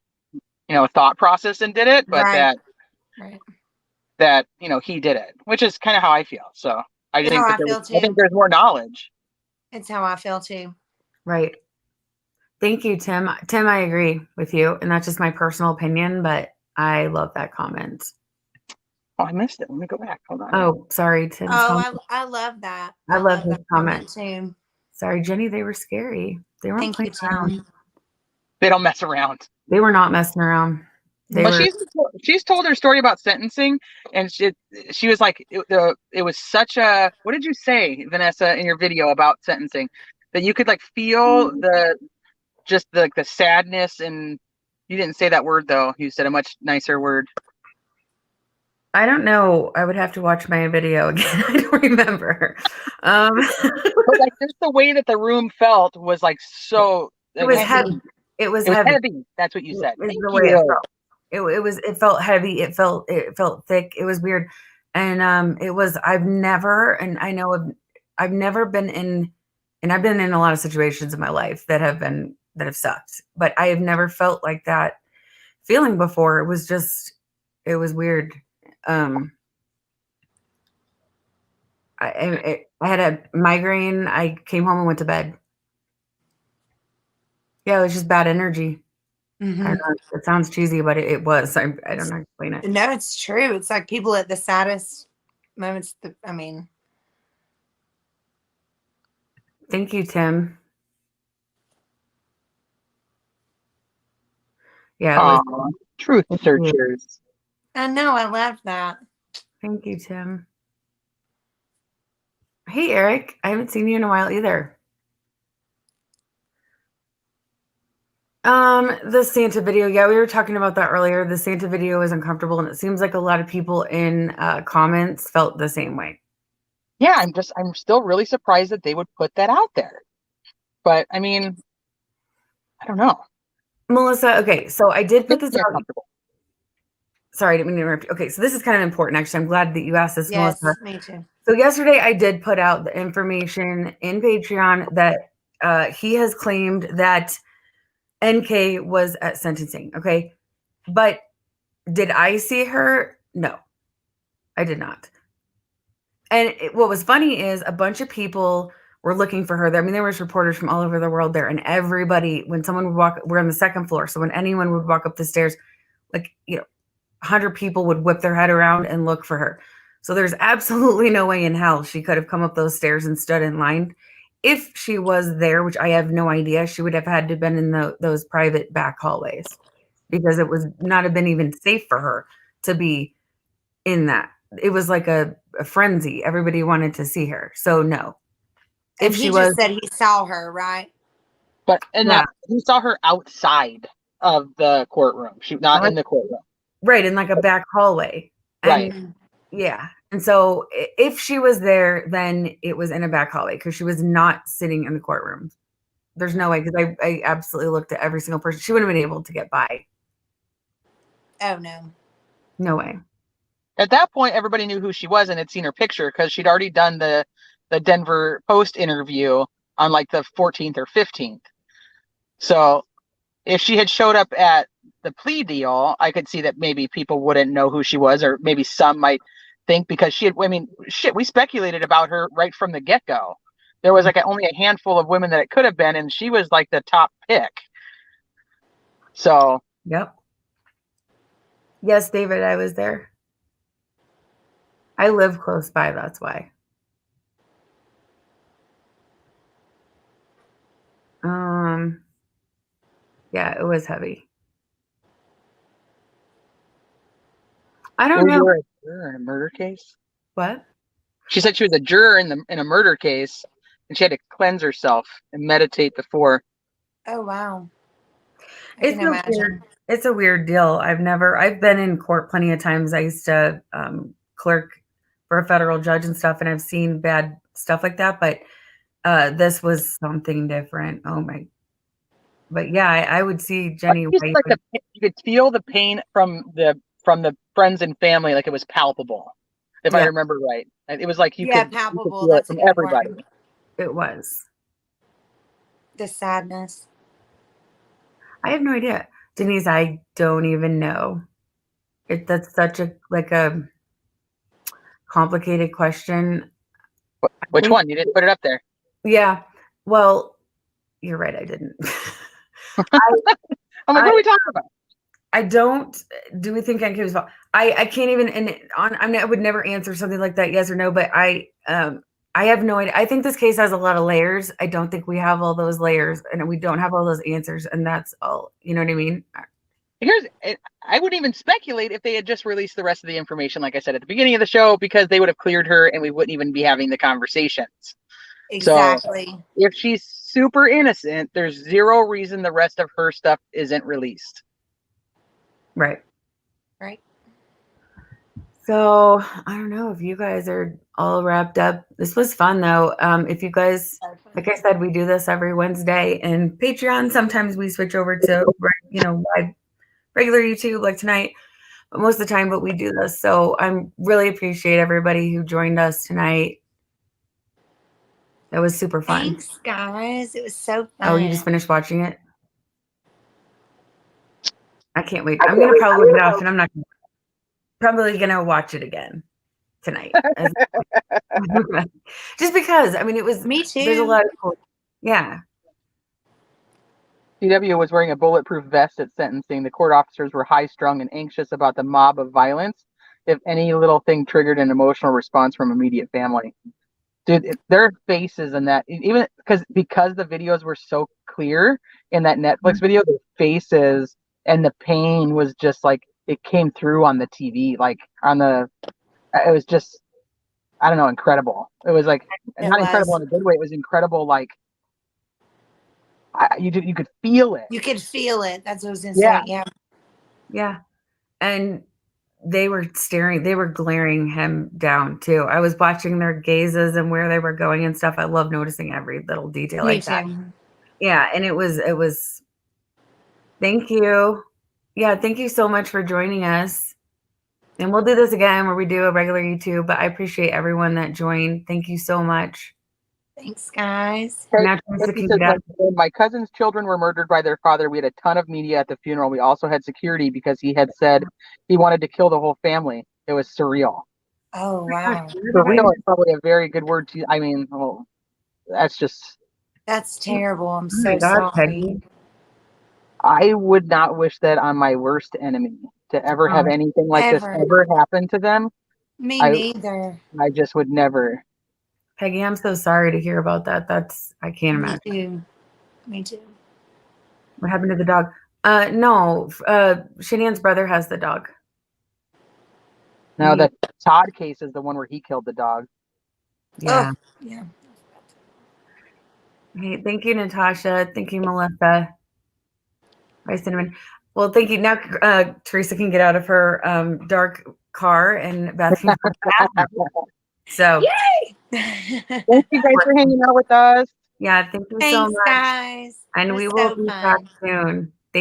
thought process and did it, but that he did it, which is kind of how I feel. So I think there's more knowledge. It's how I feel too. Right. Thank you, Tim. Tim, I agree with you, and that's just my personal opinion, but I love that comment. Oh, I missed it. Let me go back. Hold on. Oh, sorry, Tim. Oh, I love that. I love his comment too. Sorry, Jenny. They were scary. They weren't playing around. They don't mess around. They were not messing around. She's told her story about sentencing, and she was like, it was such a, what did you say, Vanessa, in your video about sentencing, that you could like feel the sadness, and you didn't say that word though. You said a much nicer word. I don't know. I would have to watch my video again. I don't remember. But like just the way that the room felt was like so. It was heavy. It was heavy. That's what you said. It felt heavy. It felt thick. It was weird. And I've never been in, and I've been in a lot of situations in my life that have sucked, but I have never felt like that feeling before. It was weird. I had a migraine. I came home and went to bed. Yeah, it was just bad energy. Mm-hmm. I don't know, it sounds cheesy, but it was. I don't know how to explain it. No, it's true. It's like people at the saddest moments. Thank you, Tim. Yeah, it was truth searchers. I know. I love that. Thank you, Tim. Hey, Eric. I haven't seen you in a while either. The Santa video. Yeah, we were talking about that earlier. The Santa video is uncomfortable, and it seems like a lot of people in comments felt the same way. Yeah, I'm still really surprised that they would put that out there. But I mean, I don't know. Melissa, okay, so I did put this out. Sorry, I didn't mean to interrupt you. Okay, so this is kind of important, actually. I'm glad that you asked this, yes, Melissa. Me too. So yesterday I did put out the information in Patreon that he has claimed that NK was at sentencing, okay? But did I see her? No, I did not. And what was funny is a bunch of people were looking for her there. I mean, there was reporters from all over the world there, and everybody, when someone would walk, we're on the second floor, so when anyone would walk up the stairs, like, 100 people would whip their head around and look for her. So there's absolutely no way in hell she could have come up those stairs and stood in line. If she was there, which I have no idea, she would have had to have been in those private back hallways because it was not have been even safe for her to be in that. It was like a frenzy. Everybody wanted to see her. So no. And he just said he saw her, right? But he saw her outside of the courtroom. She not in the courtroom. Right, in like a back hallway. And right. Yeah. And so if she was there, then it was in a back hallway because she was not sitting in the courtroom. There's no way, because I absolutely looked at every single person. She wouldn't have been able to get by. Oh, no. No way. At that point, everybody knew who she was and had seen her picture because she'd already done the Denver Post interview on like the 14th or 15th. So if she had showed up at the plea deal, I could see that maybe people wouldn't know who she was, or maybe some might think because she had, I mean, shit, we speculated about her right from the get-go. There was like only a handful of women that it could have been, and she was like the top pick. So. Yep. Yes, David, I was there. I live close by, that's why. Yeah, it was heavy. I don't know. You were a juror in a murder case? What? She said she was a juror in a murder case, and she had to cleanse herself and meditate before. Oh, wow. I can imagine. It's a weird deal. I've been in court plenty of times. I used to clerk for a federal judge and stuff, and I've seen bad stuff like that, but this was something different. Oh my. But yeah, I would see Jenny White. Like you could feel the pain from the friends and family, like it was palpable. If I remember right, it was like you could palpable. Feel That's it from everybody. Word. It was the sadness. I have no idea, Denise. I don't even know. That's such a complicated question. Which one? You didn't put it up there. Yeah. Well, you're right. I didn't. I'm like, what are we talking about? I don't. Do we think Anki was fault? I can't even. I would never answer something like that, yes or no. But I have no idea. I think this case has a lot of layers. I don't think we have all those layers, and we don't have all those answers, and that's all. You know what I mean? I wouldn't even speculate if they had just released the rest of the information, like I said at the beginning of the show, because they would have cleared her, and we wouldn't even be having the conversations. Exactly. So if she's super innocent, there's zero reason the rest of her stuff isn't released. Right. Right. So I don't know if you guys are all wrapped up. This was fun though. If you guys, like I said, we do this every Wednesday, and Patreon. Sometimes we switch over to live regular YouTube like tonight, but most of the time, but we do this. So I really appreciate everybody who joined us tonight. That was super fun. Thanks, guys. It was so fun. Oh, you just finished watching it? I can't wait. I'm going to probably get off, and I'm not probably going to watch it again tonight. Just because, I mean, it was... Me too. There's a lot of cool... Yeah. CW was wearing a bulletproof vest at sentencing. The court officers were high-strung and anxious about the mob of violence if any little thing triggered an emotional response from immediate family. Dude, their faces in that, even because the videos were so clear in that Netflix video, their faces and the pain was just like, it came through on the TV, like it was just, I don't know, incredible. It was like, incredible in a good way. It was incredible, like, you could feel it. You could feel it. That's what I was going to say. Yeah. Yeah. And they were glaring him down too. I was watching their gazes and where they were going and stuff. I love noticing every little detail like that. Yeah. And it was, thank you. Yeah. Thank you so much for joining us. And we'll do this again where we do a regular YouTube, but I appreciate everyone that joined. Thank you so much. Thanks, guys. When my cousin's children were murdered by their father, we had a ton of media at the funeral. We also had security because he had said he wanted to kill the whole family. It was surreal. Oh, wow. Surreal is probably a very good word to, I mean, that's terrible. I'm so sorry. I would not wish that on my worst enemy. to ever have anything like this ever happen to them. Me neither. I just would never. Peggy, I'm so sorry to hear about that. I can't imagine. Me too. What happened to the dog? No, Shanian's brother has the dog. No, the Todd case is the one where he killed the dog. Yeah. Oh, yeah. Hey, thank you, Natasha. Thank you, Melissa. Bye, Cinnamon. Well, thank you. Now Teresa can get out of her dark car and Beth can go to the bathroom. So, yay! Thank you guys for hanging out with us. Yeah, thank you so much. Guys. And we will be back soon.